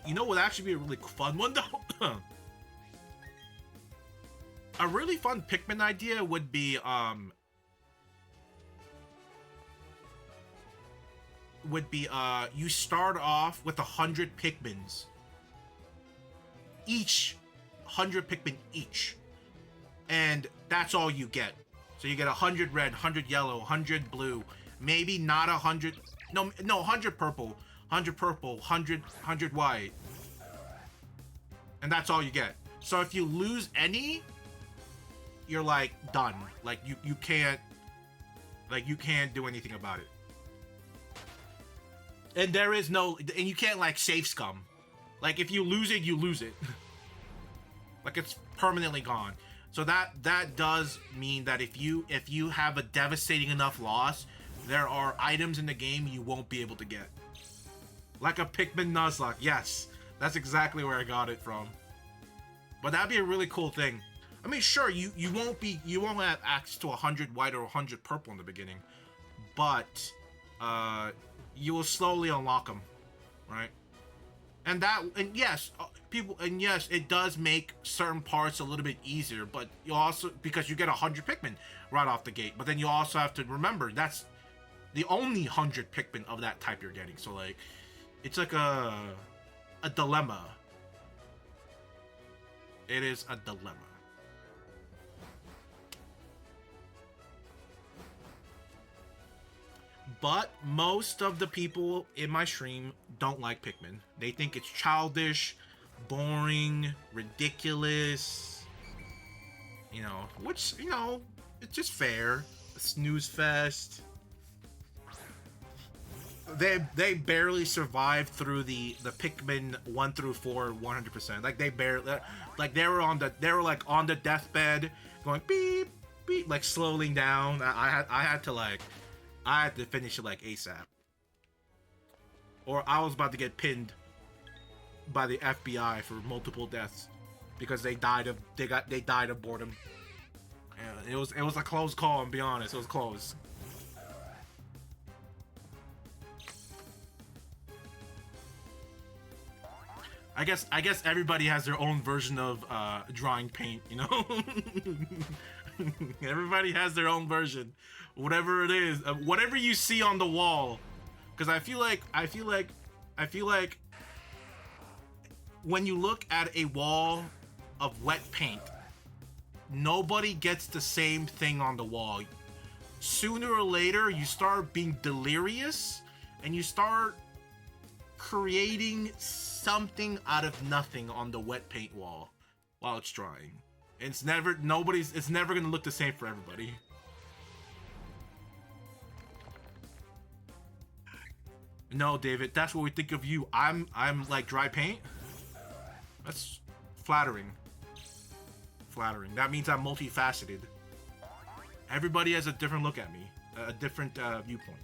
You know what would actually be a really fun one though? A really fun Pikmin idea would be you start off with 100 Pikmins. Each 100 Pikmin each. And that's all you get. So you get 100 red, 100 yellow, 100 blue, maybe not 100, no 100 purple, 100 white. And that's all you get. So if you lose any, you're like done. Like you can't do anything about it. And and you can't like save scum. Like if you lose it, you lose it. Like it's permanently gone. So that does mean that if you have a devastating enough loss, there are items in the game you won't be able to get. Like a Pikmin Nuzlocke. Yes, that's exactly where I got it from. But that'd be a really cool thing. I mean, sure, you won't have access to 100 white or 100 purple in the beginning, but you will slowly unlock them, right? And yes, it does make certain parts a little bit easier, but you also, because you get 100 Pikmin right off the gate, but then you also have to remember that's the only 100 Pikmin of that type you're getting. So like, it's like a dilemma. It is a dilemma. But most of the people in my stream don't like Pikmin. They think it's childish, boring, ridiculous. You know, which, you know, it's just fair. A snooze fest. They barely survived through the Pikmin 1 through 4 100%. Like they were on the deathbed going beep beep, like slowing down. I had to finish it like ASAP. Or I was about to get pinned by the FBI for multiple deaths because they died of boredom. And it was a close call, and be honest, it was close. I guess everybody has their own version of drawing paint, you know. Everybody has their own version, whatever it is, whatever you see on the wall. Because I feel like when you look at a wall of wet paint, nobody gets the same thing on the wall. Sooner or later, you start being delirious and you start creating something out of nothing on the wet paint wall while it's drying. It's never gonna look the same for everybody. No, David, that's what we think of you. I'm like dry paint. That's flattering. Flattering. That means I'm multifaceted. Everybody has a different look at me, a different viewpoint.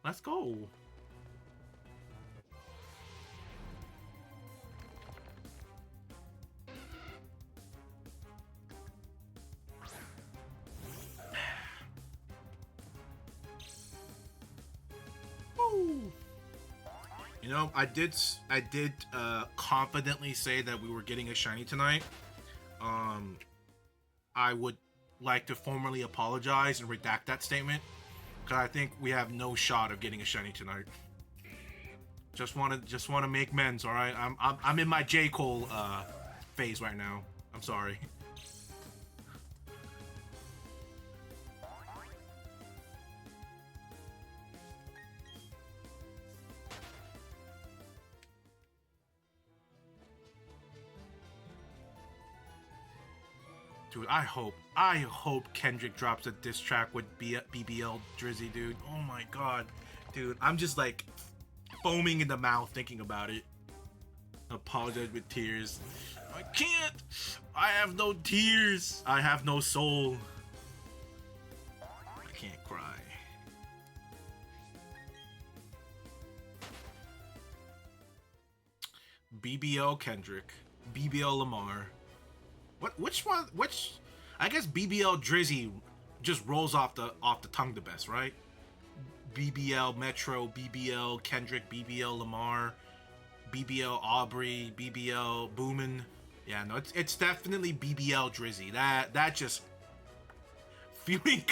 Let's go. You know, I did confidently say that we were getting a shiny tonight. I would like to formally apologize and redact that statement, because I think we have no shot of getting a shiny tonight. Just want to make amends, all right? I'm in my J. Cole phase right now. I'm sorry. Dude, I hope Kendrick drops a diss track with BBL Drizzy, dude. Oh my god. Dude, I'm just like foaming in the mouth thinking about it. Apologize with tears. I can't. I have no tears. I have no soul. I can't cry. BBL Kendrick. BBL Lamar. Which one? I guess BBL Drizzy just rolls off the tongue the best, right? BBL Metro, BBL Kendrick, BBL Lamar, BBL Aubrey, BBL Boomin. Yeah, no, it's definitely BBL Drizzy. That just feeling.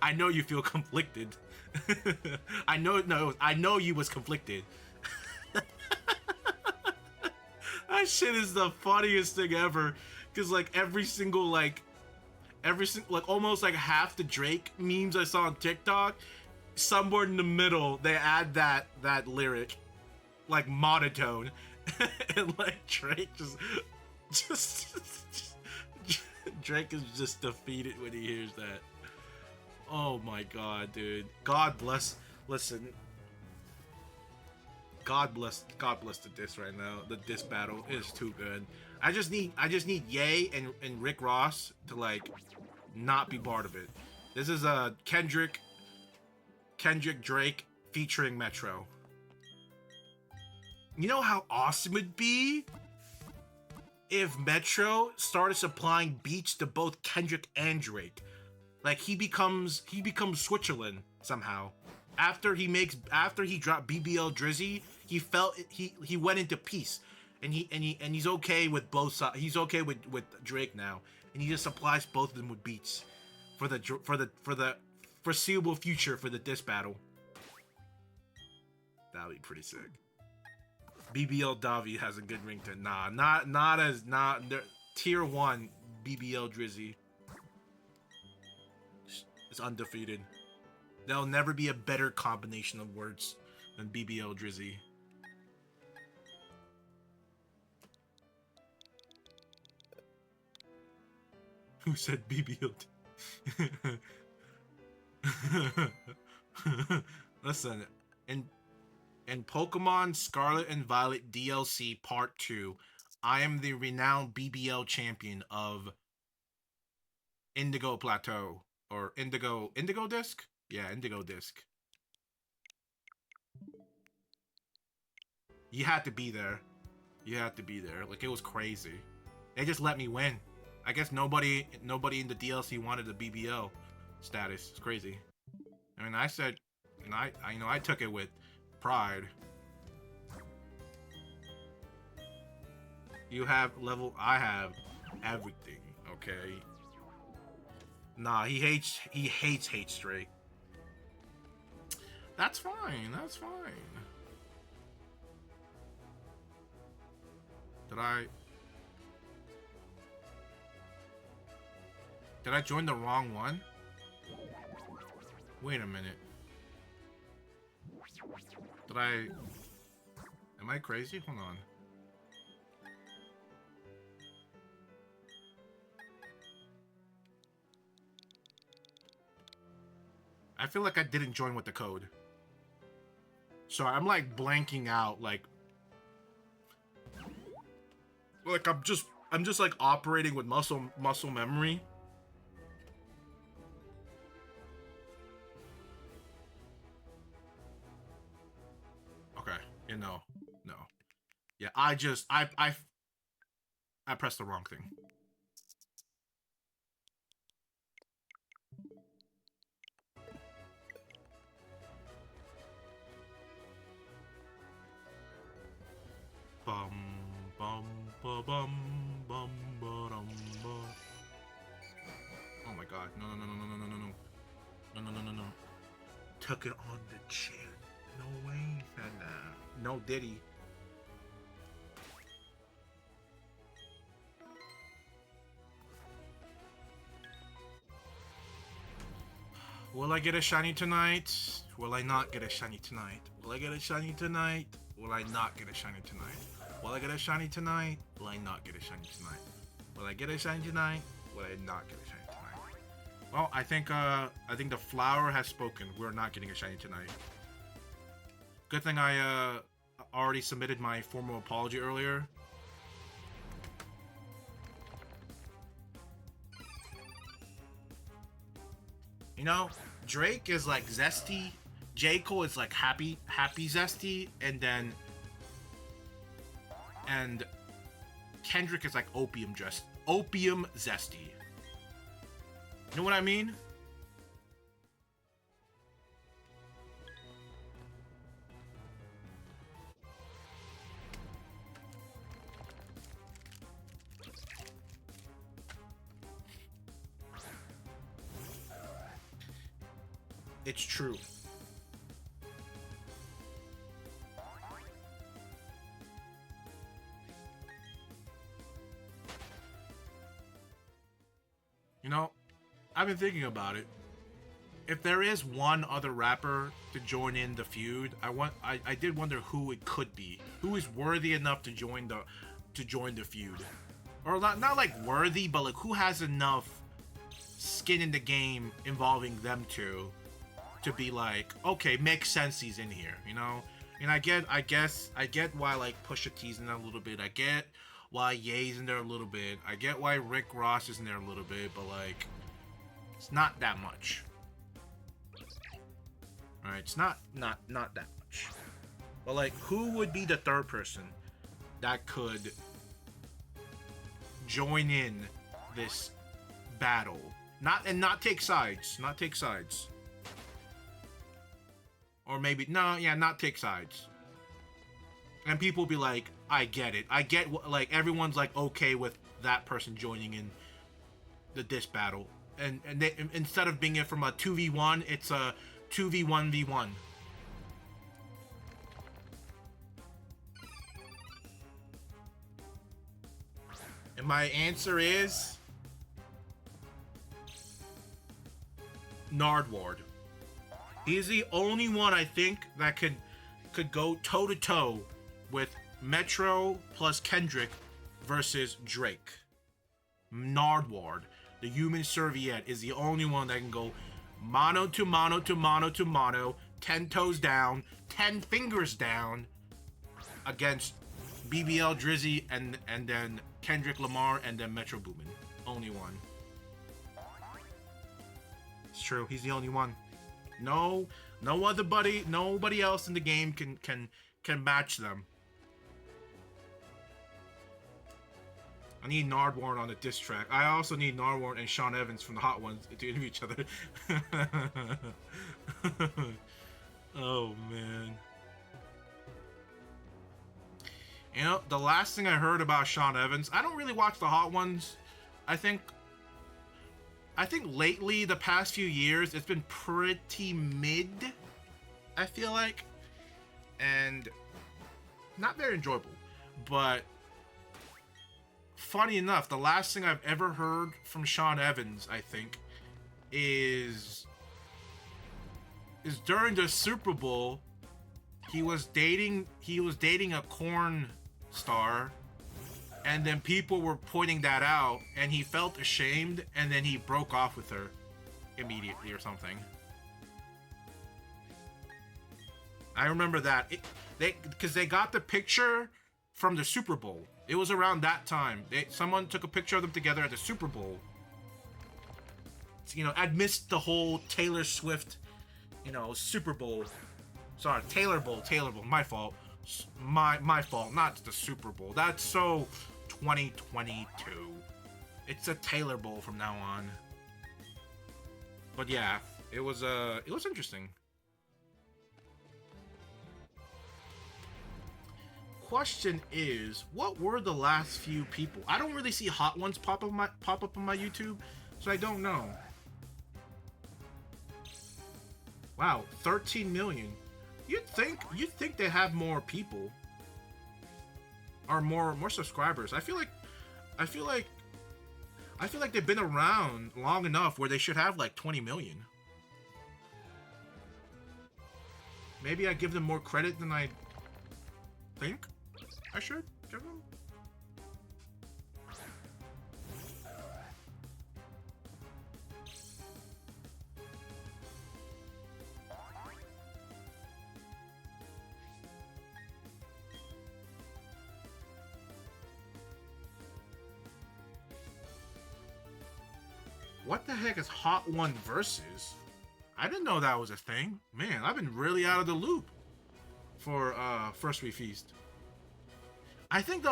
I know you feel conflicted. I know you was conflicted. That shit is the funniest thing ever. Cause like every single almost like half the Drake memes I saw on TikTok, somewhere in the middle they add that lyric, like monotone, and like Drake just Drake is just defeated when he hears that. Oh my god, dude. God bless. Listen. God bless the diss right now. The diss battle is too good. I just need Ye and Rick Ross to like not be part of it. This is a Kendrick Drake featuring Metro. You know how awesome it'd be if Metro started supplying beats to both Kendrick and Drake. Like he becomes Switzerland somehow. After he dropped BBL Drizzy, he went into peace. And he's okay with both sides. He's okay with Drake now, and he just supplies both of them with beats for the foreseeable future for the diss battle. That'd be pretty sick. BBL Davi has a good ringtone. Nah, not tier 1 BBL Drizzy. It's undefeated. There'll never be a better combination of words than BBL Drizzy. Who said BBL? Listen, in Pokemon Scarlet and Violet DLC Part 2, I am the renowned BBL champion of Indigo Plateau. Or Indigo Disc? Yeah, Indigo Disc. You had to be there. You had to be there. Like, it was crazy. They just let me win. I guess nobody in the DLC wanted the BBL status. It's crazy. I mean, I said, and I took it with pride. You have level. I have everything. Okay. Nah, he hates hate straight. That's fine. That's fine. Did I join the wrong one? Wait a minute. Am I crazy? Hold on. I feel like I didn't join with the code. So I'm like blanking out, like I'm just like operating with muscle memory. Okay, you know, no. Yeah, I pressed the wrong thing. Bum bum ba bum bum ba dum ba. Oh my god! No! No! Took it on the chin. No way, Fenda. No Diddy. Will I get a shiny tonight? Will I not get a shiny tonight? Will I get a shiny tonight? Will I not get a shiny tonight? Will I get a shiny tonight? Will I not get a shiny tonight? Will I get a shiny tonight? Will I not get a shiny tonight? Well, I think the flower has spoken. We're not getting a shiny tonight. Good thing I already submitted my formal apology earlier. You know, Drake is like zesty, J. Cole is like happy zesty, and Kendrick is like opium zesty. You know what I mean? It's true. You know, I've been thinking about it. If there is one other rapper to join in the feud, I did wonder who it could be. Who is worthy enough to join the feud. Or not like worthy, but like who has enough skin in the game involving them two to be like, okay, makes sense he's in here, you know? And I get why like Pusha T's in there a little bit. I get why Ye's in there a little bit. I get why Rick Ross is in there a little bit, but like it's not that much. Alright, it's not that much. But like who would be the third person that could join in this battle? Not take sides. Not take sides. Or maybe, no, yeah, not take sides. And people be like, I get it. I get, like, everyone's, like, okay with that person joining in this battle. And they, instead of being it from a 2v1, it's a 2v1v1. And my answer is Nardward. He's the only one I think that could go toe to toe with Metro plus Kendrick versus Drake. Nardward, the human serviette, is the only one that can go mano to mano to mano to mano, 10 toes down, 10 fingers down against BBL Drizzy and then Kendrick Lamar and then Metro Boomin. Only one. It's true. He's the only one. No nobody else in the game can match them. I need Nardwar on a diss track. I also need Nardwar and Sean Evans from the Hot Ones to interview each other. Oh man. You know, the last thing I heard about Sean Evans, I don't really watch the Hot Ones. I think lately, the past few years, it's been pretty mid, I feel like. And not very enjoyable. But funny enough, the last thing I've ever heard from Sean Evans, I think, is during the Super Bowl. He was dating a corn star, and then people were pointing that out, and he felt ashamed, and then he broke off with her immediately or something. I remember that. Because they got the picture from the Super Bowl. It was around that time. Someone took a picture of them together at the Super Bowl. You know, amidst the whole Taylor Swift, you know, Super Bowl. Sorry, Taylor Bowl. My fault. My fault. Not the Super Bowl. That's so 2022. It's a Taylor Bowl from now on. But yeah, it was interesting. Question is, what were the last few people? I don't really see Hot Ones pop up on my YouTube, so I don't know. Wow, 13 million. You'd think they have more people or more subscribers. I feel like they've been around long enough where they should have like 20 million. Maybe I give them more credit than I think I should give them. What the heck is Hot One Versus? I didn't know that was a thing. Man, I've been really out of the loop for First We Feast. I think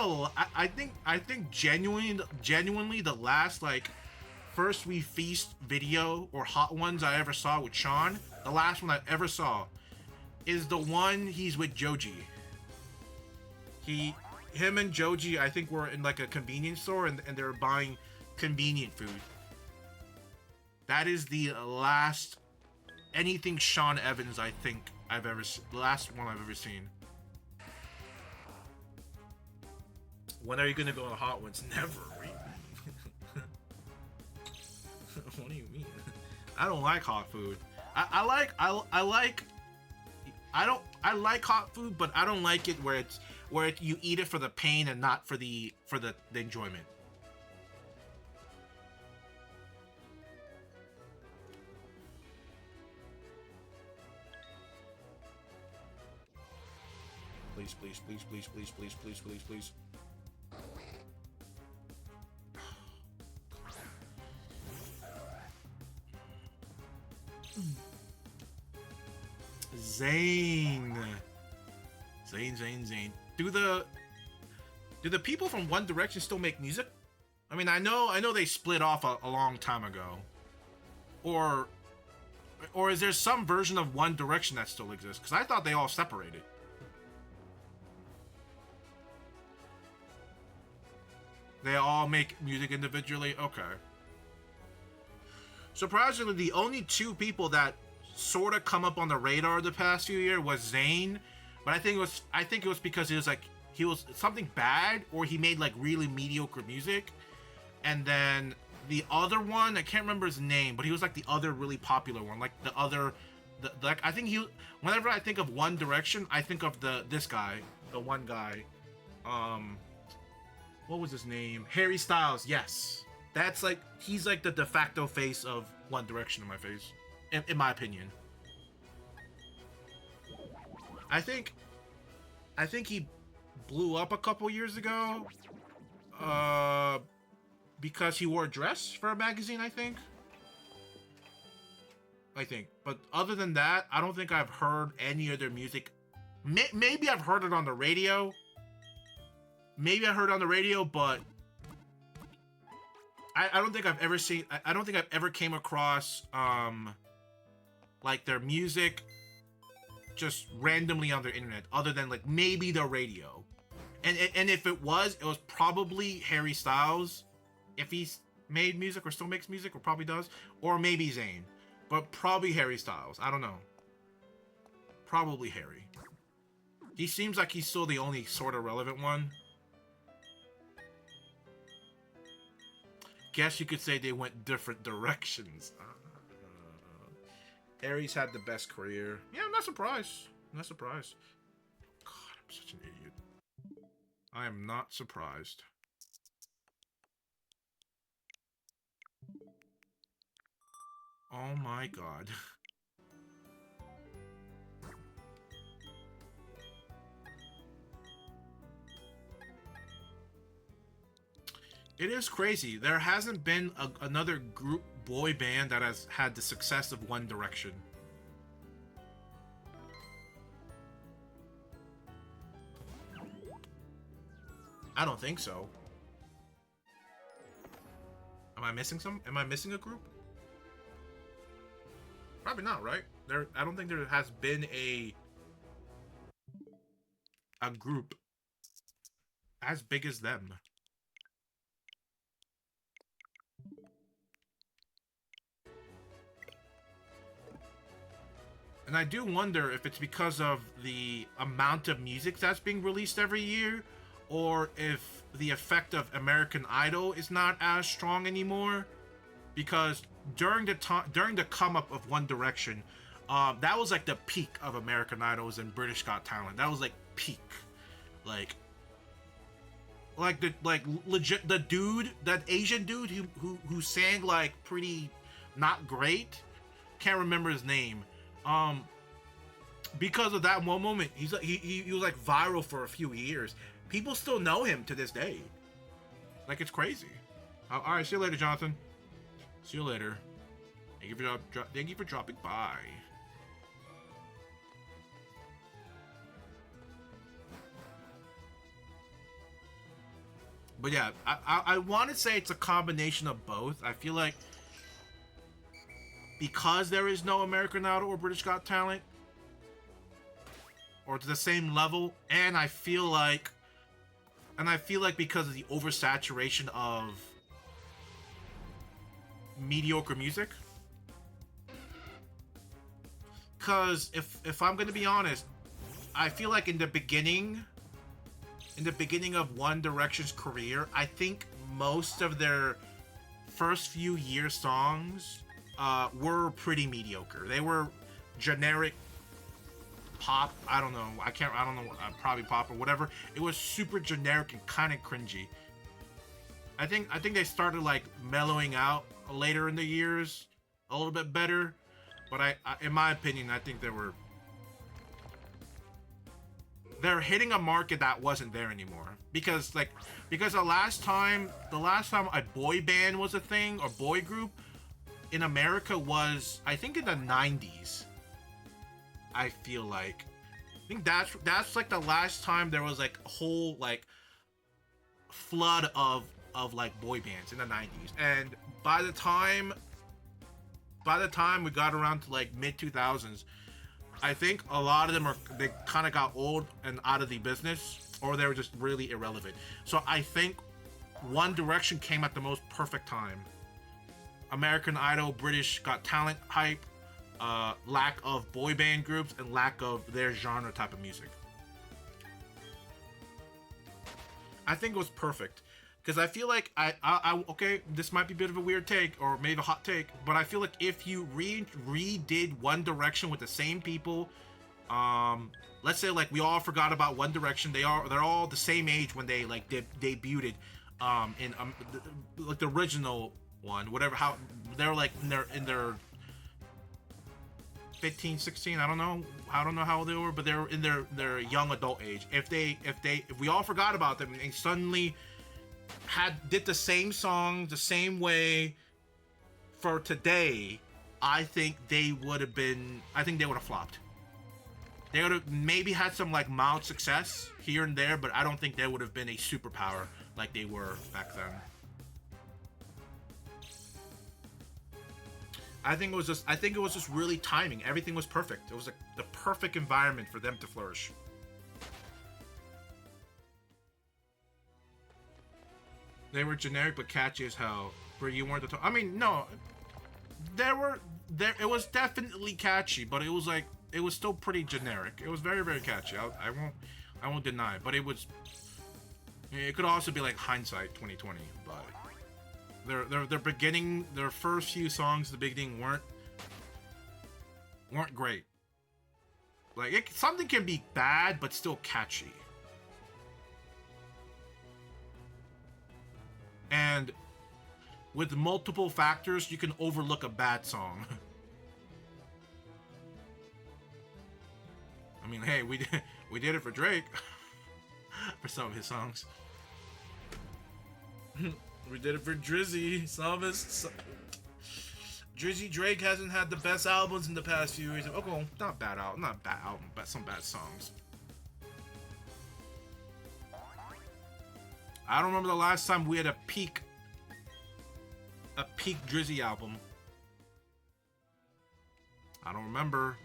genuinely the last like First We Feast video or Hot Ones I ever saw with Sean, the last one I ever saw, is the one he's with Joji. Him and Joji, I think, were in like a convenience store and they were buying convenient food. That is the last anything Sean Evans I think I've ever the last one I've ever seen. When are you gonna go to Hot Ones? Never. What do you mean? I don't like hot food. I like hot food, but I don't like it where you eat it for the pain and not for the enjoyment. Please, please, please, please, please, please, please, please, please. Zayn. Do the people from One Direction still make music? I mean, I know they split off a long time ago. Or is there some version of One Direction that still exists? Because I thought they all separated. They all make music individually? Okay. Surprisingly, the only two people that sort of come up on the radar the past few years was Zayn, but I think it was because he was something bad, or he made like really mediocre music. And then the other one, I can't remember his name, but he was like the other really popular one, like I think whenever I think of One Direction, I think of this guy, the one guy, what was his name? Harry Styles. Yes, that's like he's like the de facto face of One Direction in my opinion. I think he blew up a couple years ago, because he wore a dress for a magazine. I think. But other than that, I don't think I've heard any of their music. Maybe I've heard it on the radio. But I don't think I've ever seen. I don't think I've ever came across like their music just randomly on their internet, other than like maybe the radio. And if it was probably Harry Styles, if he's made music or still makes music, or probably does, or maybe Zayn, but probably Harry Styles. I don't know. Probably Harry. He seems like he's still the only sort of relevant one. Guess you could say they went different directions. Harry's had the best career. Yeah, I'm not surprised. I'm not surprised. God, I'm such an idiot. I am not surprised. Oh my god. It is crazy. There hasn't been another group boy band that has had the success of One Direction. I don't think so. Am I missing some? Am I missing a group? Probably not, right? I don't think there has been a group as big as them. And I do wonder if it's because of the amount of music that's being released every year, or if the effect of American Idol is not as strong anymore. Because during the come up of One Direction, that was like the peak of American Idols and British Got Talent. That was like peak, like legit the dude, that Asian dude who sang like pretty not great. Can't remember his name. Because of that one moment, he was like viral for a few years. People still know him to this day. Like, it's crazy. All right, see you later, Jonathan. See you later. Thank you for dropping by. But yeah, I want to say it's a combination of both. I feel like because there is no American Idol or British Got Talent, or to the same level, and I feel like because of the oversaturation of mediocre music. Because if I'm gonna be honest, I feel like in the beginning of One Direction's career, I think most of their first few year songs were pretty mediocre. They were generic pop. I don't know. Probably pop or whatever. It was super generic and kind of cringy. I think they started like mellowing out later in the years a little bit better, but I in my opinion, I think they're hitting a market that wasn't there anymore. Because the last time a boy band was a thing, or boy group in America was, I think, in the 90s. I feel like. I think that's like the last time there was like a whole like flood of like boy bands in the 90s. And by the time we got around to like mid 2000s, I think a lot of them they kind of got old and out of the business, or they were just really irrelevant. So I think One Direction came at the most perfect time. American Idol, British Got Talent hype, lack of boy band groups, and lack of their genre type of music. I think it was perfect. Because I feel like okay, this might be a bit of a weird take, or maybe a hot take, but I feel like if you redid One Direction with the same people, let's say like we all forgot about One Direction, they're all the same age when they like debuted, in like the original one, whatever, how they're like in their 15, 16, I don't know how old they were, but they're in their young adult age. If we all forgot about them and suddenly did the same song the same way for today, I think they would have flopped. They would have maybe had some like mild success here and there, but I don't think they would have been a superpower like they were back then. I think it was just really timing. Everything was perfect. It was like the perfect environment for them to flourish. They were generic but catchy as hell. Where you weren't the I mean, no. It was definitely catchy, but it was like it was still pretty generic. It was very, very catchy. I won't deny it, but it was. It could also be like hindsight 2020, but their beginning, their first few songs at the beginning weren't great. Like something can be bad but still catchy. And with multiple factors, you can overlook a bad song. I mean, hey, we did it for Drake. For some of his songs. We did it for Drizzy. Some of his... Drizzy Drake hasn't had the best albums in the past few years. Okay, not bad album, but some bad songs. I don't remember the last time we had a peak Drizzy album. I don't remember.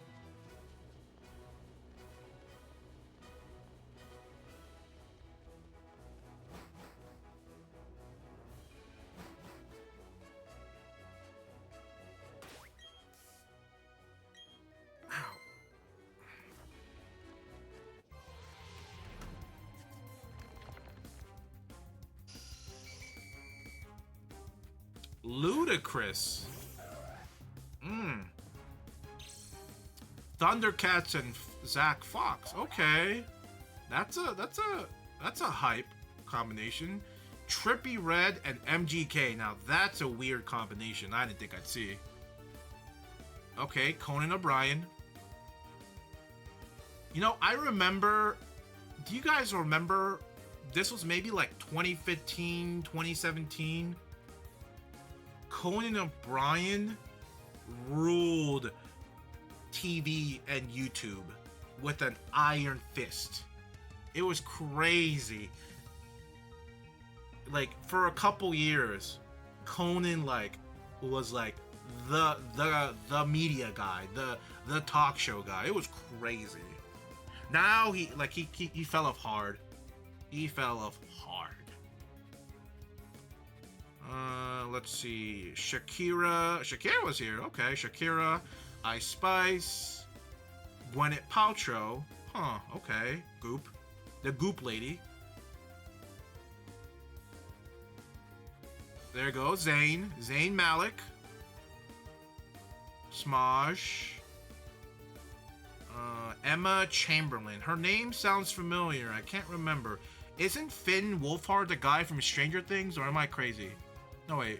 Ludacris. Thundercats and Zach Fox. Okay. That's a hype combination. Trippie Redd and MGK. Now that's a weird combination. I didn't think I'd see. Okay, Conan O'Brien. You know, I remember. Do you guys remember? This was maybe like 2015, 2017. Conan O'Brien ruled TV and YouTube with an iron fist. It was crazy. Like for a couple years, Conan was the media guy, the talk show guy. It was crazy. Now he fell off hard. He fell off hard. Let's see. Shakira was here. Okay, Shakira, Ice Spice, Gwyneth Paltrow. Huh, okay. Goop. The Goop lady. There goes Zayn Malik. Smosh. Emma Chamberlain. Her name sounds familiar. I can't remember. Isn't Finn Wolfhard the guy from Stranger Things, or am I crazy? No, wait.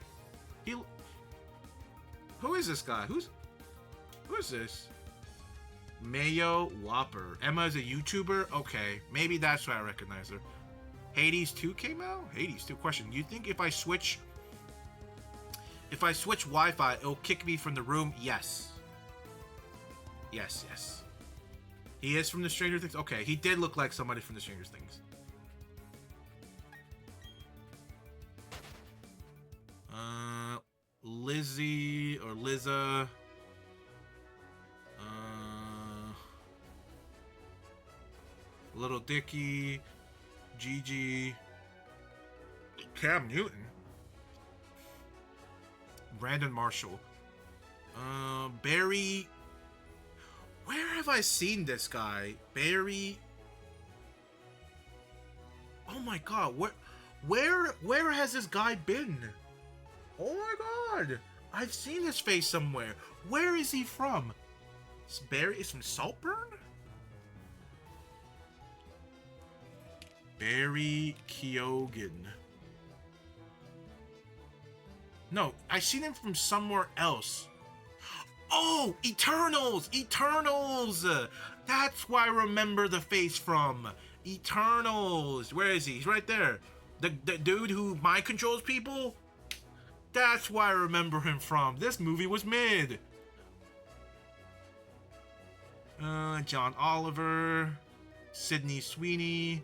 Who is this guy? Who is this? Mayo Whopper. Emma is a YouTuber? Okay. Maybe that's why I recognize her. Hades 2 came out? Hades 2. Question. You think if I switch Wi-Fi, it'll kick me from the room? Yes. Yes. He is from the Stranger Things? Okay. He did look like somebody from the Stranger Things. Lizzie or Liza. Little Dicky. Gigi. Cam Newton. Brandon Marshall. Barry. Where have I seen this guy? Barry. Oh my god, where has this guy been? Oh my god! I've seen his face somewhere. Where is he from? Barry is from Saltburn? Barry Keoghan. No, I've seen him from somewhere else. Oh, Eternals! Eternals! That's where I remember the face from. Eternals! Where is he? He's right there. The dude who mind controls people? That's why I remember him from. This movie was mid. John Oliver, Sydney Sweeney,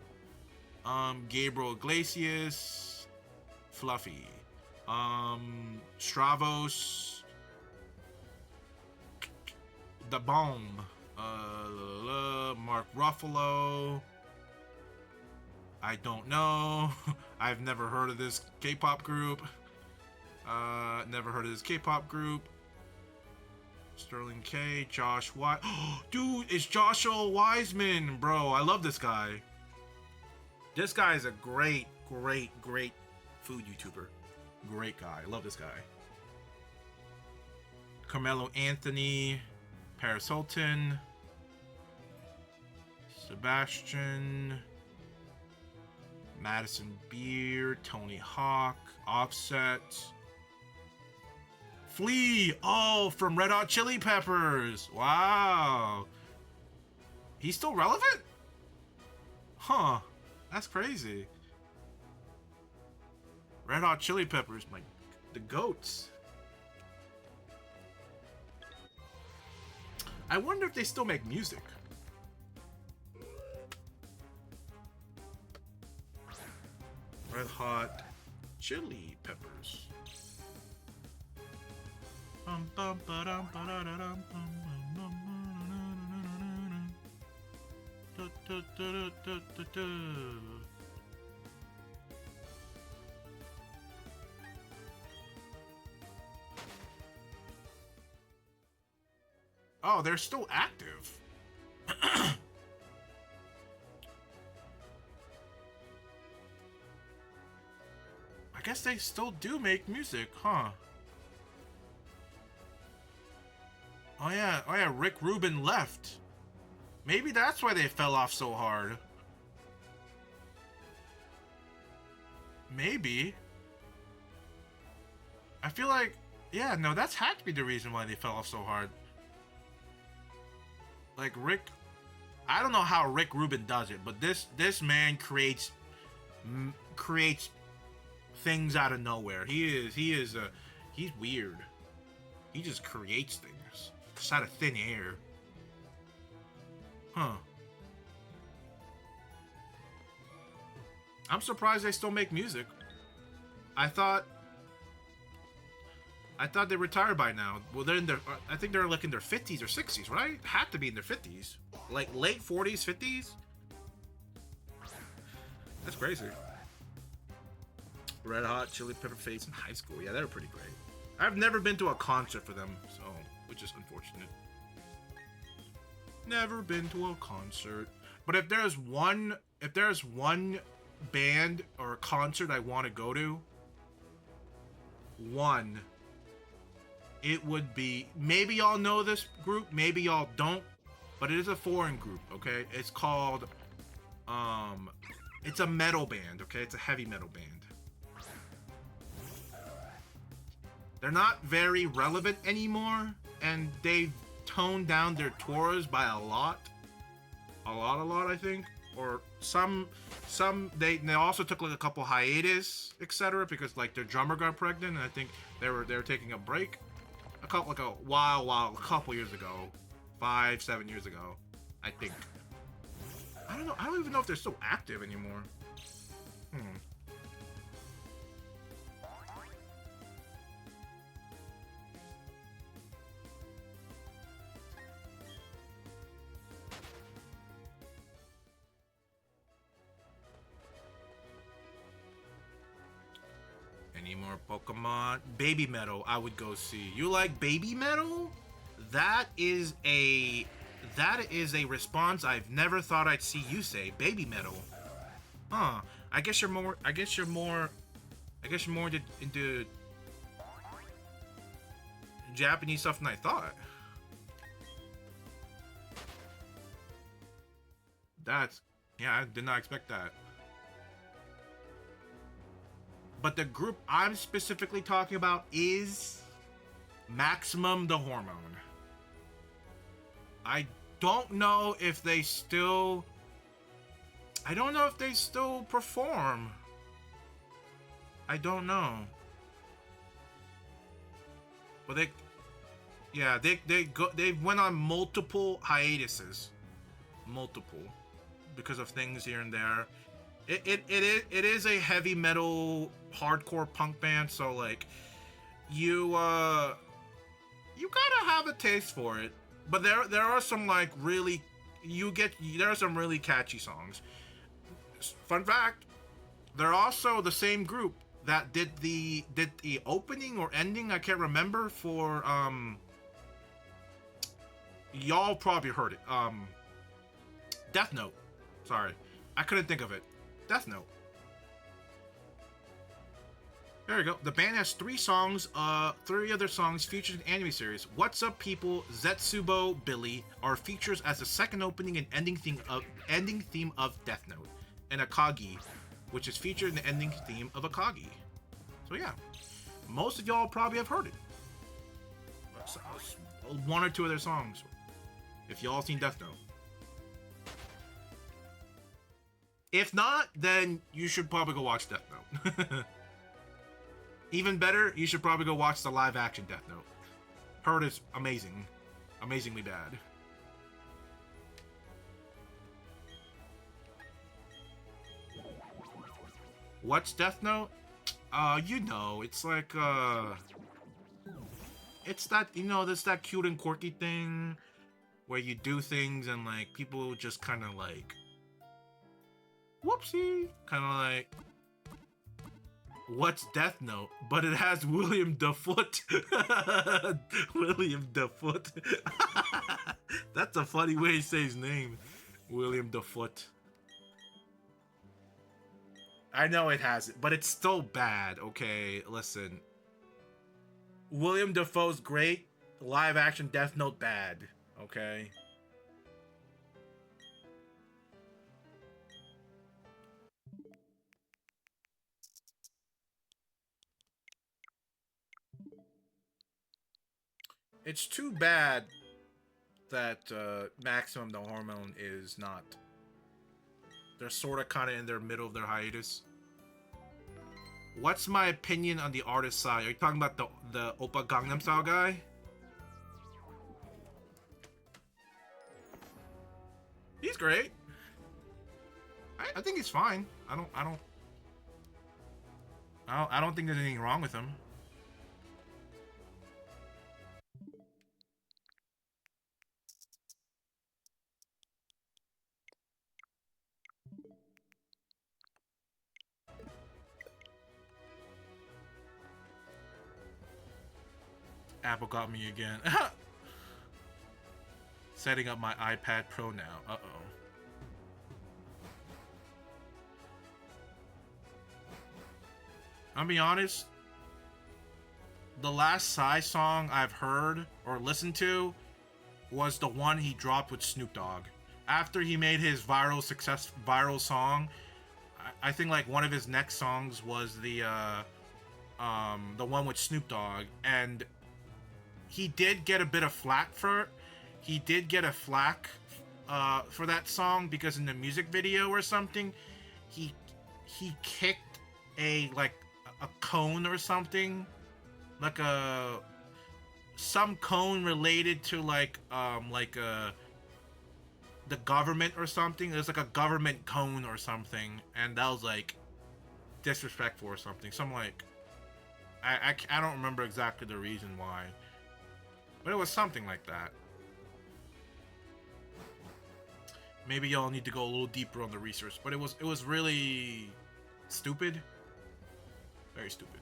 Gabriel Iglesias, Fluffy, Stravos, The Bomb, Mark Ruffalo. I don't know. I've never heard of this K-pop group. Never heard of this K-pop group. Sterling K, Josh Wise. Dude, it's Joshua Wiseman, bro. I love this guy. This guy is a great food YouTuber. Great guy. I love this guy. Carmelo Anthony, Paris Hilton, Sebastian, Madison Beer, Tony Hawk, Offset, Flea. Oh, from Red Hot Chili Peppers. Wow. He's still relevant? Huh. That's crazy. Red Hot Chili Peppers, the goats. I wonder if they still make music. Red Hot Chili Peppers. Oh, they're still active. I guess they still do make music, huh? Oh yeah, Rick Rubin left. Maybe that's why they fell off so hard. Maybe. I feel like, yeah, no, that's had to be the reason why they fell off so hard. Like I don't know how Rick Rubin does it, but this man creates things out of nowhere. He's weird. He just creates things just out of thin air. Huh. I'm surprised they still make music. I thought they retired by now. Well, they're in their, I think they're like in their 50s or 60s, right? Had to be in their 50s. Like late 40s, 50s? That's crazy. Red Hot Chili Pepper Face in high school. Yeah, they were pretty great. I've never been to a concert for them, so, which is unfortunate. Never been to a concert. But if there's one band or concert I want to go to, it would be, maybe y'all know this group, maybe y'all don't, but it is a foreign group, okay? It's called, it's a metal band, okay? It's a heavy metal band. They're not very relevant anymore, and they've toned down their tours by a lot, I think. Or some they also took like a couple hiatus, etc., because like their drummer got pregnant, and I think they were taking a break. A couple years ago, 5-7 years ago, I think. I don't know. I don't even know if they're still active anymore. Any more Pokemon? Baby Metal, I would go see. You like Baby Metal? That is a response I've never thought I'd see you say. Baby Metal. Huh. I guess you're more into Japanese stuff than I thought. Yeah, I did not expect that. But the group I'm specifically talking about is Maximum the Hormone. I don't know if they still perform. I don't know. But they went on multiple hiatuses. Because of things here and there. It is a heavy metal hardcore punk band, so like you gotta have a taste for it. But there are some like there are some really catchy songs. Fun fact, they're also the same group that did the opening or ending, I can't remember, for y'all probably heard it. Death Note. Sorry. I couldn't think of it. Death Note. There you go. The band has 3 songs, 3 other songs featured in the anime series. What's Up People, Zetsubo Billy are features as the second opening and ending theme of Death Note. And Akagi, which is featured in the ending theme of Akagi. So yeah, most of y'all probably have heard it. 1 or 2 other songs, if y'all seen Death Note. If not, then you should probably go watch Death Note. Even better, you should probably go watch the live action Death Note. Heard it's amazing. Amazingly bad. What's Death Note? You know, it's like, it's that, you know, there's that cute and quirky thing where you do things and, like, people just kind of, like, whoopsie, kind of like, what's Death Note? But it has William Defoot. William Defoot. That's a funny way to say his name. William Defoot. I know it has it, but it's still bad, okay? Listen. William Dafoe's great. Live action Death Note bad, okay? It's too bad that Maximum the Hormone is not. They're sort of kind of in their middle of their hiatus. What's my opinion on the artist side? Are you talking about the Oppa Gangnam Style guy? He's great. I think he's fine. I don't think there's anything wrong with him. Apple got me again. Setting up my iPad Pro now. Uh-oh. I'll be honest. The last Psy song I've heard or listened to was the one he dropped with Snoop Dogg. After he made his viral song, I think like one of his next songs was the one with Snoop Dogg, and he did get a bit of flack for it. He did get a flack for that song because in the music video or something, he kicked a cone or something, like some cone related to the government or something. There's like a government cone or something, and that was like disrespectful or something. Some like I don't remember exactly the reason why. But it was something like that. Maybe y'all need to go a little deeper on the research. But it was really stupid. Very stupid.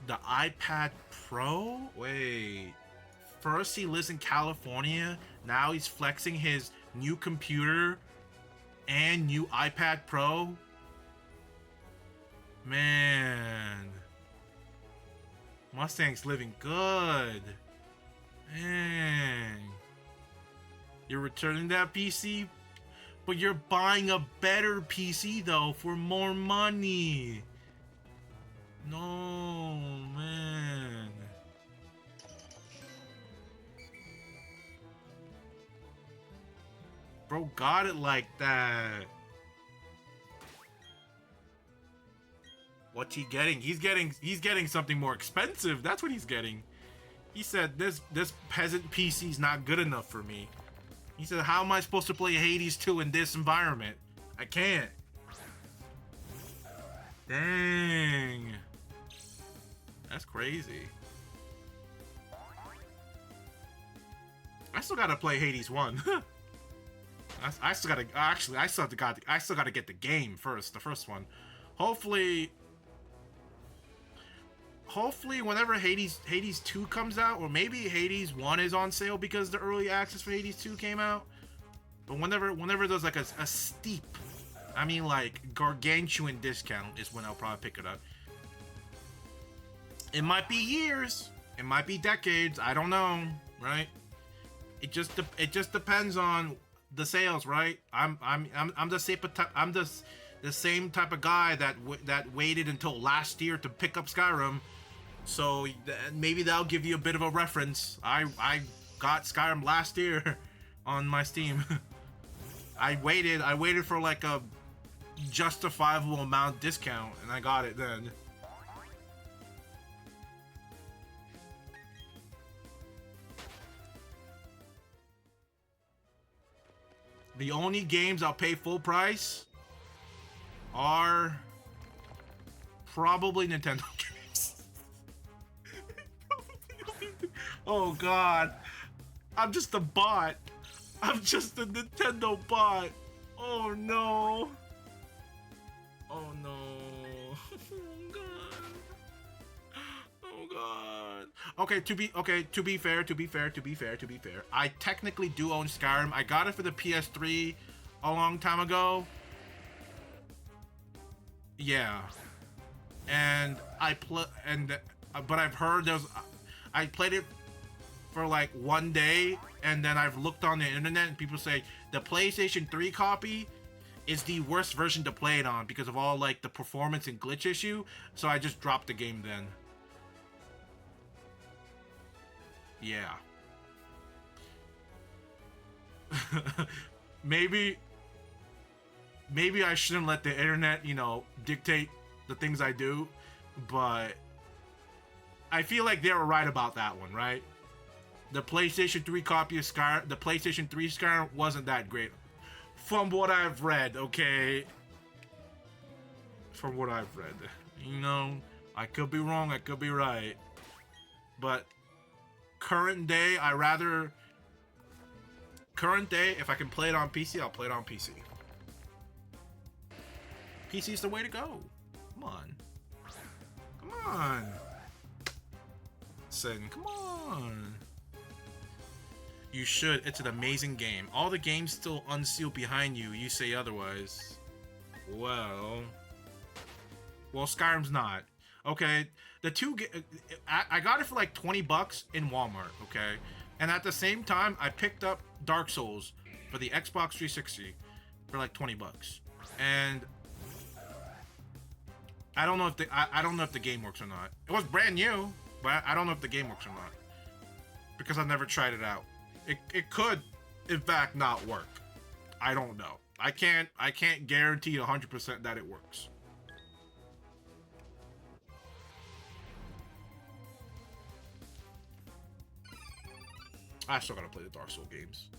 The iPad Pro? Wait. First he lives in California. Now he's flexing his new computer and new iPad Pro. Man. Mustang's living good. Man. You're returning that PC? But you're buying a better PC though for more money. No, man. Bro got it like that. What's he getting? He's getting something more expensive. That's what he's getting. He said this peasant PC's not good enough for me. He said, how am I supposed to play Hades 2 in this environment? I can't. Dang. That's crazy. I still gotta play Hades 1. I still gotta actually I still gotta get the game first, the first one. Hopefully whenever Hades 2 comes out, or maybe Hades 1 is on sale because the early access for Hades 2 came out. But whenever there's like a steep, I mean like gargantuan discount is when I'll probably pick it up. It might be years, it might be decades, I don't know, right? It just depends on the sales, right? I'm the same type of guy that waited until last year to pick up Skyrim. So maybe that'll give you a bit of a reference. I got Skyrim last year on my Steam. I waited for like a justifiable amount discount, and I got it then. The only games I'll pay full price are probably Nintendo games. Oh god. I'm just a bot. I'm just a Nintendo bot. Oh no. Oh no. Oh god. Oh god. Okay, to be fair, I technically do own Skyrim. I got it for the PS3 a long time ago. Yeah. And but I've heard I played it for like one day, and then I've looked on the internet and people say the PlayStation 3 copy is the worst version to play it on because of all like the performance and glitch issue, so I just dropped the game then. Yeah. maybe I shouldn't let the internet, dictate the things I do, but I feel like they were right about that one, right? The PlayStation 3 copy of Skyrim, the PlayStation 3 Skyrim wasn't that great. From what I've read, okay? From what I've read. I could be wrong, I could be right. But current day, if I can play it on PC, I'll play it on PC. PC is the way to go. Come on. Come on. Sen, come on. You should. It's an amazing game. All the games still unsealed behind you. You say otherwise. Well, Skyrim's not. Okay, I got it for like $20 in Walmart. Okay, and at the same time, I picked up Dark Souls for the Xbox 360 for like $20, and I don't know if the game works or not. It was brand new, but I don't know if the game works or not because I've never tried it out. It could, in fact, not work. I don't know. I can't guarantee 100% that it works. I still gotta play the Dark Souls games.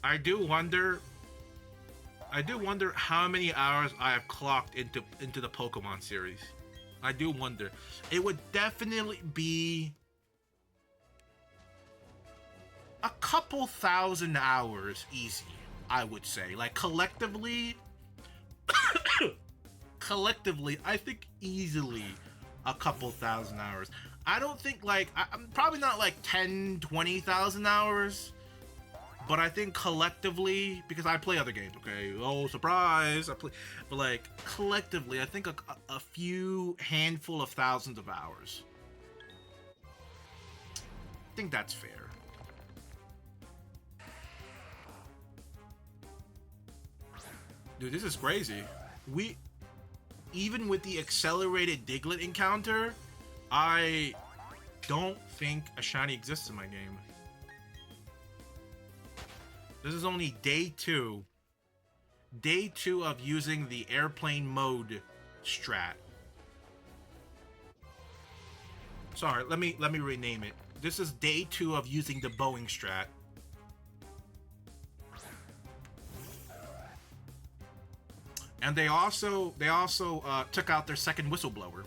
I do wonder how many hours I have clocked into the Pokemon series. I do wonder. It would definitely be a couple thousand hours easy, I would say. Like collectively, I think easily a couple thousand hours. I don't think I'm probably not like 10-20,000 hours, but I think collectively, because I play other games, okay? Oh, surprise! But like collectively, I think a few handful of thousands of hours. I think that's fair. Dude, this is crazy. Even with the accelerated Diglett encounter, I don't think a shiny exists in my game. This is only day 2. Day 2 of using the airplane mode strat. Sorry, let me rename it. This is day 2 of using the Boeing strat. And they also took out their second whistleblower.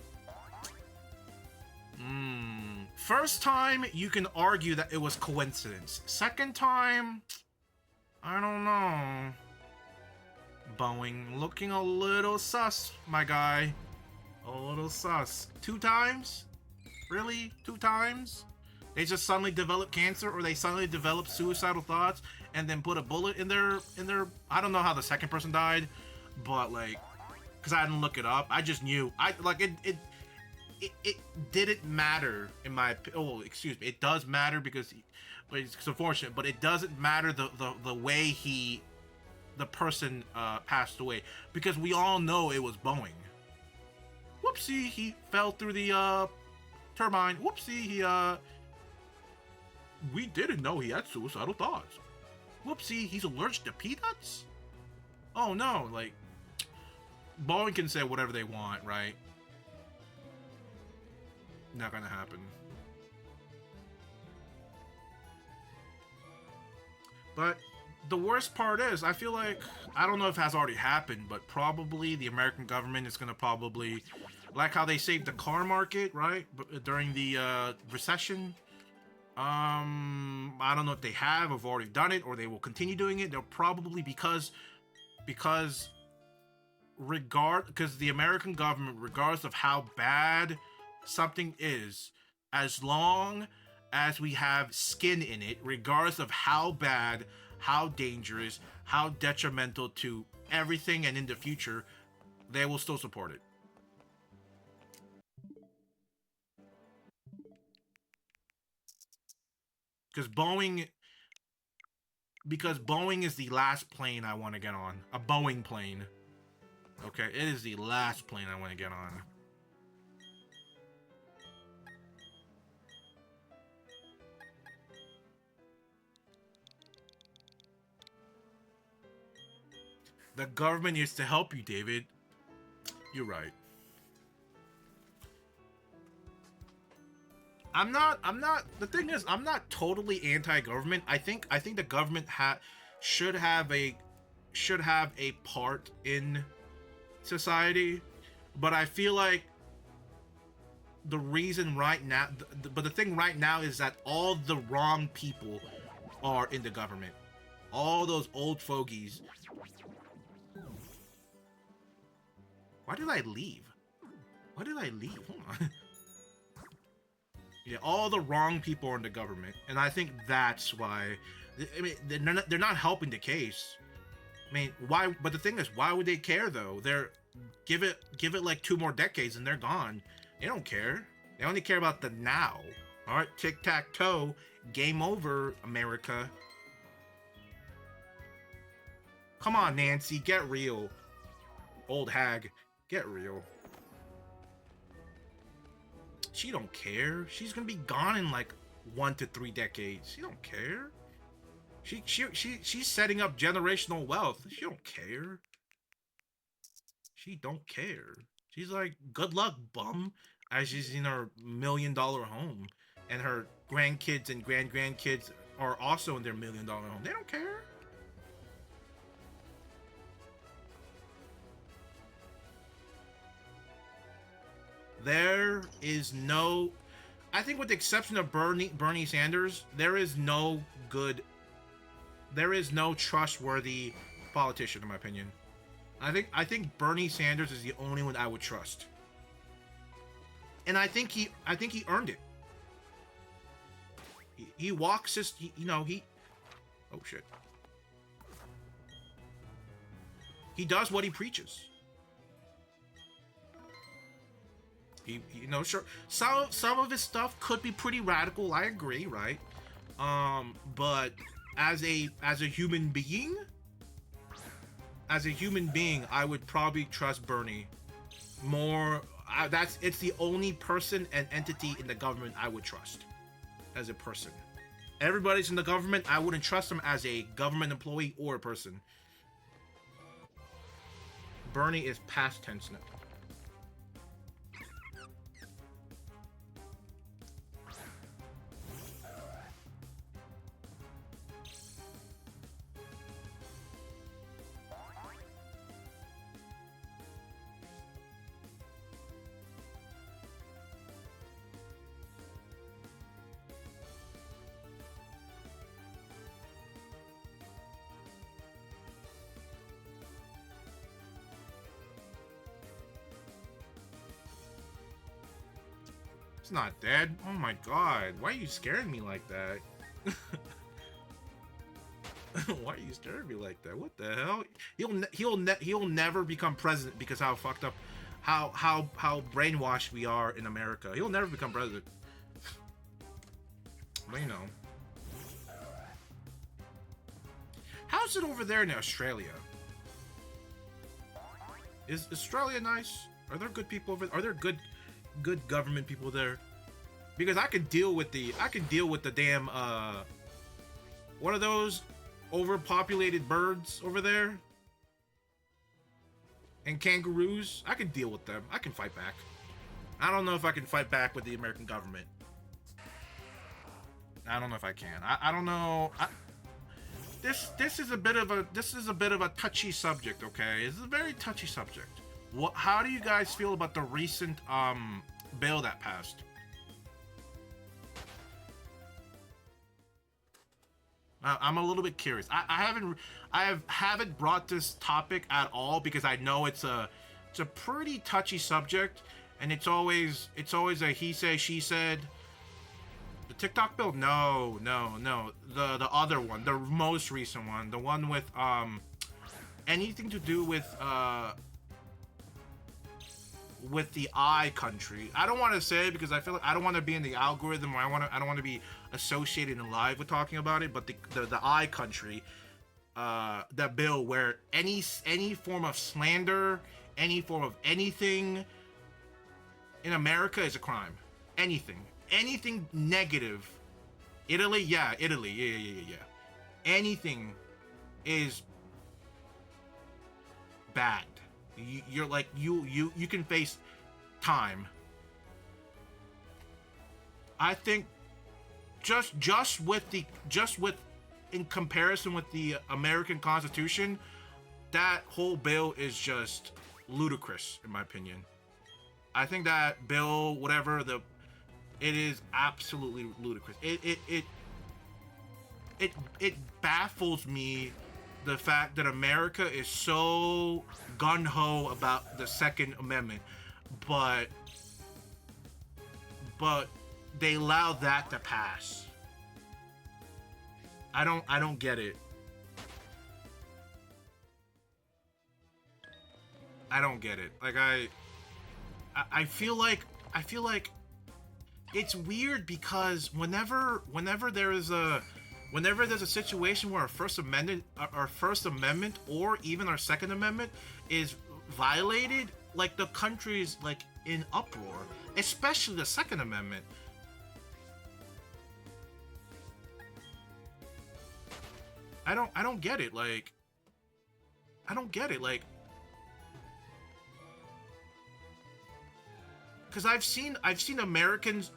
First time, you can argue that it was coincidence. Second time, I don't know. Boeing looking a little sus, my guy. A little sus. 2 times? Really? 2 times? They just suddenly develop cancer, or they suddenly develop suicidal thoughts and then put a bullet in their I don't know how the second person died, but like, because I didn't look it up. I just knew. It didn't matter in my excuse me. It does matter because it's unfortunate, but it doesn't matter the way the person passed away, because we all know it was Boeing. Whoopsie, he fell through the turbine. Whoopsie, we didn't know he had suicidal thoughts. Whoopsie, he's allergic to peanuts? Oh no, like, Boeing can say whatever they want, right? Not gonna happen. But the worst part is, I feel like, I don't know if it has already happened, but probably the American government is gonna probably, like how they saved the car market, right? During the recession. I don't know if they have already done it, or they will continue doing it. They'll probably, because the American government, regardless of how bad something is, as long as we have skin in it, regardless of how bad, how dangerous, how detrimental to everything and in the future, they will still support it. Because Boeing is the last plane I want to get on. A Boeing plane. Okay, it is the last plane I want to get on. The government is to help you, David. You're right. The thing is, I'm not totally anti-government. I think the government should have a part in society, but I feel like the reason right now, but the thing right now is that all the wrong people are in the government. All those old fogies. Why did I leave? Hold on. Yeah, all the wrong people are in the government, and I think that's why. I mean, they're not helping the case. I mean, why? But the thing is, why would they care though? Give it like 2 more decades and they're gone. They don't care. They only care about the now. All right, tic-tac-toe, game over, America. Come on, Nancy, get real. Old hag, get real. She don't care. She's gonna be gone in like 1 to 3 decades. She don't care. She's setting up generational wealth. She don't care. She don't care. She's like, good luck, bum, as she's in her $1 million home, and her grandkids and grandkids are also in their $1 million home. They don't care. There is no, I think with the exception of Bernie Sanders, there is no trustworthy politician, in my opinion. I think Bernie Sanders is the only one I would trust. And I think he earned it. He walks his, oh shit. He does what he preaches. Sure, some of his stuff could be pretty radical. I agree, right? But as a human being, I would probably trust Bernie more. It's the only person and entity in the government I would trust as a person. Everybody's in the government, I wouldn't trust them as a government employee or a person. Bernie is past tense now. It's not dead. Oh my god. Why are you scaring me like that? Why are you scaring me like that? What the hell? He'll never become president because how fucked up, how brainwashed we are in America. He'll never become president. But you know. How's it over there in Australia? Is Australia nice? Are there good people over there? Are there good government people there? Because I could deal with the damn what are those overpopulated birds over there? And kangaroos? I can deal with them. I can fight back. I don't know if I can fight back with the American government. I don't know if I can. I don't know. This is a bit of a touchy subject, okay? It's a very touchy subject. How do you guys feel about the recent bill that passed? I'm a little bit curious. I haven't brought this topic at all because I know it's a pretty touchy subject, and it's always a he said she said. The TikTok bill? No. The other one, the most recent one, the one with anything to do with the I country. I don't want to say it because I feel like I don't want to be in the algorithm, or I don't want to be associated in live with talking about it. But the I country, that bill where any form of slander, any form of anything in America is a crime. Anything negative. Italy. Yeah. Anything is bad. You're like you can face time. I think just in comparison with the American Constitution, that whole bill is just ludicrous in my opinion. I think that bill, whatever it is absolutely ludicrous. It baffles me the fact that America is so gung-ho about the Second Amendment, but they allow that to pass. I don't get it. I don't get it. Like I feel like it's weird because whenever there's a situation where our First Amendment or even our Second Amendment is violated, like the country's like in uproar, especially the Second Amendment. I don't get it. Like I don't get it. Like, because I've seen Americans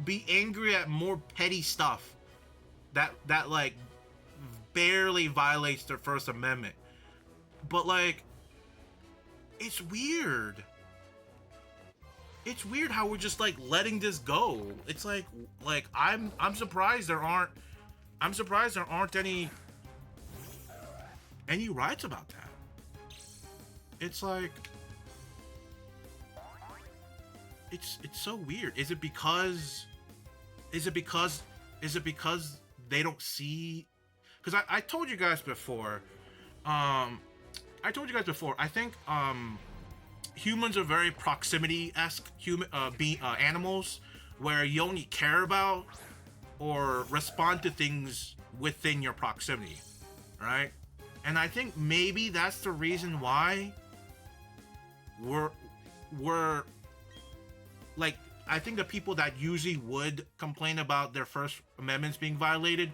be angry at more petty stuff that like barely violates their First Amendment, but like it's weird how we're just like letting this go. It's like I'm surprised there aren't any rights about that. It's like it's so weird. Is it because they don't see? Because I told you guys before. I think humans are very proximity-esque animals, where you only care about or respond to things within your proximity, right? And I think maybe that's the reason why we're like, I think the people that usually would complain about their First Amendments being violated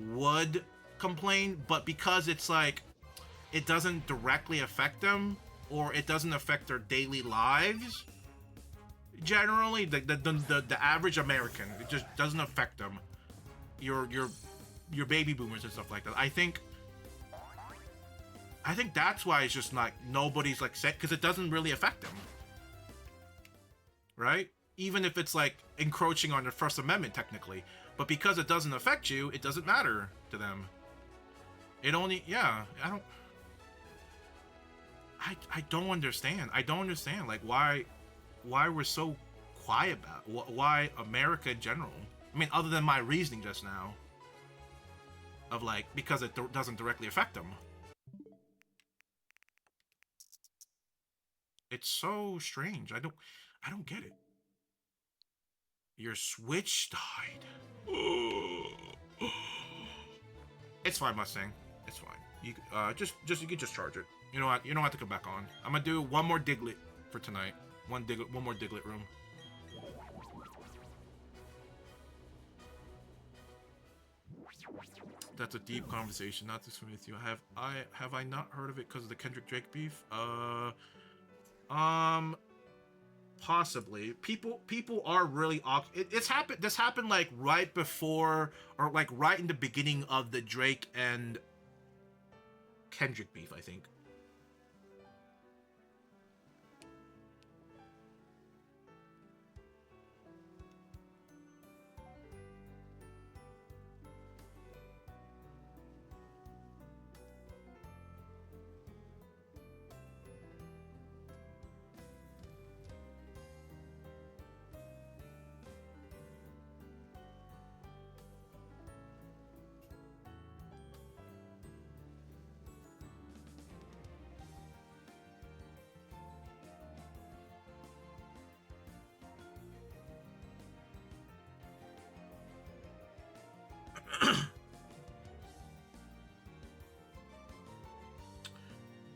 would complain, but because it's like it doesn't directly affect them, or it doesn't affect their daily lives, generally the average American, it just doesn't affect them. Your baby boomers and stuff like that. I think that's why it's just like nobody's like set, because it doesn't really affect them, right? Even if it's like encroaching on their First Amendment technically, but because it doesn't affect you, it doesn't matter to them. It only, yeah, I don't understand. I don't understand like why we're so why about why America in general. I mean, other than my reasoning just now of like because it doesn't directly affect them. It's so strange. I don't get it. Your Switch died. It's fine, Mustang. It's fine. You you can just charge it. You know what? You don't have to come back on. I'm gonna do one more Diglett for tonight. One more Diglett room. That's a deep conversation. Not to swim with you. Have I not heard of it because of the Kendrick Drake beef? Possibly. People are really it's happened. This happened like right before or like right in the beginning of the Drake and Kendrick beef, I think.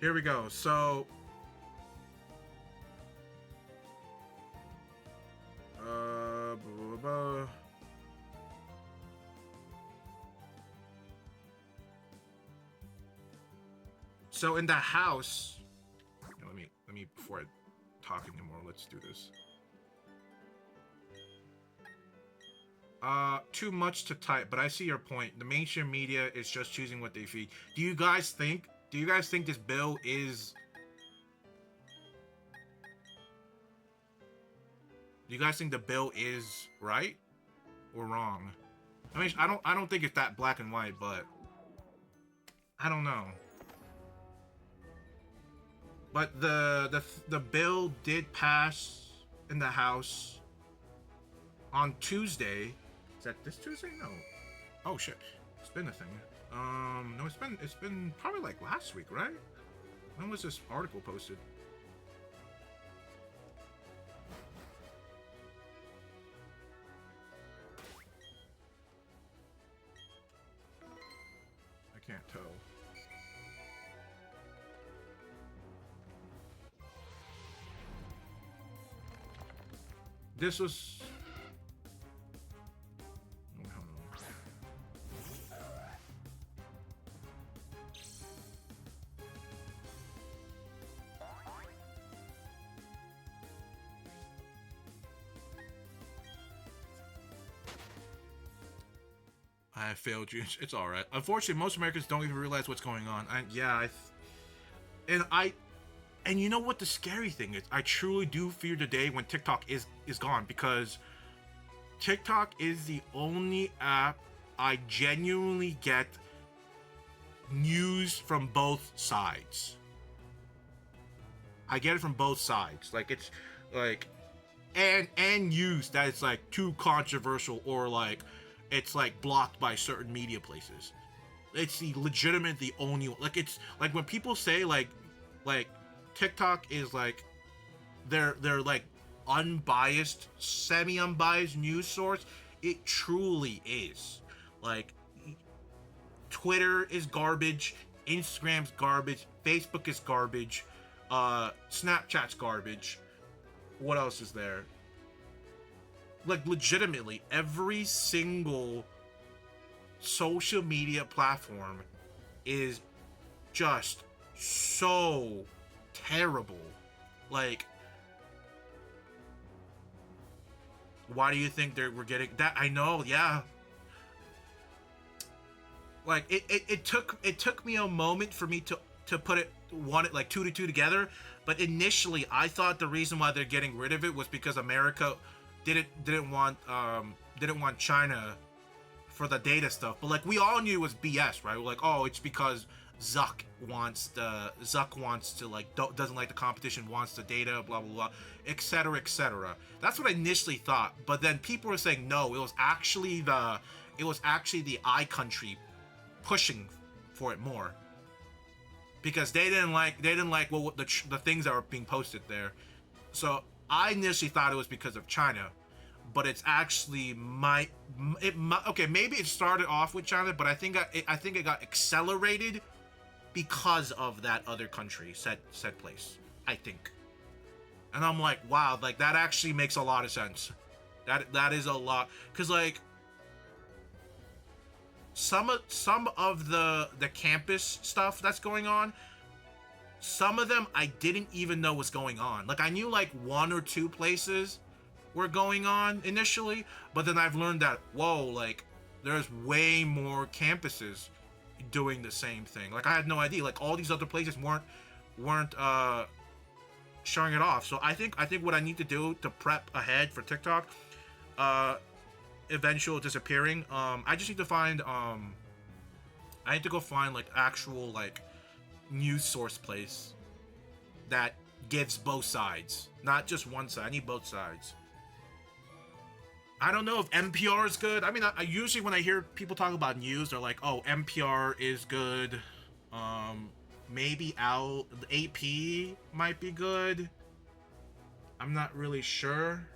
Here we go. So, blah, blah, blah. So in the house, let me before I talk anymore, let's do this. Too much to type, but I see your point. The mainstream media is just choosing what they feed. Do you guys think this bill is... Do you guys think the bill is right or wrong? I mean, I don't think it's that black and white, but I don't know. But the bill did pass in the House on Tuesday. Is that this Tuesday? No. Oh shit. It's been a thing. No, it's been probably like last week, right? When was this article posted? I can't tell. This was... I failed you. It's all right. Unfortunately, most Americans don't even realize what's going on. And you know what the scary thing is? I truly do fear the day when TikTok is gone, because TikTok is the only app I genuinely get news from both sides. I get it from both sides. Like, it's like, and news that it's like too controversial or like it's like blocked by certain media places. It's the only one. Like, it's like when people say like TikTok is like they're like unbiased, semi-unbiased news source. It truly is. Like, Twitter is garbage, Instagram's garbage, Facebook is garbage, Snapchat's garbage. What else is there? Like, legitimately, every single social media platform is just so terrible. Like, why do you think we're getting that? I know, yeah. Like, it took me a moment for me to put it two to two together, but initially I thought the reason why they're getting rid of it was because America didn't want China for the data stuff. But like, we all knew it was BS, right? We're like, oh, it's because Zuck wants to like doesn't like the competition, wants the data, blah blah blah, etc. etc. That's what I initially thought, but then people were saying no, it was actually the iCountry pushing for it more because they didn't like the things that were being posted there. So I initially thought it was because of China, but it's actually okay, maybe it started off with China, but I think it got accelerated because of that other country said place, I think. And I'm like, wow, like that actually makes a lot of sense. That is a lot, because like some of the campus stuff that's going on, some of them I didn't even know was going on. Like I knew like 1 or 2 places were going on initially, but then I've learned that whoa, like there's way more campuses doing the same thing. Like I had no idea. Like all these other places weren't showing it off. So I think what I need to do to prep ahead for TikTok eventual disappearing, I just need to find I need to go find like actual like news source place that gives both sides, not just one side. I need both sides. I don't know if NPR is good. I mean, I usually when I hear people talk about news, they're like, "Oh, NPR is good." Maybe AP might be good. I'm not really sure.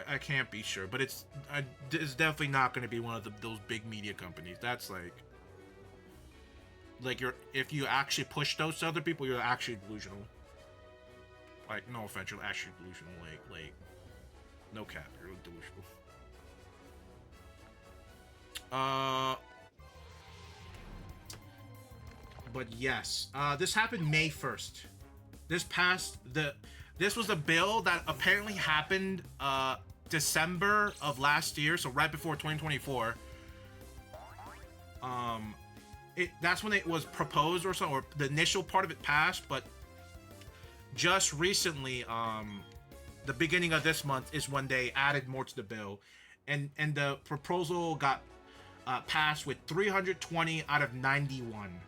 I can't be sure, but it's definitely not going to be one of those big media companies. That's like if you actually push those to other people, you're actually delusional. Like, no offense, you're actually delusional. Like. No cap, you're delusional. But yes, this happened May 1st. This was a bill that apparently happened December of last year, so right before 2024. That's when it was proposed or something, or the initial part of it passed, but just recently, the beginning of this month is when they added more to the bill, and the proposal got passed with 320 out of 91.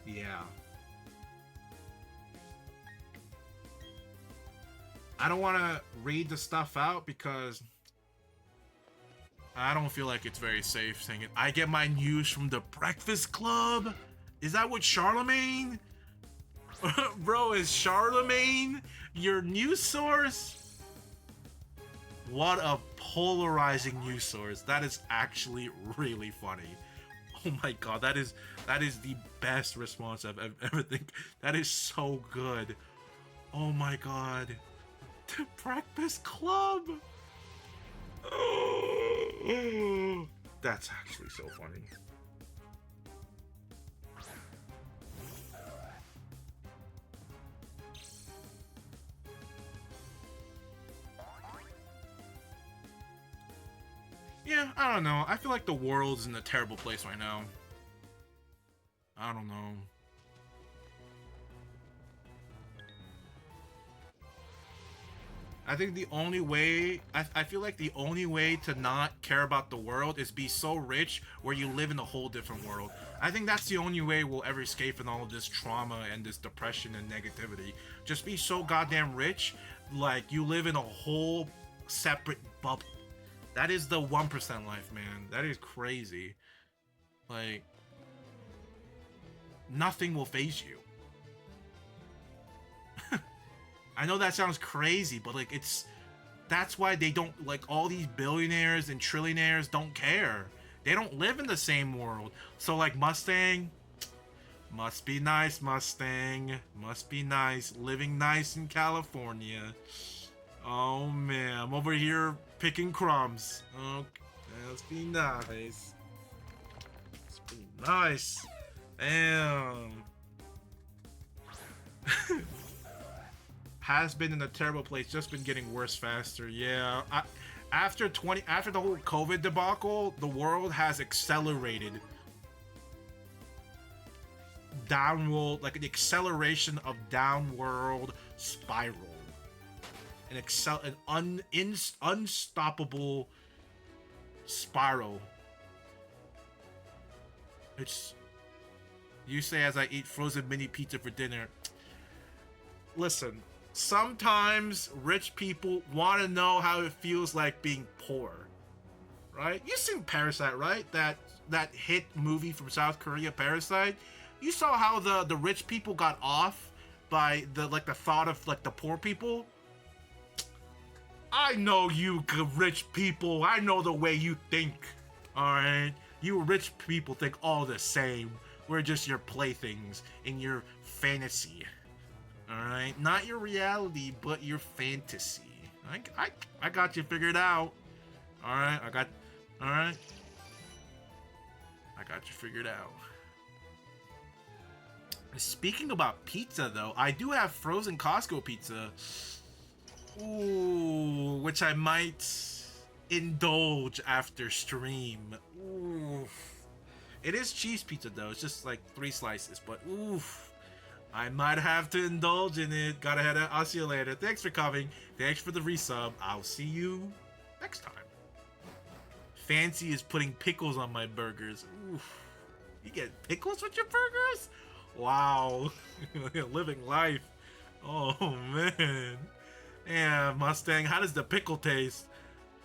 Yeah. I don't want to read the stuff out because I don't feel like it's very safe saying it. I get my news from the Breakfast Club? Is that what Charlemagne? Bro, is Charlemagne your news source? What a polarizing news source. That is actually really funny. Oh my god, that is the best response I've ever think. That is so good. Oh my god. The Breakfast Club. That's actually so funny. Yeah, I don't know. I feel like the world's in a terrible place right now. I don't know. I think the only way, I feel like the only way to not care about the world is be so rich where you live in a whole different world. I think that's the only way we'll ever escape from all of this trauma and this depression and negativity. Just be so goddamn rich, like you live in a whole separate bubble. That is the 1% life, man. That is crazy. Like, nothing will faze you. I know that sounds crazy, but like that's why they don't, like, all these billionaires and trillionaires don't care. They don't live in the same world. So like Mustang, must be nice, Mustang. Must be nice. Living nice in California. Oh man, I'm over here picking crumbs. Okay, let's be nice. Let's be nice. Damn. Has been in a terrible place, just been getting worse faster. Yeah, after the whole COVID debacle, the world has accelerated downward, like an acceleration of downward spiral, an unstoppable spiral. It's, you say as I eat frozen mini pizza for dinner. Listen, sometimes rich people want to know how it feels like being poor, right? You've seen Parasite, right? That hit movie from South Korea, Parasite. You saw how the rich people got off by the thought of like the poor people. I know you rich people. I know the way you think. All right, you rich people think all the same. We're just your playthings in your fantasy. All right, not your reality, but your fantasy. I got you figured out. All right, I got you figured out. Speaking about pizza, though, I do have frozen Costco pizza. Ooh, which I might indulge after stream. Ooh. It is cheese pizza, though. It's just like 3 slices, but oof. I might have to indulge in it. Gotta head out. I'll see you later. Thanks for coming. Thanks for the resub. I'll see you next time. Fancy is putting pickles on my burgers. Oof. You get pickles with your burgers? Wow. Living life. Oh, man. Yeah, Mustang, how does the pickle taste?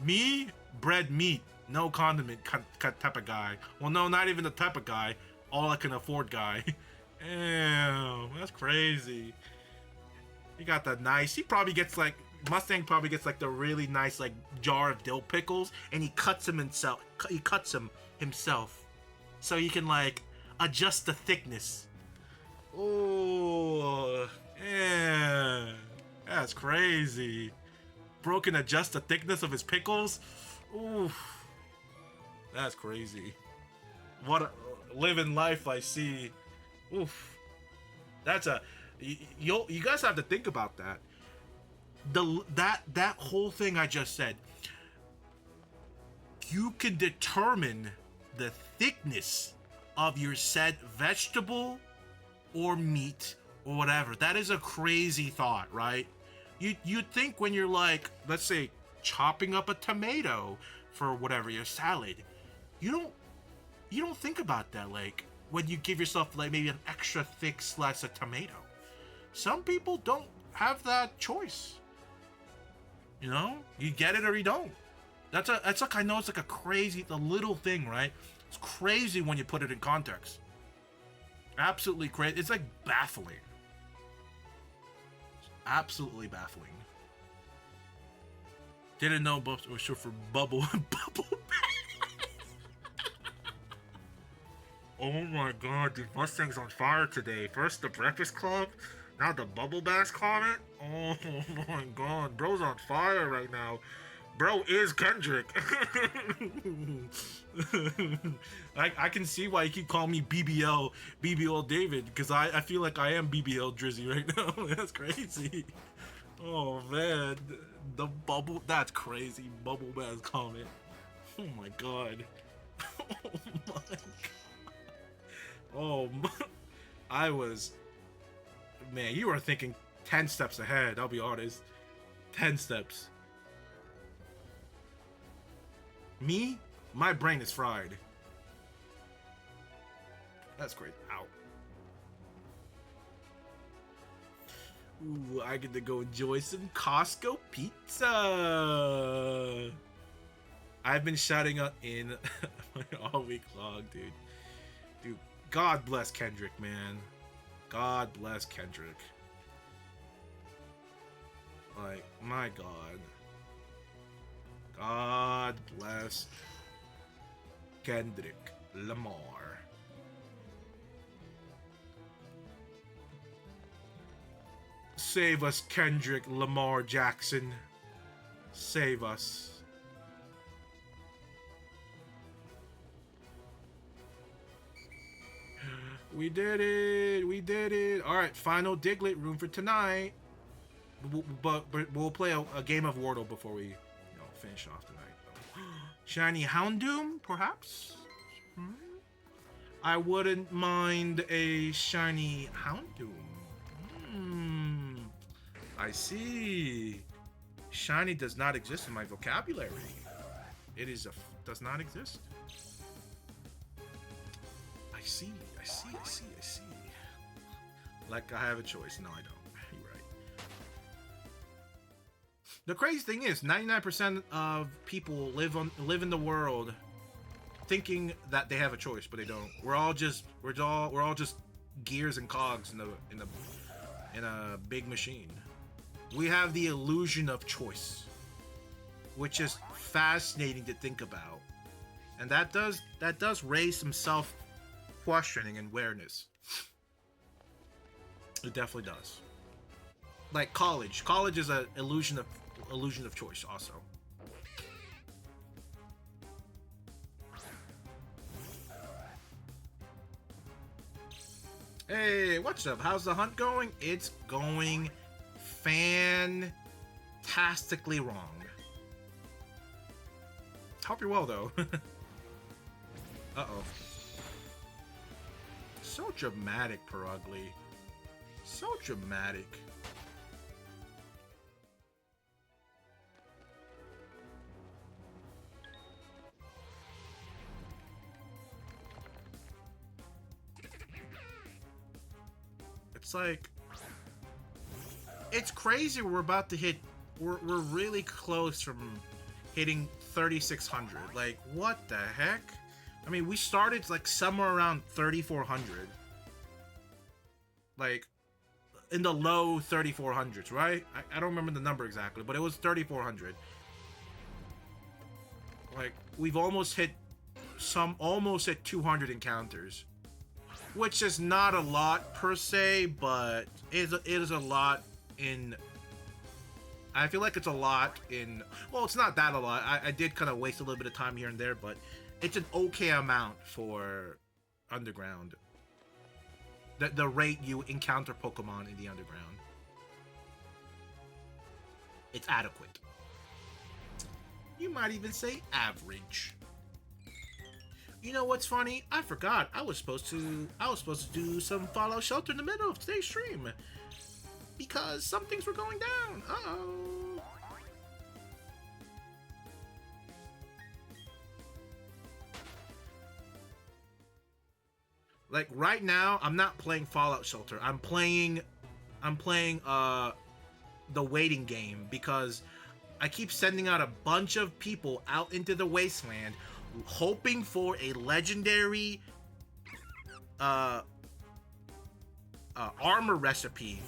Me, bread meat, no condiment type of guy. Well, no, not even the type of guy. All I can afford guy. Damn, that's crazy. He got the nice. He probably gets like Mustang probably gets like the really nice like jar of dill pickles, and he cuts them himself. He cuts them himself, so he can like adjust the thickness. Oh, yeah. That's crazy. Bro can adjust the thickness of his pickles. Oof. That's crazy. What a living life I see. Oof. That's a you guys have to think about that. That whole thing I just said. You can determine the thickness of your said vegetable or meat or whatever. That is a crazy thought, right? You'd think when you're like, let's say, chopping up a tomato for whatever, your salad, you don't think about that, like, when you give yourself, like, maybe an extra thick slice of tomato. Some people don't have that choice. You know? You get it or you don't. That's like, I know it's like the little thing, right? It's crazy when you put it in context. Absolutely crazy. It's like baffling. Absolutely baffling. Didn't know buffs were short for bubble. Oh my god, dude, Mustang's on fire today. First the Breakfast Club, now the Bubble Bass comment. Oh my god, bro's on fire right now. Bro is Kendrick. I can see why you keep calling me BBL David, because I feel like I am BBL Drizzy right now. That's crazy. Oh man, the bubble, that's crazy. Bubble Bass comment. Oh my god. Oh my god. Oh my. I was, man, you were thinking 10 steps ahead, I'll be honest. 10 steps. Me? My brain is fried. That's great. Ow. Ooh, I get to go enjoy some Costco pizza. I've been shouting out in all week long, dude. Dude, God bless Kendrick, man. God bless Kendrick. Like, my God. God bless Kendrick Lamar. Save us, Kendrick Lamar Jackson. Save us. We did it. We did it. All right, final Diglett room for tonight. But we'll play a game of Wordle before we finish off tonight, though. Shiny Houndoom, perhaps? I wouldn't mind a shiny Houndoom. I see. Shiny does not exist in my vocabulary. It is does not exist. I see. Like I have a choice. No, I don't. You're right. The crazy thing is, 99% of people live in the world thinking that they have a choice, but they don't. We're all just gears and cogs in a big machine. We have the illusion of choice, which is fascinating to think about, and that does raise some self-questioning and awareness. It definitely does. Like college is an illusion of choice also. Hey, what's up? How's the hunt going? It's going fantastically wrong. Hope you're well, though. Uh-oh. So dramatic, Perugly. So dramatic. It's like, it's crazy. We're about to hit, we're really close from hitting 3,600. Like, what the heck? I mean, we started like somewhere around 3,400. Like, in the low 3,400s, right? I don't remember the number exactly, but it was 3,400. Like, we've almost hit 200 encounters. Which is not a lot per se, but it is a lot in... I feel like it's a lot in... Well, it's not that a lot. I did kind of waste a little bit of time here and there, but it's an okay amount for Underground. The rate you encounter Pokemon in the Underground. It's adequate. You might even say average. You know what's funny? I forgot. I was supposed to do some Fallout Shelter in the middle of today's stream because some things were going down. Uh-oh. Like right now, I'm not playing Fallout Shelter. I'm playing the waiting game because I keep sending out a bunch of people out into the wasteland hoping for a legendary armor recipe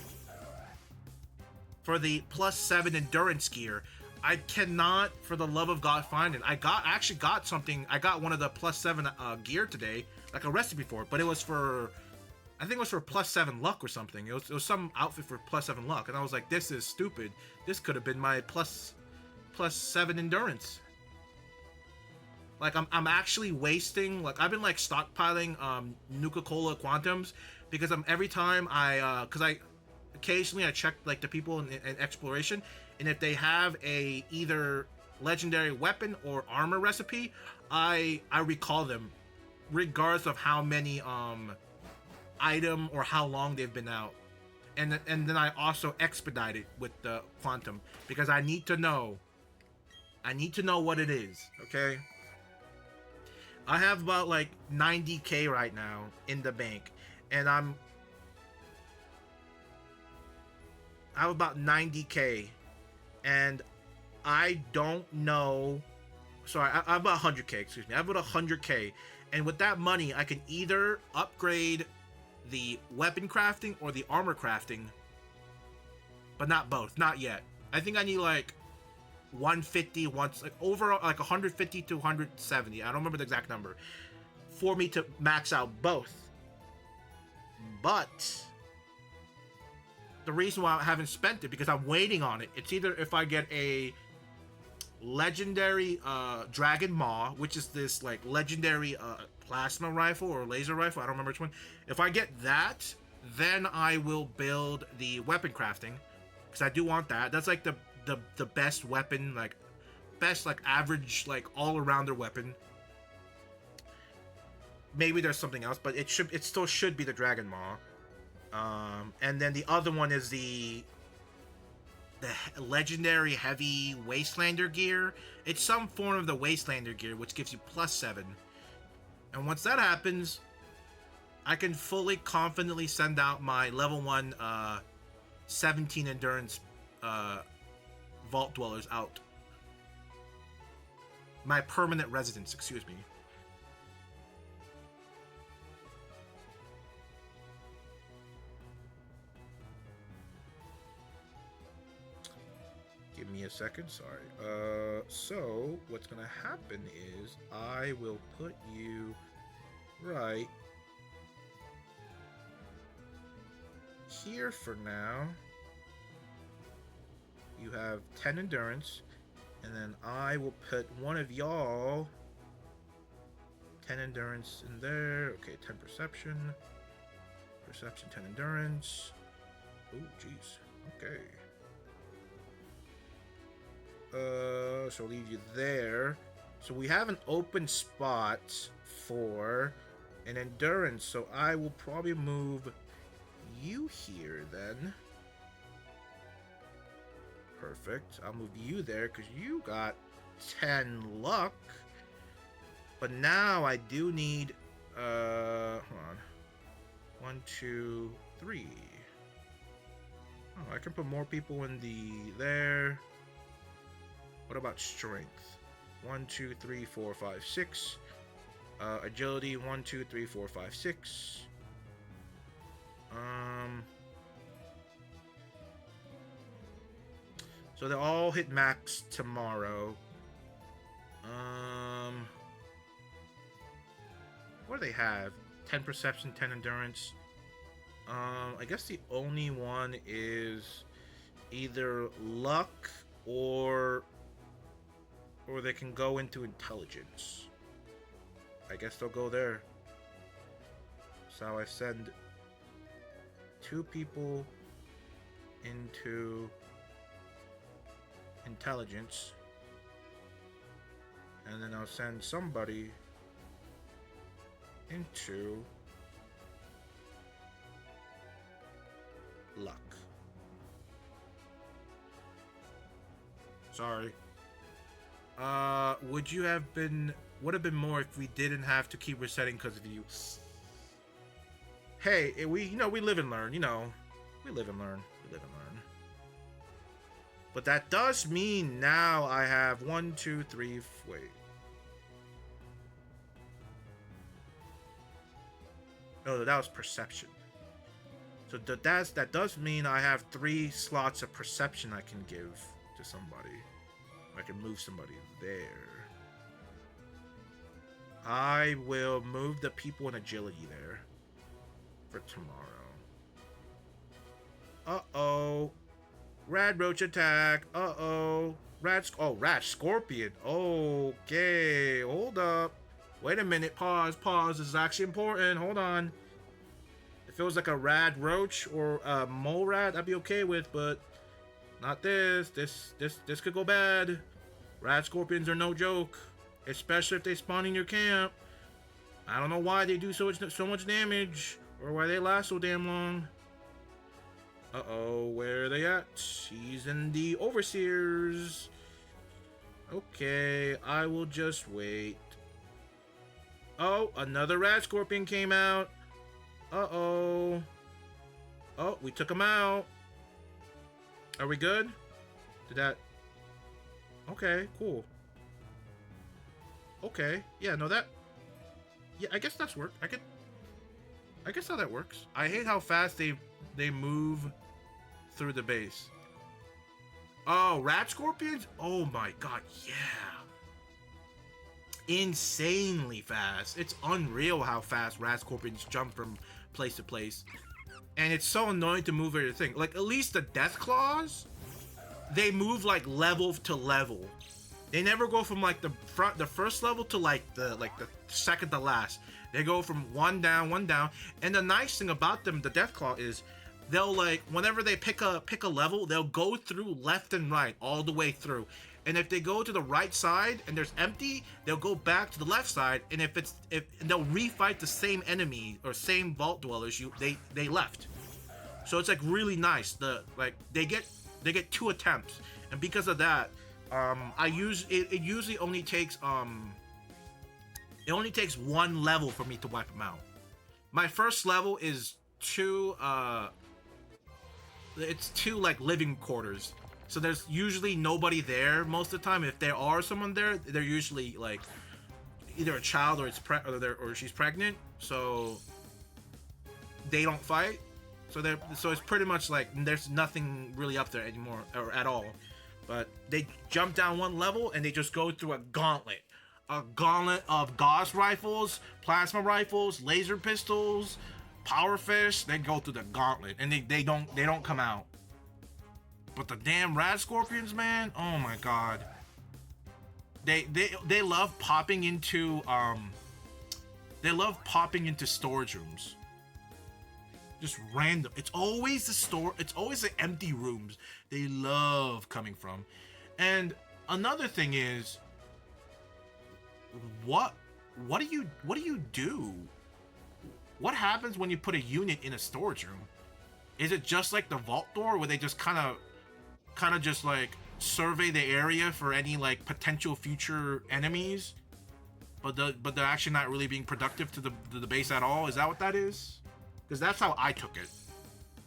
for the +7 endurance gear. I cannot, for the love of God, find it. I actually got something. I got one of the +7 gear today, like a recipe for it, but it was for, I think it was for +7 luck or something. It was some outfit for +7 luck, and I was like, this is stupid. This could have been my +7 endurance. Like, I'm actually wasting, like, I've been, like, stockpiling, Nuka-Cola Quantums, because every time because occasionally I check, like, the people in exploration, and if they have a either legendary weapon or armor recipe, I recall them, regardless of how many, item or how long they've been out. And then I also expedite it with the Quantum, because I need to know what it is, okay? I have about like 90k right now in the bank, and I have about 90k, and I don't know. Sorry, I have about 100k. Excuse me. I have about 100k, and with that money, I can either upgrade the weapon crafting or the armor crafting, but not both. Not yet. I think I need like 150 once, like overall, like 150 to 170. I don't remember the exact number for me to max out both. But the reason why I haven't spent it because I'm waiting on it. It's either if I get a legendary Dragon Maw, which is this like legendary plasma rifle or laser rifle. I don't remember which one. If I get that, then I will build the weapon crafting because I do want that. That's like the best weapon, like best, like, average, like, all-arounder weapon. Maybe there's something else, but it still should be the Dragon Maw. And then the other one is the legendary heavy Wastelander gear. It's some form of the Wastelander gear, which gives you +7. And once that happens, I can fully confidently send out my level 1 17 endurance vault dwellers out. My permanent residents, excuse me. Give me a second, sorry. So what's gonna happen is I will put you right here for now. You have 10 endurance, and then I will put one of y'all 10 endurance in there. Okay, 10 perception. Perception, 10 endurance. Oh, jeez. Okay. So I'll leave you there. So we have an open spot for an endurance, so I will probably move you here then. Perfect. I'll move you there because you got 10 luck. But now I do need hold on. 1, 2, 3. Oh, I can put more people in there. What about strength? 1, 2, 3, 4, 5, 6. Agility, 1, 2, 3, 4, 5, 6. So they'll all hit max tomorrow. What do they have? 10 perception, 10 endurance. I guess the only one is either luck or they can go into intelligence. I guess they'll go there. So I send 2 people into intelligence, and then I'll send somebody into luck. Sorry. Would have been more if we didn't have to keep resetting because of you. Hey, we live and learn, we live and learn. But that does mean now I have 1, 2, 3, wait. No, that was perception. So that does mean I have 3 slots of perception I can give to somebody. I can move somebody there. I will move the people in agility there for tomorrow. Uh-oh. Rad roach attack. Uh-oh. Rad scorpion. Okay. Hold up. Wait a minute. Pause. This is actually important. Hold on. If it was like a rad roach or a mole rat, I'd be okay with, but not this. This could go bad. Rad scorpions are no joke, especially if they spawn in your camp. I don't know why they do so much damage or why they last so damn long. Uh-oh, where are they at? He's in the overseers. Okay, I will just wait. Oh, another rad scorpion came out. Uh-oh. Oh, we took him out. Are we good? Did that... Okay, cool. Okay, yeah, no, that... Yeah, I guess that's work. I guess how that works. I hate how fast they move through the base. Oh, rat scorpions? Oh my god, yeah. Insanely fast. It's unreal how fast rat scorpions jump from place to place. And it's so annoying to move everything. Like, at least the death claws, they move like level to level. They never go from like the first level to like the second to last. They go from one down. And the nice thing about them, the Deathclaw, is they'll like whenever they pick a level, they'll go through left and right all the way through. And if they go to the right side and there's empty, they'll go back to the left side. And if they'll refight the same enemy or same vault dwellers they left. So it's like really nice. They get 2 attempts, and because of that, it usually only takes 1 level for me to wipe them out. My first level is 2 like living quarters. So there's usually nobody there most of the time. If there are someone there, they're usually like either a child or she's pregnant, so they don't fight. So it's pretty much like there's nothing really up there anymore or at all. But they jump down 1 level and they just go through a gauntlet of Gauss rifles, plasma rifles, laser pistols, power fists. They go through the gauntlet and they don't come out. But the damn rad scorpions, man, oh my god. They love popping into storage rooms. Just random. It's always the empty rooms they love coming from. And another thing is, what do you do? What happens when you put a unit in a storage room? Is it just like the vault door where they just kind of just like survey the area for any like potential future enemies, but they're actually not really being productive to the base at all? Is that what that is? Because that's how I took it.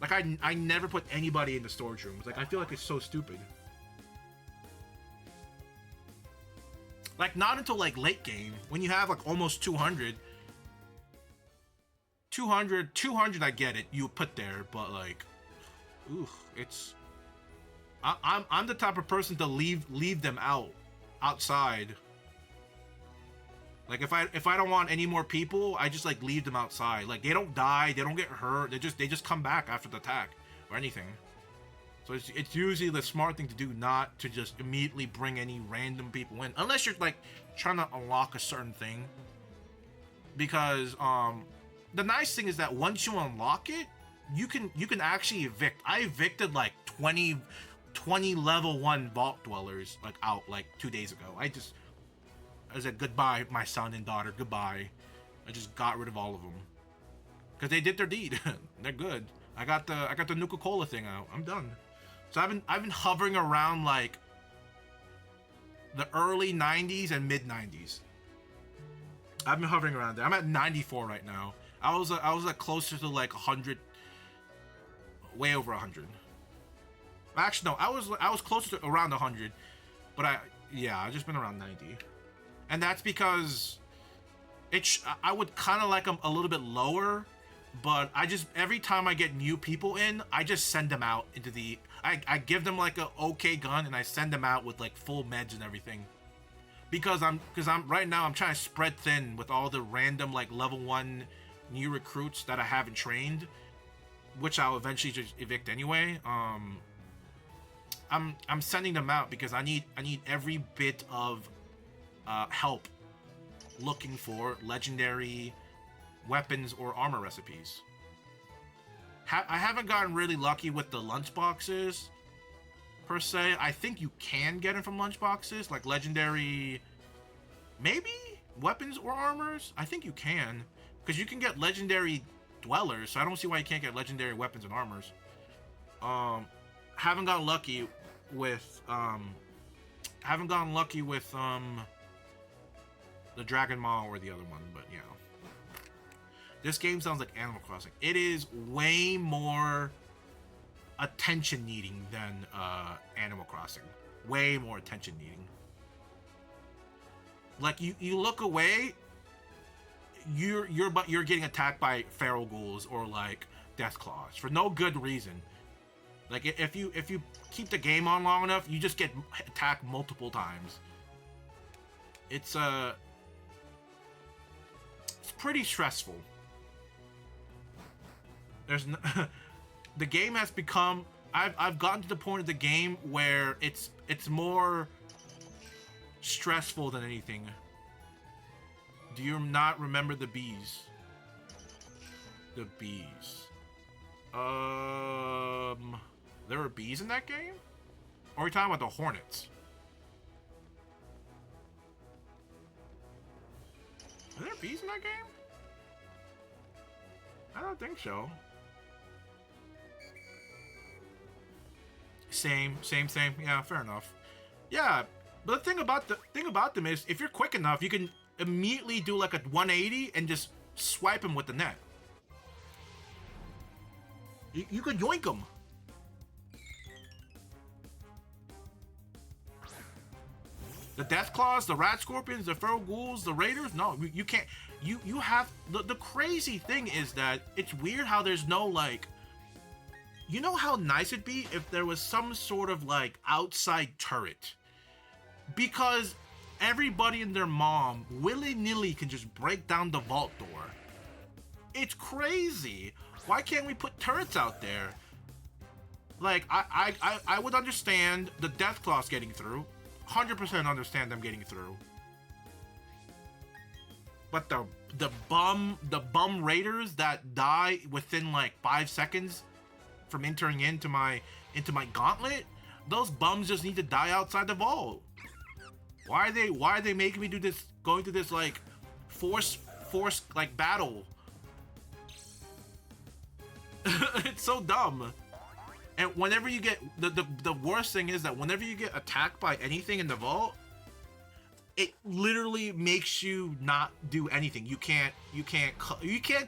Like I never put anybody in the storage rooms. Like I feel like it's so stupid. Like not until like late game when you have like almost 200 I get it, you put there, but like, ooh, it's I'm the type of person to leave them outside. Like if I don't want any more people, I just like leave them outside. Like they don't die, they don't get hurt, they just come back after the attack or anything. So it's usually the smart thing to do, not to just immediately bring any random people in, unless you're like trying to unlock a certain thing. Because the nice thing is that once you unlock it, you can actually evict. I evicted like 20 level 1 vault dwellers like out like 2 days ago. I said goodbye, my son and daughter, goodbye. I just got rid of all of them because they did their deed. They're good. I got the Nuka-Cola thing out. I'm done. So I've been hovering around like the early 90s and mid 90s. I've been hovering around there. I'm at 94 right now. I was like closer to like 100, way over 100. Actually, no, I was closer to around 100, but I've just been around 90. And that's because I would kind of like them a little bit lower, but every time I get new people in, I just send them out into I give them like a okay gun and I send them out with like full meds and everything. Because I'm right now I'm trying to spread thin with all the random like level 1 new recruits that I haven't trained, which I'll eventually just evict anyway. I'm sending them out because I need every bit of help looking for legendary weapons or armor recipes. I haven't gotten really lucky with the lunchboxes per se. I think you can get them from lunchboxes, like legendary, maybe weapons or armors. I think you can, because you can get legendary dwellers, so I don't see why you can't get legendary weapons and armors. Haven't gotten lucky with the Dragon Maw or the other one, but yeah. This game sounds like Animal Crossing. It is way more attention needing than Animal Crossing. Way more attention needing. Like you look away, you're getting attacked by feral ghouls or like death claws for no good reason. Like if you keep the game on long enough, you just get attacked multiple times. It's pretty stressful. The game has become. I've gotten to the point of the game where it's more stressful than anything. Do you not remember the bees? The bees. There were bees in that game? Or are we talking about the hornets? Are there bees in that game? I don't think so. Same. Yeah, fair enough. Yeah, but the thing about them is, if you're quick enough, you can immediately do like a 180 and just swipe him with the net. You could yoink them. The Death Claws, the Rat Scorpions, the Feral Ghouls, the Raiders. No, you can't. You have the crazy thing is that it's weird how there's no like. You know how nice it'd be if there was some sort of like outside turret, because everybody and their mom willy-nilly can just break down the vault door. It's crazy. Why can't we put turrets out there? Like I would understand the Death Claws getting through. 100% understand them getting through. But the bum raiders that die within like 5 seconds from entering into my gauntlet, those bums just need to die outside the vault. Why are they making me do this, going through this like force like battle? It's so dumb. And whenever you get the worst thing is that whenever you get attacked by anything in the vault, it literally makes you not do anything. You can't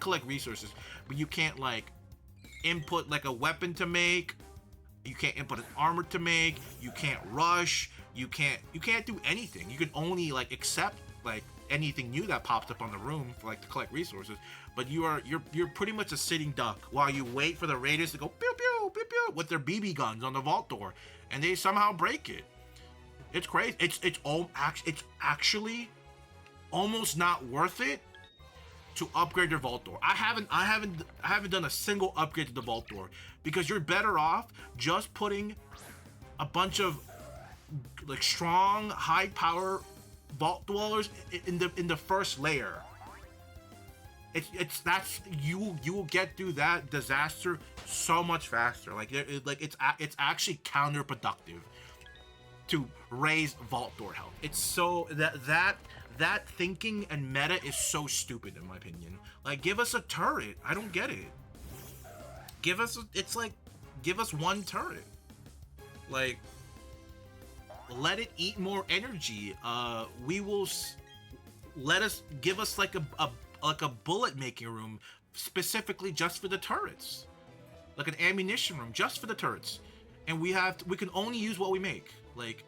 collect resources, but you can't like input like a weapon to make. You can't input an armor to make. You can't rush. You can't do anything. You can only like accept like anything new that pops up on the room for like to collect resources. But you're pretty much a sitting duck while you wait for the raiders to go pew pew pew pew with their BB guns on the vault door, and they somehow break it. It's crazy. It's actually almost not worth it to upgrade your vault door. I haven't done a single upgrade to the vault door because you're better off just putting a bunch of like strong, high power vault dwellers in the first layer. You will get through that disaster so much faster. Like it's actually counterproductive to raise vault door health. It's so that thinking and meta is so stupid in my opinion. Like, give us a turret. I don't get it. Give us one turret. Like, let it eat more energy. Give us like a bullet making room specifically just for the turrets, like an ammunition room just for the turrets, and we can only use what we make. Like,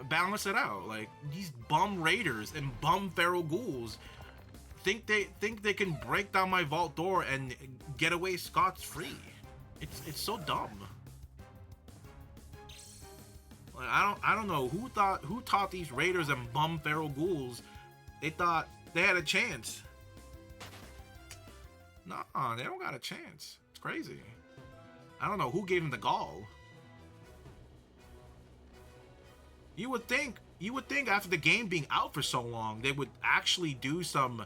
balance it out. Like, these bum raiders and bum feral ghouls think they can break down my vault door and get away scot-free. It's so dumb. Like, I don't know who taught these raiders and bum feral ghouls they thought they had a chance. Nah, they don't got a chance. It's crazy. I don't know who gave them the gall. You would think after the game being out for so long, they would actually do some.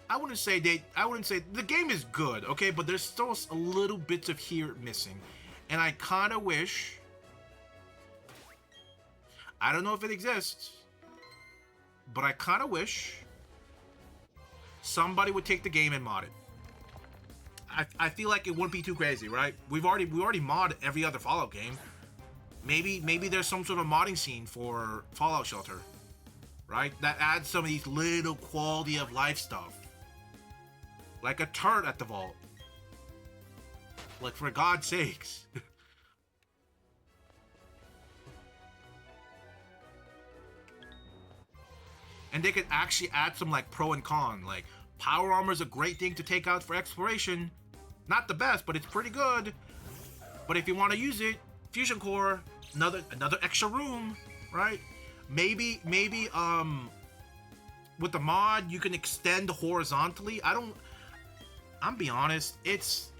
I wouldn't say the game is good, okay, but there's still a little bits of here missing, and I kind of wish. I don't know if it exists, but I kind of wish somebody would take the game and mod it. I feel like it wouldn't be too crazy, right? We already mod every other Fallout game. Maybe there's some sort of modding scene for Fallout Shelter, right? That adds some of these little quality of life stuff, like a turret at the vault. Like, for God's sakes. And they could actually add some like pro and con. Like, power armor is a great thing to take out for exploration. Not the best, but it's pretty good. But if you want to use it, fusion core, another extra room, right? Maybe with the mod you can extend horizontally. I'm be honest, it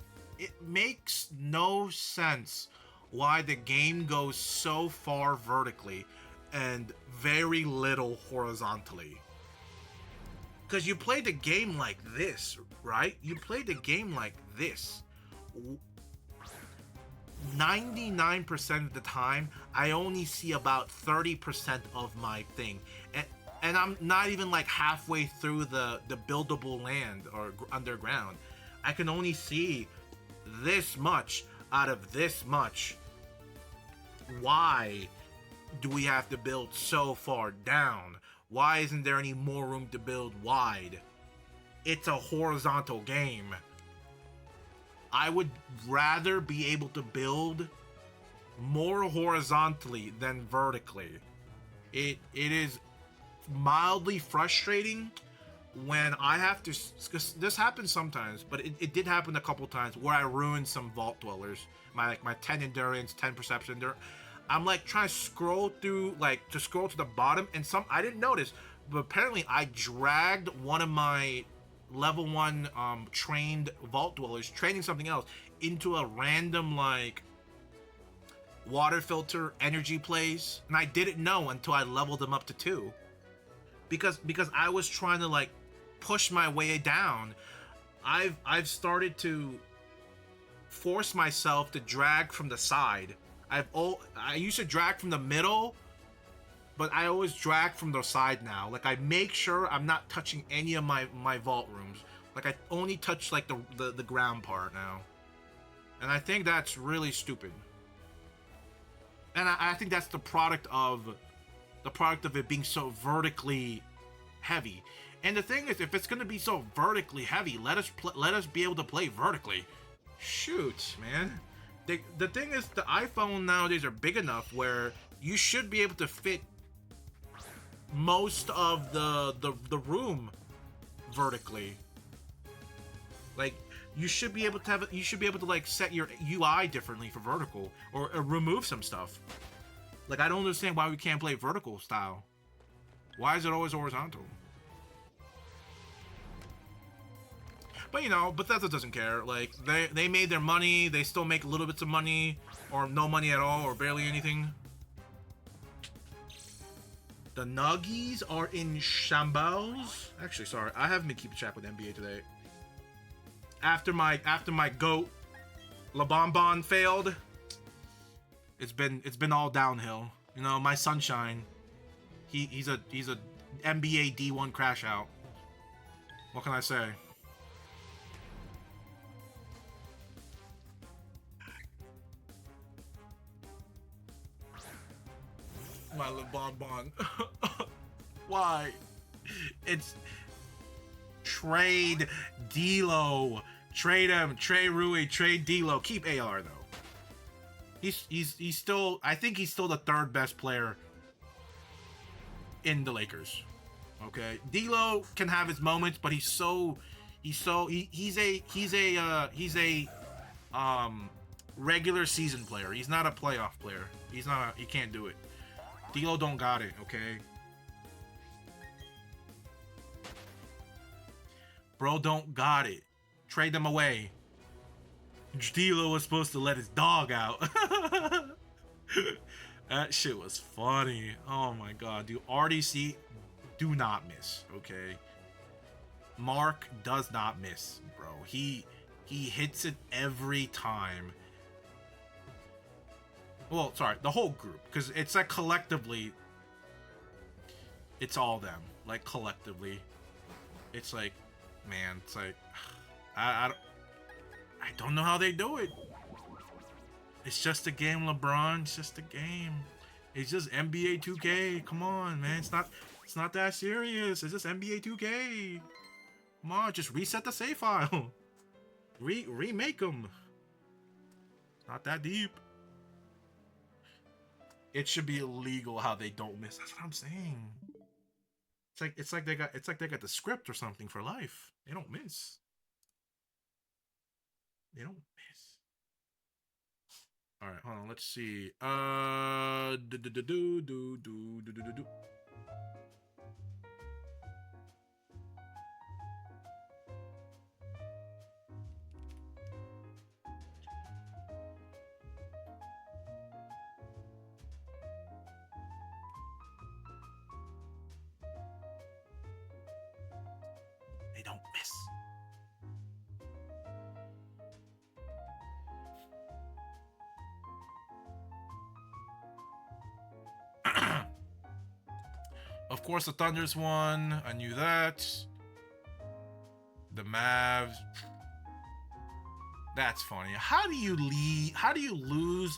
makes no sense why the game goes so far vertically and very little horizontally. Because you play the game like this, right? You play the game like this. 99% of the time, I only see about 30% of my thing. And I'm not even like halfway through the buildable land or underground. I can only see this much out of this much. Why do we have to build so far down? Why isn't there any more room to build wide? It's a horizontal game. I would rather be able to build more horizontally than vertically. It is mildly frustrating when I have to, because this happens sometimes, but it did happen a couple times where I ruined some vault dwellers. My 10 endurance, 10 perception endurance. I'm like trying to scroll through, like to scroll to the bottom, and I didn't notice, but apparently I dragged one of my level 1 trained vault dwellers, training something else, into a random like water filter energy place, and I didn't know until I leveled them up to 2. Because I was trying to like push my way down. I've started to force myself to drag from the side. I used to drag from the middle, but I always drag from the side now. Like I make sure I'm not touching any of my vault rooms. Like I only touch like the ground part now. And I think that's really stupid. And I think that's the product of it being so vertically heavy. And the thing is, if it's gonna be so vertically heavy, let us be able to play vertically. Shoot, man. The thing is, the iPhone nowadays are big enough where you should be able to fit most of the room vertically. Like you should be able to like set your UI differently for vertical or remove some stuff. Like I don't understand why we can't play vertical style. Why is it always horizontal? But you know, Bethesda doesn't care. Like they made their money. They still make little bits of money, or no money at all, or barely anything. The Nuggies are in shambles. Actually, sorry, I haven't been keeping track with NBA today. After my goat, LeBonbon failed. It's been all downhill. You know, my sunshine. He's a NBA D1 crash out. What can I say? My LeBonbon. Why? It's trade D'Lo. Trade him. Trade Rui. Trade D'Lo. Keep AR though. He's still. I think he's still the 3rd best player in the Lakers. Okay, D'Lo can have his moments, but he's a regular season player. He's not a playoff player. He can't do it. D'Lo don't got it. Okay. Bro don't got it. Trade them away. D'Lo was supposed to let his dog out. That shit was funny. Oh my god, dude. RDC, do not miss, okay? Mark does not miss, bro. He hits it every time. Well, sorry, the whole group, because it's like collectively, it's all them. Like collectively, it's like, man, it's like, I don't know how they do it. It's just a game, LeBron. It's just a game. It's just NBA 2K. Come on, man. It's not that serious. It's just NBA 2K. Come on, just reset the save file. Remake them. Not that deep. It should be illegal how they don't miss. That's what I'm saying. It's like they got the script or something for life. They don't miss. They don't miss. All right, hold on. Let's see. They don't miss. Of course, the Thunders won. I knew that. The Mavs. That's funny. How do you lead? How do you lose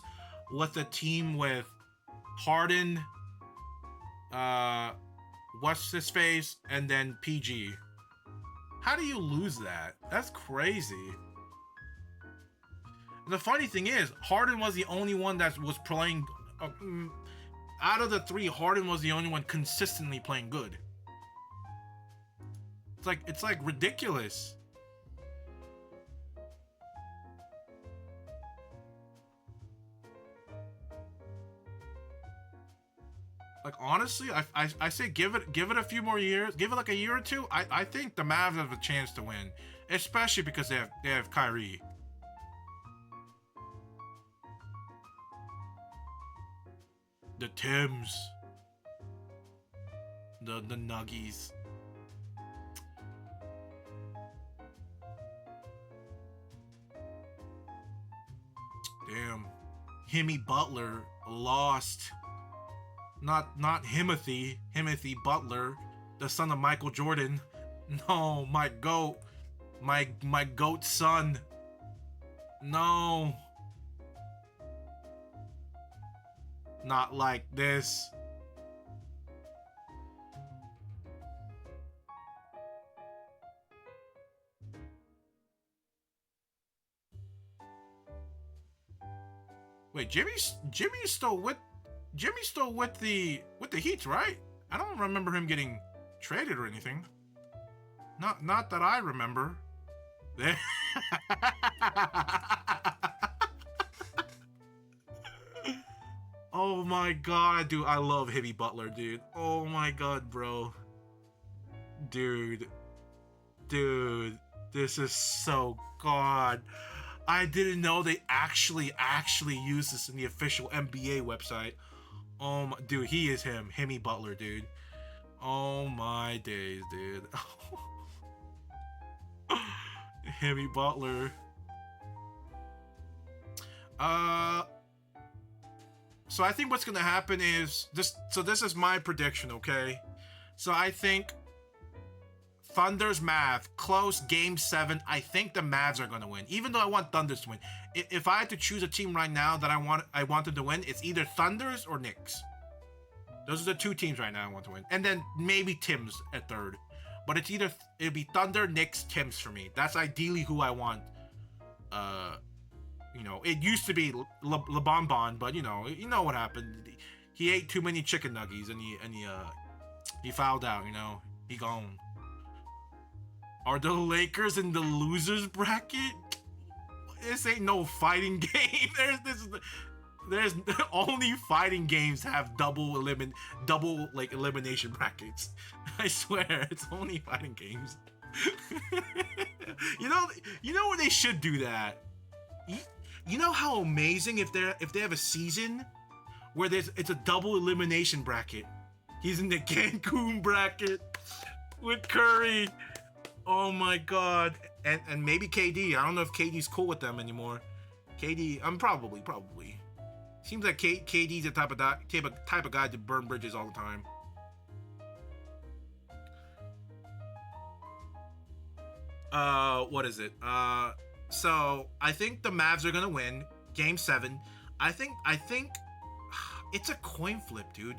with a team with Harden, what's his face, and then PG? How do you lose that? That's crazy. And the funny thing is, Harden was the only one that was playing. Out of the three, Harden was the only one consistently playing good. It's like ridiculous. Like, honestly, I say give it a few more years, give it like a year or two. I think the Mavs have a chance to win, especially because they have Kyrie. The Tims, the Nuggies. Damn, Himmy Butler lost. Not Himothy Butler, the son of Michael Jordan. No, my goat. My goat son. No. Not like this. Wait, Jimmy's still with the Heat, right? I don't remember him getting traded or anything. Not that I remember. Oh my god, dude, I love Hibby Butler, dude. Oh my god, bro. Dude, this is so god. I didn't know they actually use this in the official NBA website. Oh my, dude, he is him, Himmy Butler, dude. Oh my days, dude. Himmy Butler. So I think what's gonna happen is this. So this is my prediction, okay? So I think Thunder's Mavs close game 7. I think the Mavs are gonna win, even though I want Thunders to win. If I had to choose a team right now that I want them to win, it's either Thunders or Knicks. Those are the two teams right now I want to win, and then maybe Tim's at third. But it'll be Thunder, Knicks, Tim's for me. That's ideally who I want. You know, it used to be LeBonbon, but you know what happened. He ate too many chicken nuggets and he fouled out. You know, he gone. Are the Lakers in the losers bracket? This ain't no fighting game. There's only fighting games have double elimination brackets. I swear, it's only fighting games. you know where they should do that. You know how amazing if they have a season where it's a double elimination bracket. He's in the Cancun bracket with Curry. Oh my god. And maybe KD. I don't know if KD's cool with them anymore. KD, I'm probably. Seems like KD's the type of guy to burn bridges all the time. What is it? So I think the Mavs are gonna win game 7. I think it's a coin flip, dude.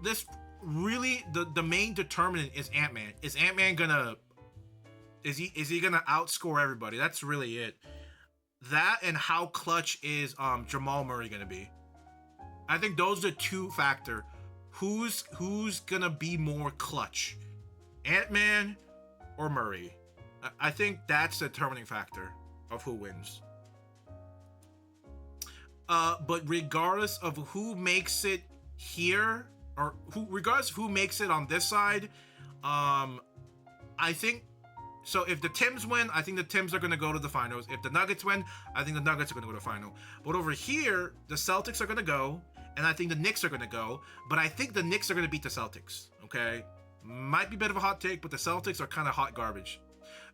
This really the main determinant is Ant-Man. Is Ant-Man gonna is he gonna outscore everybody? That's really it. That and how clutch is Jamal Murray gonna be? I think those are the two factor. Who's gonna be more clutch? Ant-Man or Murray? I think that's the determining factor of who wins. But regardless of who makes it here, or regardless of who makes it on this side, I think. So if the Tims win, I think the Tims are going to go to the finals. If the Nuggets win, I think the Nuggets are going to go to the final. But over here, the Celtics are going to go, and I think the Knicks are going to go. But I think the Knicks are going to beat the Celtics. Okay, might be a bit of a hot take, but the Celtics are kind of hot garbage.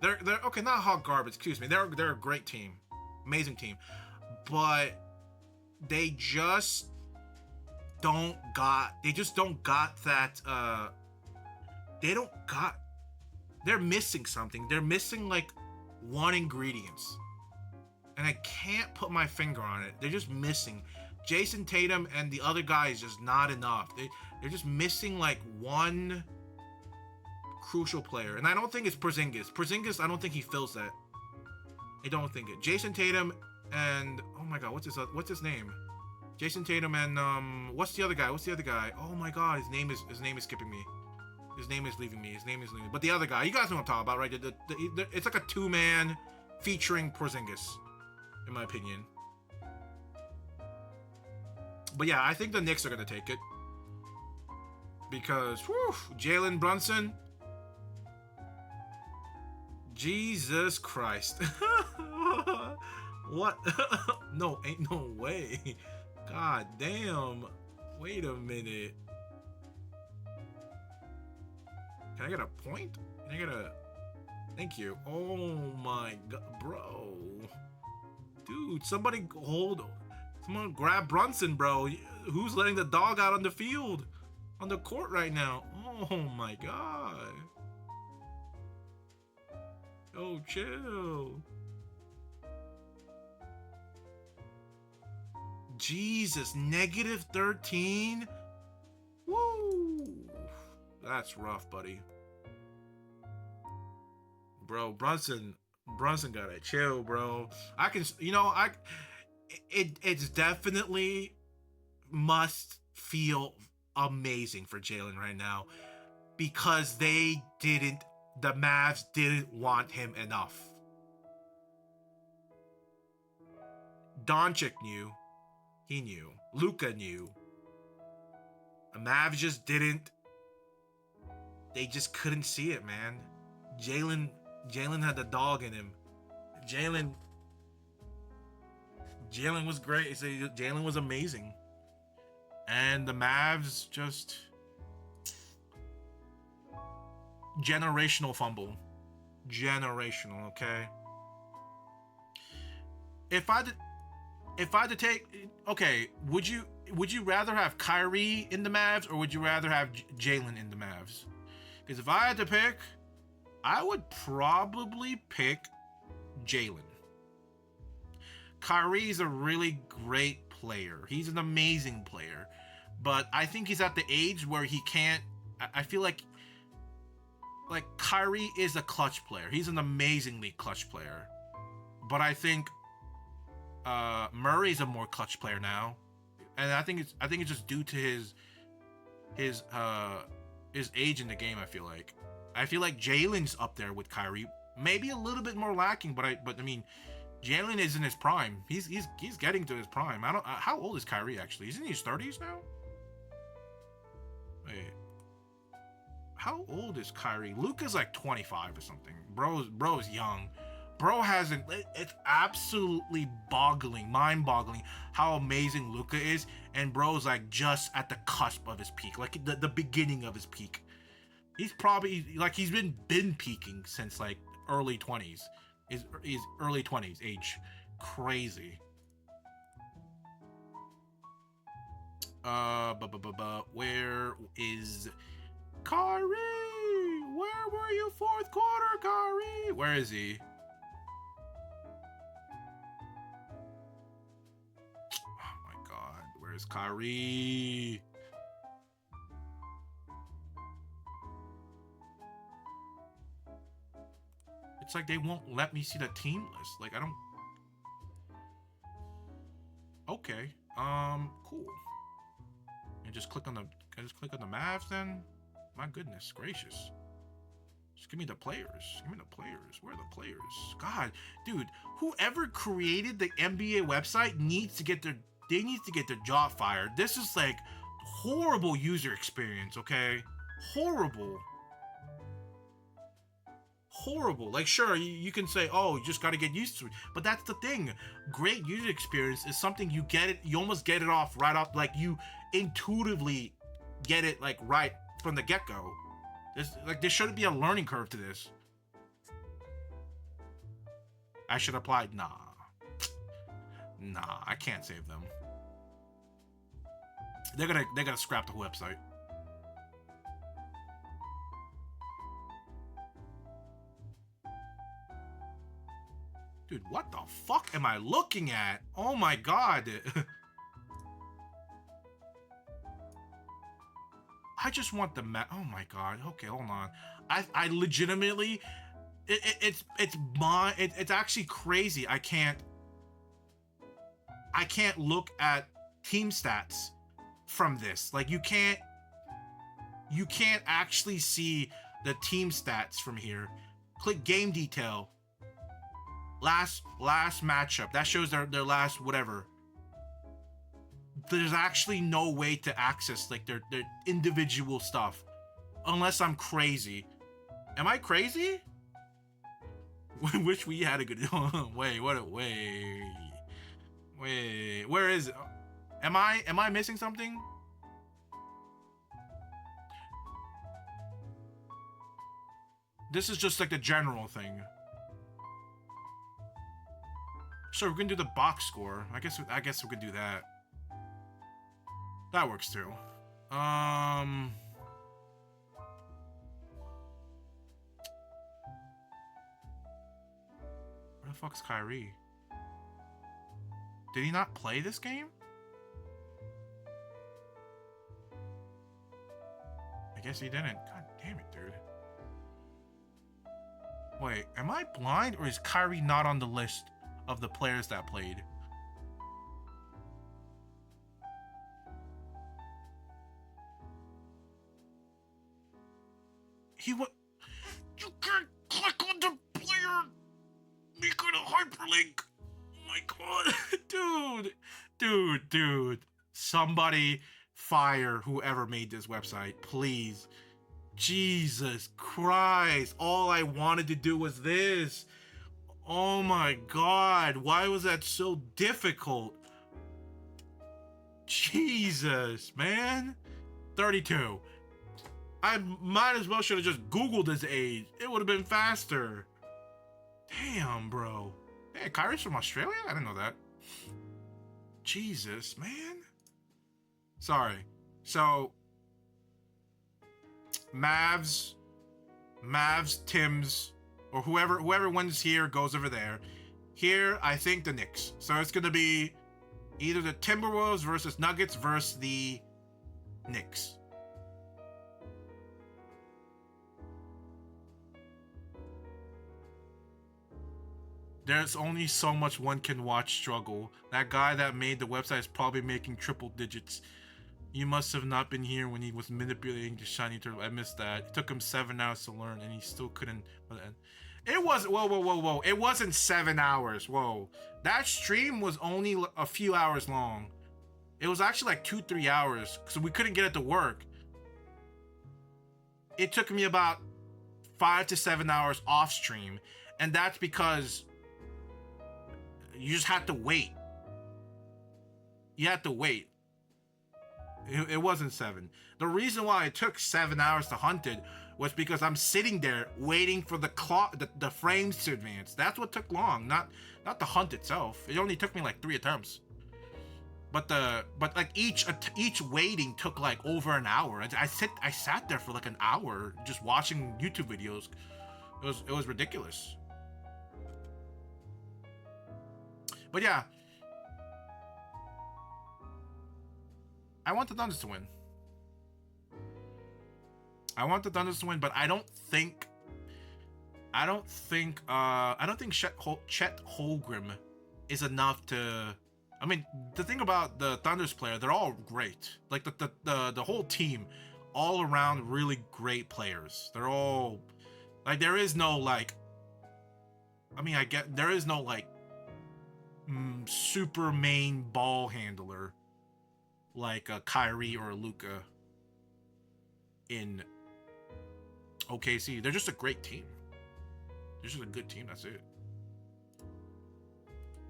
They're okay, not hot garbage. Excuse me. They're a great team, amazing team, but they just don't got that they're missing something. They're missing like one ingredient. And I can't put my finger on it. They're just missing. Jason Tatum and the other guy is just not enough. They're just missing like one crucial player. And I don't think it's Porzingis. Porzingis, I don't think he fills that. I don't think it. Jason Tatum and oh my god, what's his name? Jason Tatum and what's the other guy? Oh my god, his name is skipping me. His name is leaving me. But the other guy, you guys know what I'm talking about, right? It's like a two-man featuring Porzingis, in my opinion. But yeah, I think the Knicks are gonna take it because Jalen Brunson. Jesus Christ. What? No, ain't no way. God damn. Wait a minute. Can I get a point? Can I get a... Thank you. Oh my god, bro. Dude, someone grab Brunson, bro. Who's letting the dog out on the field? On the court right now. Oh my god. Oh, chill. Jesus, -13? Woo! That's rough, buddy. Bro, Brunson gotta chill, bro. I can, it's definitely must feel amazing for Jalen right now because the Mavs didn't want him enough. Doncic knew. He knew. Luka knew. The Mavs just didn't. They just couldn't see it, man. Jalen had the dog in him. Jalen was great. Jalen was amazing. And the Mavs just... generational fumble. Generational, okay? If I had to take... Okay, would you rather have Kyrie in the Mavs or would you rather have Jalen in the Mavs? Because if I had to pick, I would probably pick Jalen. Kyrie's a really great player. He's an amazing player. But I think he's at the age where he can't... I feel like Kyrie is a clutch player. He's an amazingly clutch player. But I think Murray's a more clutch player now. And I think it's just due to his age in the game, I feel like. I feel like Jalen's up there with Kyrie. Maybe a little bit more lacking, but I mean, Jalen is in his prime. He's getting to his prime. How old is Kyrie actually? Isn't he in his 30s now? Wait. How old is Kyrie? Luka's like 25 or something. Bro's young. Bro hasn't... It's absolutely mind-boggling how amazing Luka is, and bro's like just at the cusp of his peak, like the beginning of his peak. He's probably like he's been peaking since like early 20s. His early 20s age. Crazy. Where is Kyrie? Where were you fourth quarter, Kyrie? Where is he? Oh my god, where's Kyrie? It's like they won't let me see the team list. Like I don't... Okay. Cool. And just click on the Mavs then? My goodness gracious. Just give me the players. Where are the players? God, dude, whoever created the NBA website needs to get their jaw fired. This is like horrible user experience, okay? Horrible. Like, sure, you can say, oh, you just got to get used to it, but that's the thing. Great user experience is something you almost get it off right off, like you intuitively get it like right from the get-go. There shouldn't be a learning curve to this. I should apply. Nah, I can't save them. They're gonna scrap the whole website. Dude, what the fuck am I looking at? Oh my god. I just want the oh my god. Okay, hold on. I legitimately it's actually crazy. I can't look at team stats from this. Like you can't actually see the team stats from here. Click game detail. Last matchup. That shows their last whatever. There's actually no way to access like their individual stuff. Unless I'm crazy. Am I crazy? Wish we had a good wait, where is it? Am I missing something? This is just like the general thing. Sure, we can do the box score. I guess we could do that. That works too. Where the fuck's Kyrie? Did he not play this game? I guess he didn't. God damn it, dude. Wait, am I blind or is Kyrie not on the list of the players that played? He what? You can't click on the player. Make it a hyperlink. Oh my god, dude! Somebody fire whoever made this website, please. Jesus Christ! All I wanted to do was this. Oh my god! Why was that so difficult? Jesus, man. 32. I might as well should have just Googled his age. It would have been faster. Damn, bro. Hey, Kyrie's from Australia? I didn't know that. Jesus, man. Sorry. So, Mavs, Tims, or whoever wins here goes over there. Here, I think the Knicks. So it's going to be either the Timberwolves versus Nuggets versus the Knicks. There's only so much one can watch struggle. That guy that made the website is probably making triple digits. You must have not been here when he was manipulating the shiny turtle. I missed that. It took him 7 hours to learn, and he still couldn't. It was whoa. It wasn't 7 hours. Whoa, that stream was only a few hours long. It was actually like 2-3 hours, so we couldn't get it to work. It took me about 5 to 7 hours off stream, and that's because you just had to wait. You had to wait. It wasn't 7. The reason why it took 7 hours to hunt it was because I'm sitting there waiting for the frames to advance. That's what took long, not the hunt itself. It only took me like 3 attempts. But like each waiting took like over an hour. I sat there for like an hour just watching YouTube videos. It was ridiculous. But yeah, I want the Thunders to win. I want the Thunders to win, but I don't think Chet Holmgren is enough to. I mean, the thing about the Thunders player, they're all great. Like the whole team, all around really great players. They're all like, there is no like. I mean, there is no like super main ball handler like a Kyrie or a Luka in OKC. They're just a great team. They're just a good team. That's it.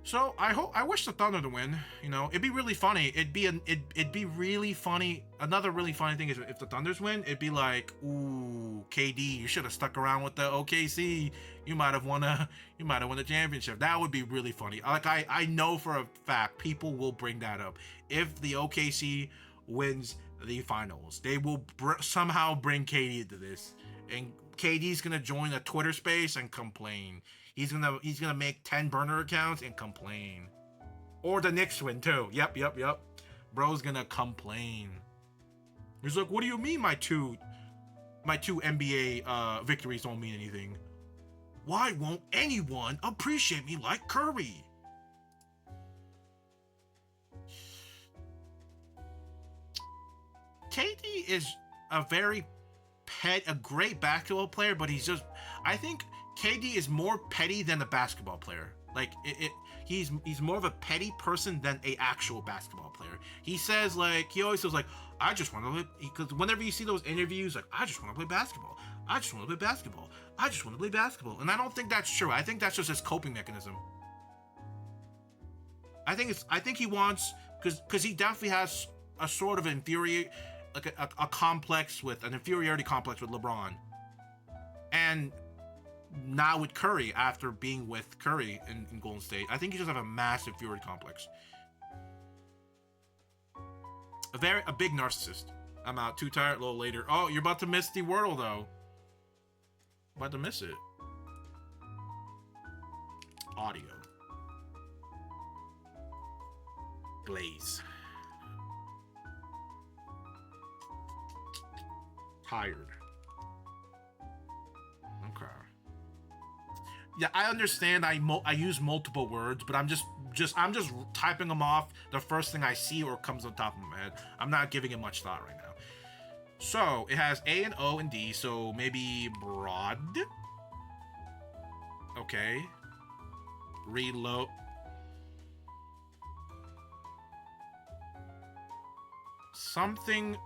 So I wish the Thunder to win. You know, it'd be really funny. It'd be really funny. Another really funny thing is if the Thunders win, it'd be like, ooh, KD, you should have stuck around with the OKC. You might have won the championship. That would be really funny. Like I know for a fact people will bring that up. If the OKC wins the finals. They will somehow bring KD into this, and KD's gonna join a Twitter space and complain. He's gonna make 10 burner accounts and complain, or the Knicks win too. Yep. Bro's gonna complain. He's like, "What do you mean my two NBA victories don't mean anything? Why won't anyone appreciate me like Curry?" KD is a great basketball player, but I think KD is more petty than a basketball player. Like he's more of a petty person than a actual basketball player. He always says like, I just want to play, because whenever you see those interviews, like, I just want to play basketball. I just want to play basketball. I just want to play basketball. And I don't think that's true. I think that's just his coping mechanism. I think he wants, because he definitely has a sort of a complex with an inferiority complex with LeBron, and now with Curry, after being with Curry in Golden State, I think he just have a massive inferiority complex. A big narcissist. I'm out. Too tired. A little later. Oh, you're about to miss the Wordle though. About to miss it. Audio. Blaze. Tired. Okay. Yeah, I understand. I use multiple words, but I'm just typing them off the first thing I see or comes on top of my head. I'm not giving it much thought right now. So it has A and O and D. So maybe broad. Okay. Reload. Something.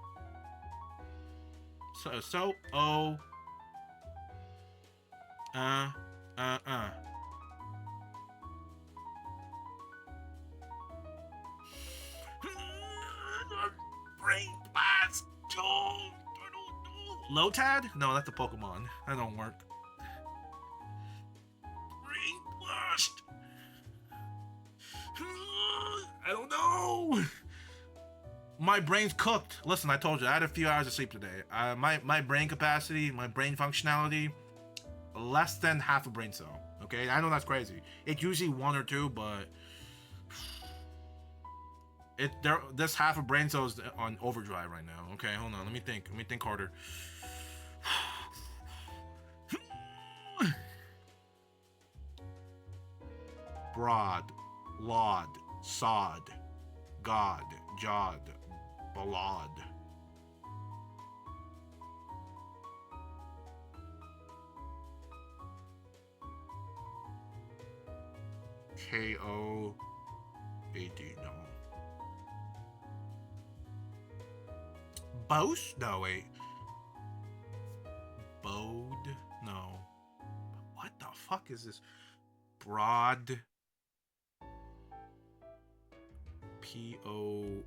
So O. Brain blast. Lotad? No, that's a Pokemon. That don't work. Brain blast. I don't know. My brain's cooked. Listen, I told you I had a few hours of sleep today. My brain capacity, my brain functionality, less than half a brain cell. Okay, I know that's crazy. It's usually 1 or 2, but this half a brain cell is on overdrive right now. Okay, hold on. Let me think harder. Broad, laud, sod, god, jod, ballad. K-O-A-D, no. Bose? No, wait. Bode? No. What the fuck is this? Broad. P-O...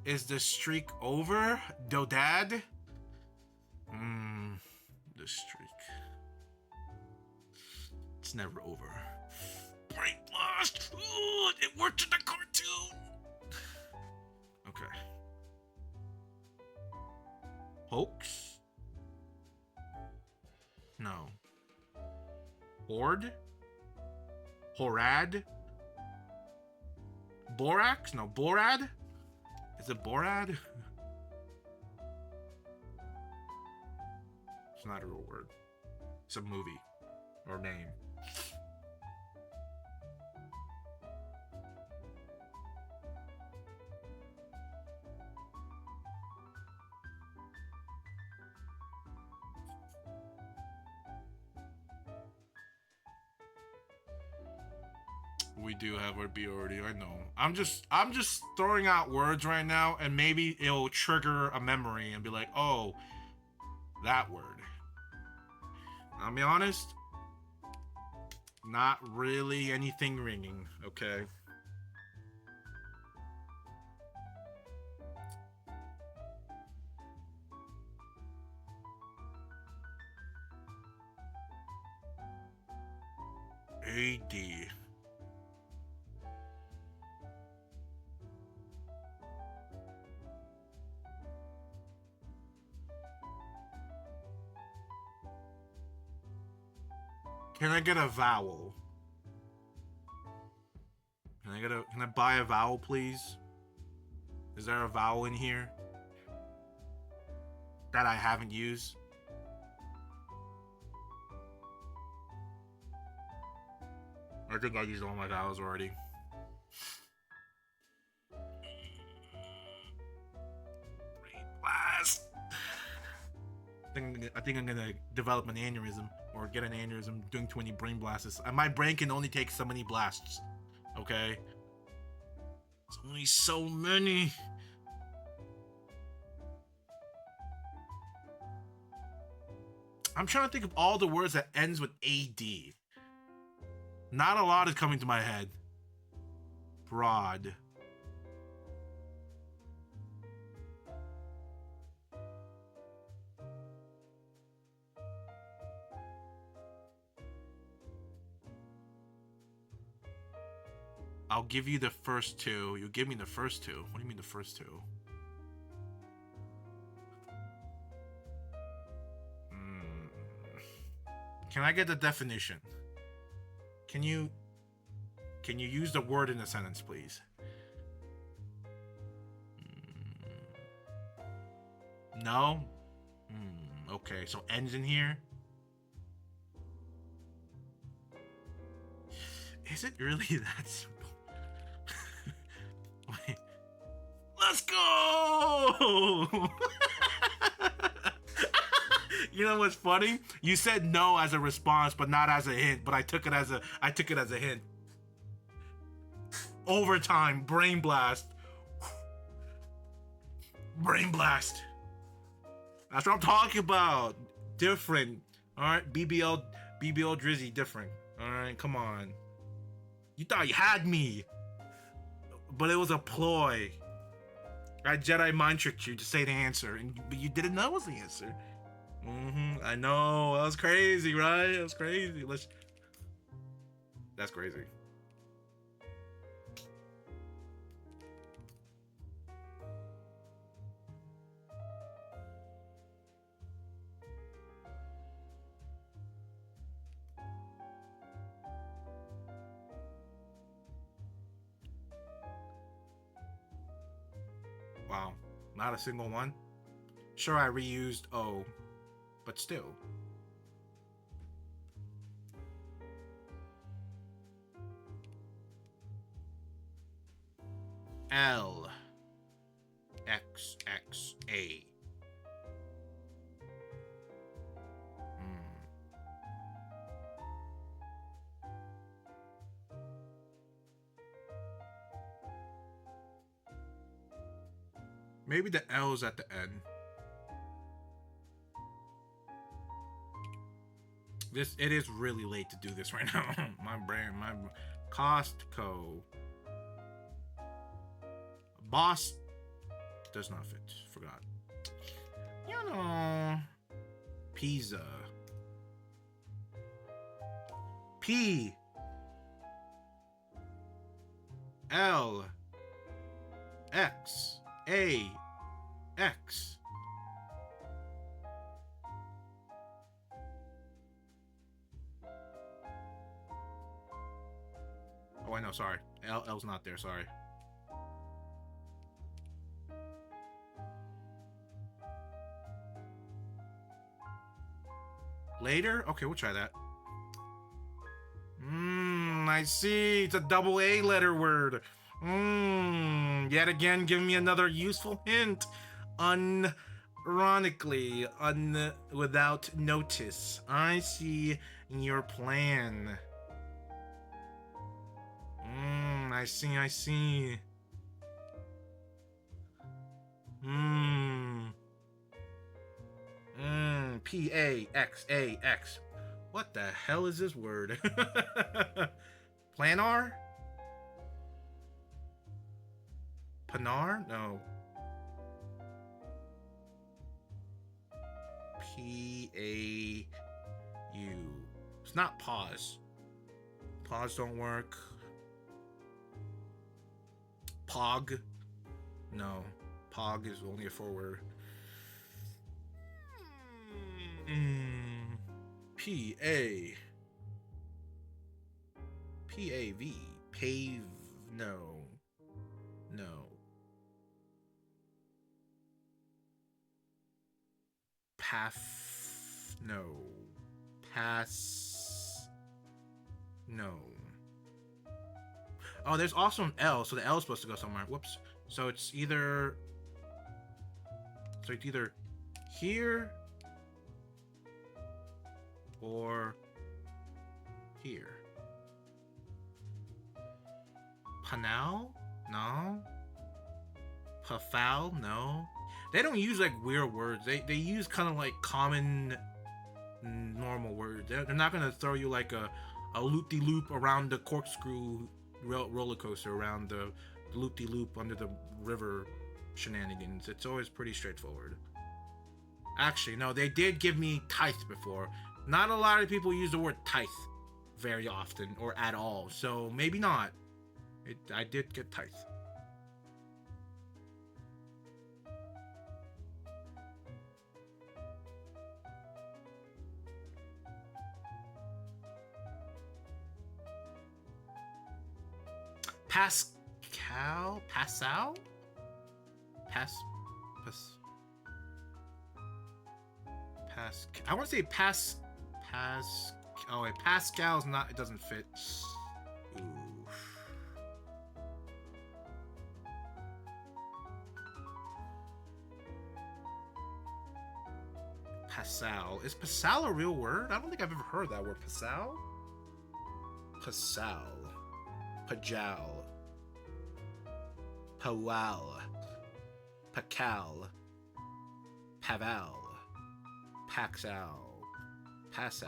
Is the streak over? Dodad? The streak. It's never over. Brain blast! Ooh, it worked in the cartoon! Okay. Hoax? No. Horde? Horad? Borax? No, Borad? Is it Borad? It's not a real word. It's a movie or name. We do have our B already. I know. I'm just throwing out words right now, and maybe it'll trigger a memory and be like, oh, that word. I'll be honest, not really anything ringing. Okay. AD. Can I get a vowel? Can I buy a vowel, please? Is there a vowel in here that I haven't used? I think I used all my vowels already. Brain blast. I think I'm gonna develop an aneurysm or get an aneurysm doing too many brain blasts. My brain can only take so many blasts. Okay? There's only so many. I'm trying to think of all the words that ends with AD. Not a lot is coming to my head. Broad. I'll give you the first two. You give me the first two. What do you mean the first two? Can I get the definition? Can you use the word in a sentence, please? No? Okay, so ends in here? Is it really that simple? Wait. Let's go! You know what's funny? You said no as a response, but not as a hint. But I took it as a hint. Overtime, brain blast. Brain blast. That's what I'm talking about. Different. All right, BBL Drizzy, different. All right, come on. You thought you had me, but it was a ploy. I Jedi mind tricked you to say the answer, but you didn't know it was the answer. I know. That was crazy, right? That was crazy. That's crazy. Wow. Not a single one? Sure, I reused O. But still. L X X A. Maybe the L's at the end. It is really late to do this right now. my Costco. Boss does not fit. Forgot. You know. Pizza. P. L. X. A. X. Oh, I know, sorry. L's not there, sorry. Later? Okay, we'll try that. I see. It's a double A letter word. Yet again, give me another useful hint. Unironically, without notice. I see your plan. I see. P-A-X-A-X. What the hell is this word? Planar? Panar? No. P-A-U. It's not pause. Pause don't work. Pog. No. Pog is only a 4-word. P-A. P-A-V. Pave. No. No. Path. No. Pass. No. Oh, there's also an L, so the L is supposed to go somewhere. Whoops. So it's either here or here. Panal? No. Pafal? No. They don't use like weird words. They use kind of like common normal words. They're not gonna throw you like a loop-de-loop around the corkscrew roller coaster, around the loop-de-loop under the river shenanigans. It's always pretty straightforward. Actually, no, they did give me tithe before. Not a lot of people use the word tithe very often or at all, so maybe not. I did get tithe. Pascal? Passau? I want to say oh wait, Pascal's not, it doesn't fit. Ooh. Passau. Is Passau a real word? I don't think I've ever heard that word. Passau? Passau. Pajal. Pawal. Pakal. Paval. Paxal. Passau.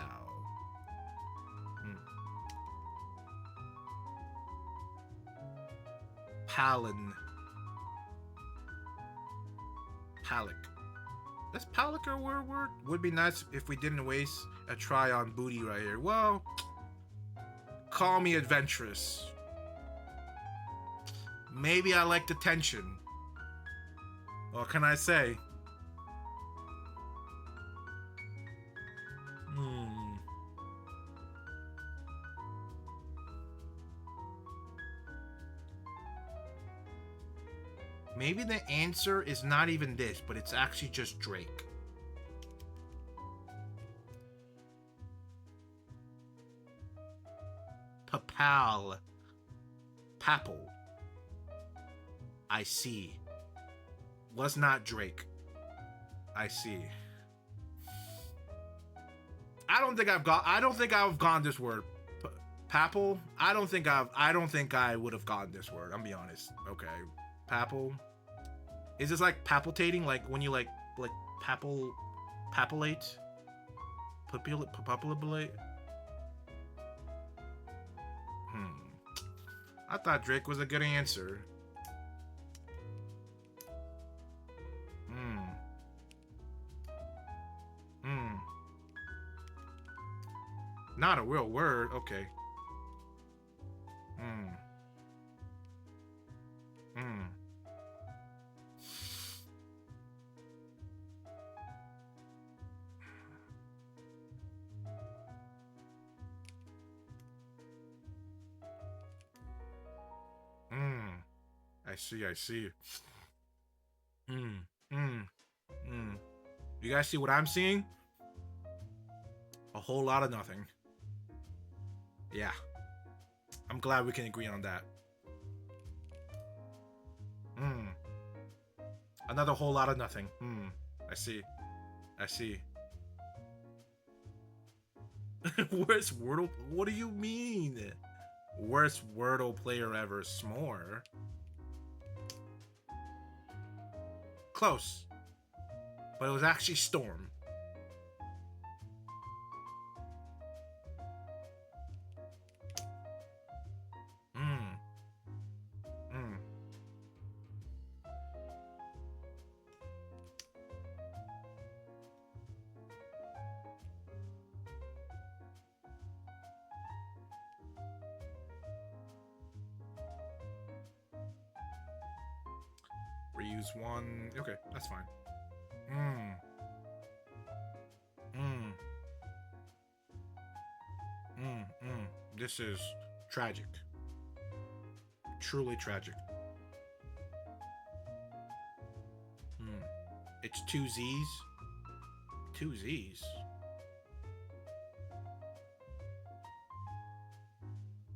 Palin. Palic. Is Palic a word? Would be nice if we didn't waste a try on booty right here. Well, call me adventurous. Maybe I like the tension. What can I say? Maybe the answer is not even this, but it's actually just Drake. Papal. Papal. I see. Was not Drake. I see. I don't think I've gone this word. Papal? I don't think I would have gotten this word. I'm be honest. Okay. Papal. Is this like palpitating? Like when you like papillate? Papillate? I thought Drake was a good answer. Not a real word. Okay. I see. You guys see what I'm seeing? A whole lot of nothing. Yeah. I'm glad we can agree on that. Another whole lot of nothing. I see. Worst Wordle? What do you mean? Worst Wordle player ever. S'more. Close. But it was actually Storm. use one. Okay, that's fine. This is tragic. Truly tragic. It's two Z's. Two Z's.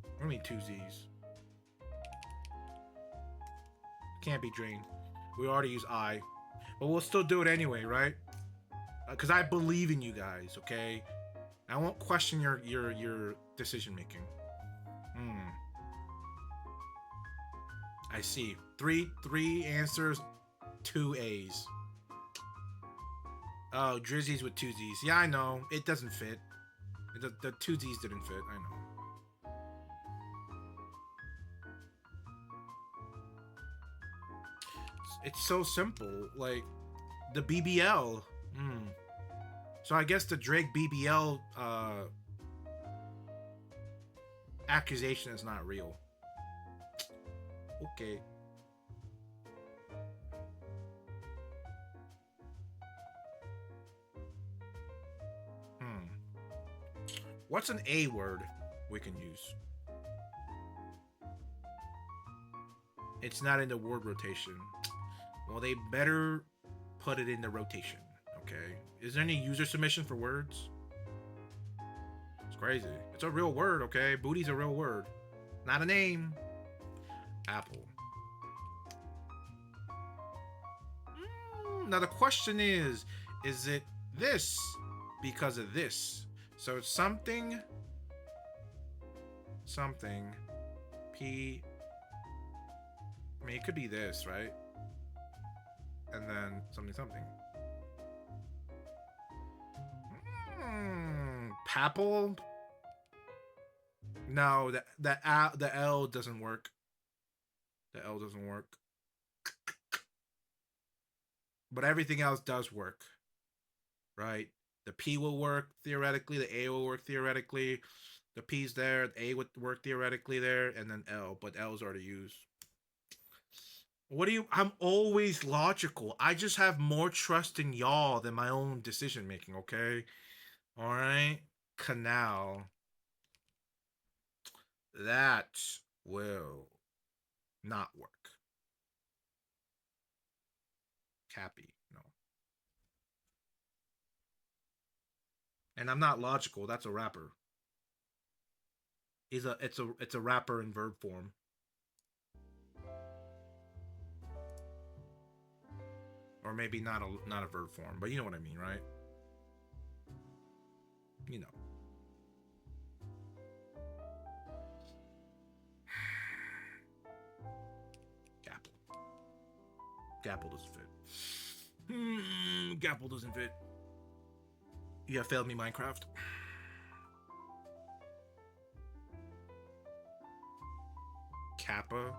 What do you mean two Z's? Can't be drained. We already use I. But we'll still do it anyway, right? Because I believe in you guys, okay? I won't question your decision making. I see. Three answers, 2 A's. Oh, Drizzy's with 2 Z's. Yeah, I know. It doesn't fit. The 2 Z's didn't fit. I know. It's so simple. Like, the BBL. So I guess the Drake BBL accusation is not real. Okay. What's an A word we can use? It's not in the word rotation. Well, they better put it in the rotation. Okay. Is there any user submission for words? It's crazy. It's a real word, okay? Booty's a real word. Not a name. Apple. Now the question is it this because of this? So it's something P. I mean, it could be this, right? And then something. Papal? No, the L doesn't work. The L doesn't work. But everything else does work. Right? The P will work theoretically, the A will work theoretically. The P's there, the A would work theoretically there, and then L, but L's already used. I'm always logical. I just have more trust in y'all than my own decision making, okay? Alright? Canal. That will not work. Cappy, no. And I'm not logical, that's a rapper. It's a rapper in verb form. Or maybe not a verb form, but you know what I mean, right? You know. Gapple doesn't fit. Gapple doesn't fit. You have failed me, Minecraft. Kappa.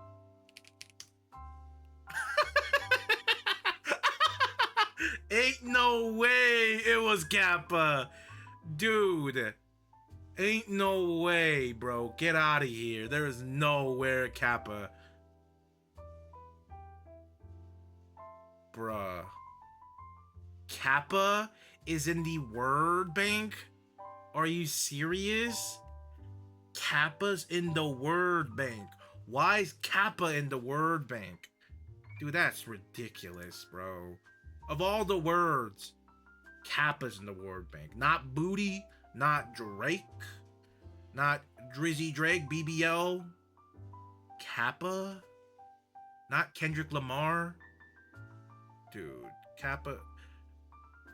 Ain't no way it was Kappa. Dude. Ain't no way, bro. Get out of here. There is nowhere Kappa. Bruh. Kappa is in the word bank? Are you serious? Kappa's in the word bank. Why is Kappa in the word bank? Dude, that's ridiculous, bro. Of all the words, Kappa's in the word bank. Not Booty, not Drake, not Drizzy Drake, BBL. Kappa? Not Kendrick Lamar? Dude, Kappa.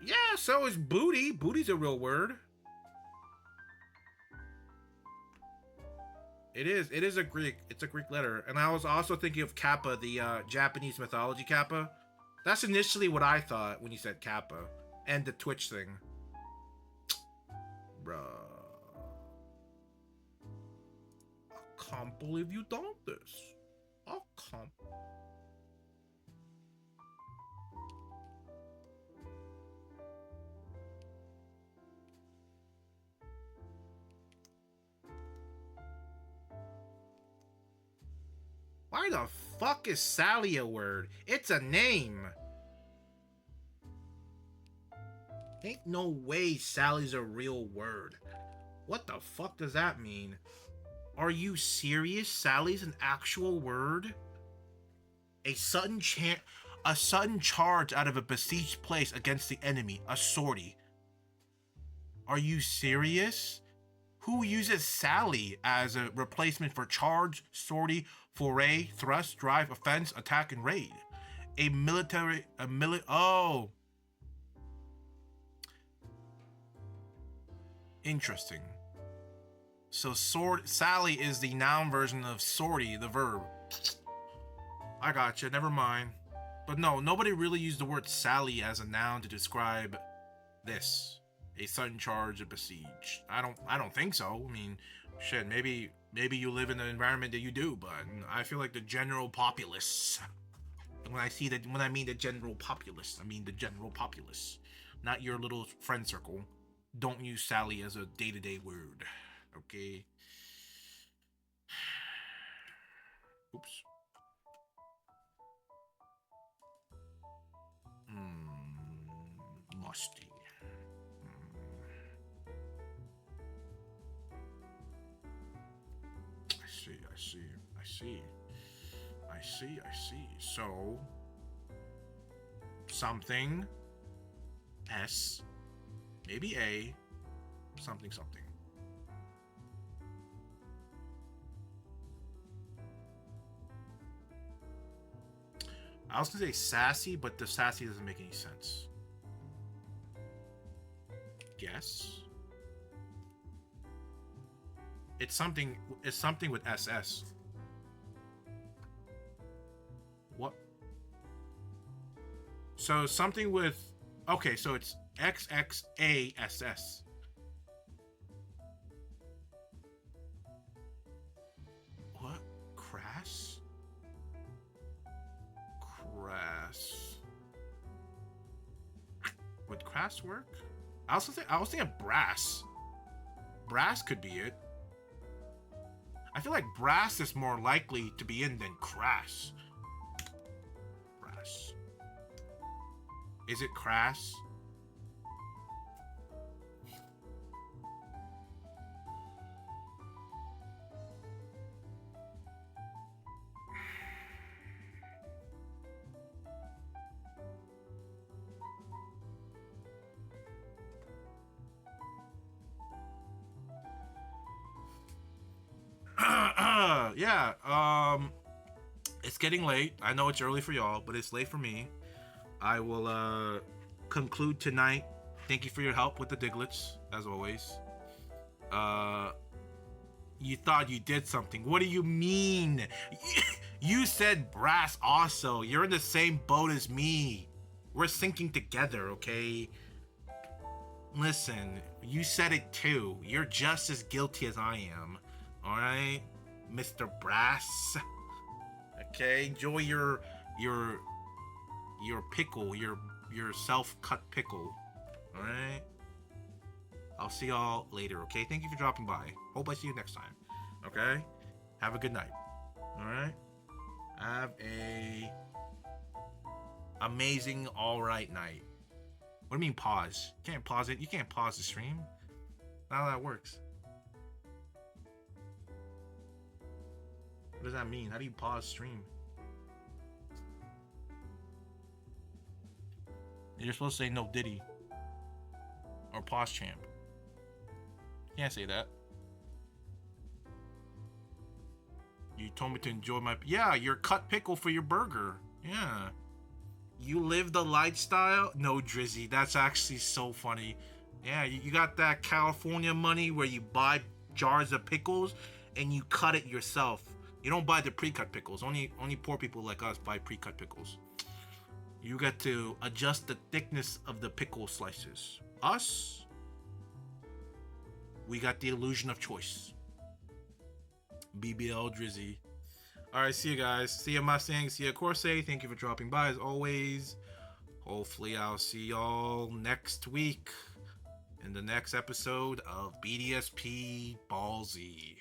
Yeah, so is Booty. Booty's a real word. It is. It is a Greek. It's a Greek letter. And I was also thinking of Kappa, the Japanese mythology Kappa. That's initially what I thought when you said Kappa. And the Twitch thing. Bruh. I can't believe you done this. I can't. Why the fuck is Sally a word? It's a name. Ain't no way Sally's a real word. What the fuck does that mean? Are you serious? Sally's an actual word? A sudden charge out of a besieged place against the enemy. A sortie. Are you serious? Who uses Sally as a replacement for charge, sortie, foray, thrust, drive, offense, attack, and raid? Oh. Interesting. So Sally is the noun version of sortie, the verb. I gotcha, never mind. But no, nobody really used the word Sally as a noun to describe this. A sudden charge, a besiege. I don't think so. I mean, shit, maybe you live in an environment that you do, but I feel like the general populace. When I mean the general populace, I mean the general populace. Not your little friend circle. Don't use Sally as a day-to-day word. Okay. Oops. Musty. I see. So, something, S, maybe A, something. I was gonna say sassy, but the sassy doesn't make any sense. Guess. It's something with SS. What? So something with, okay, so it's XXASS. What? Crass? Would crass work? I was thinking brass. Brass could be it. I feel like brass is more likely to be in than crass. Brass. Is it crass? Yeah, it's getting late. I know it's early for y'all, but it's late for me. I will conclude tonight. Thank you for your help with the Diglets, as always. You thought you did something. What do you mean? You said brass also. You're in the same boat as me. We're sinking together, okay? Listen, you said it too. You're just as guilty as I am. Alright? Mr. Brass. Okay, enjoy your pickle, your self-cut pickle. Alright? I'll see y'all later, okay? Thank you for dropping by. Hope I see you next time. Okay? Have a good night. Alright? Have a amazing alright night. What do you mean pause? You can't pause it. You can't pause the stream. Not how that works. What does that mean? How do you pause stream? You're supposed to say no Diddy. Or pause champ. You can't say that. You told me to enjoy my... Yeah, your cut pickle for your burger. Yeah. You live the lifestyle? No, Drizzy. That's actually so funny. Yeah, you got that California money where you buy jars of pickles and you cut it yourself. You don't buy the pre-cut pickles. Only poor people like us buy pre-cut pickles. You get to adjust the thickness of the pickle slices. Us, we got the illusion of choice. BBL Drizzy. Alright, see you guys. See you Mustang. See you Corsair. Thank you for dropping by as always. Hopefully I'll see y'all next week in the next episode of BDSP Ballsy.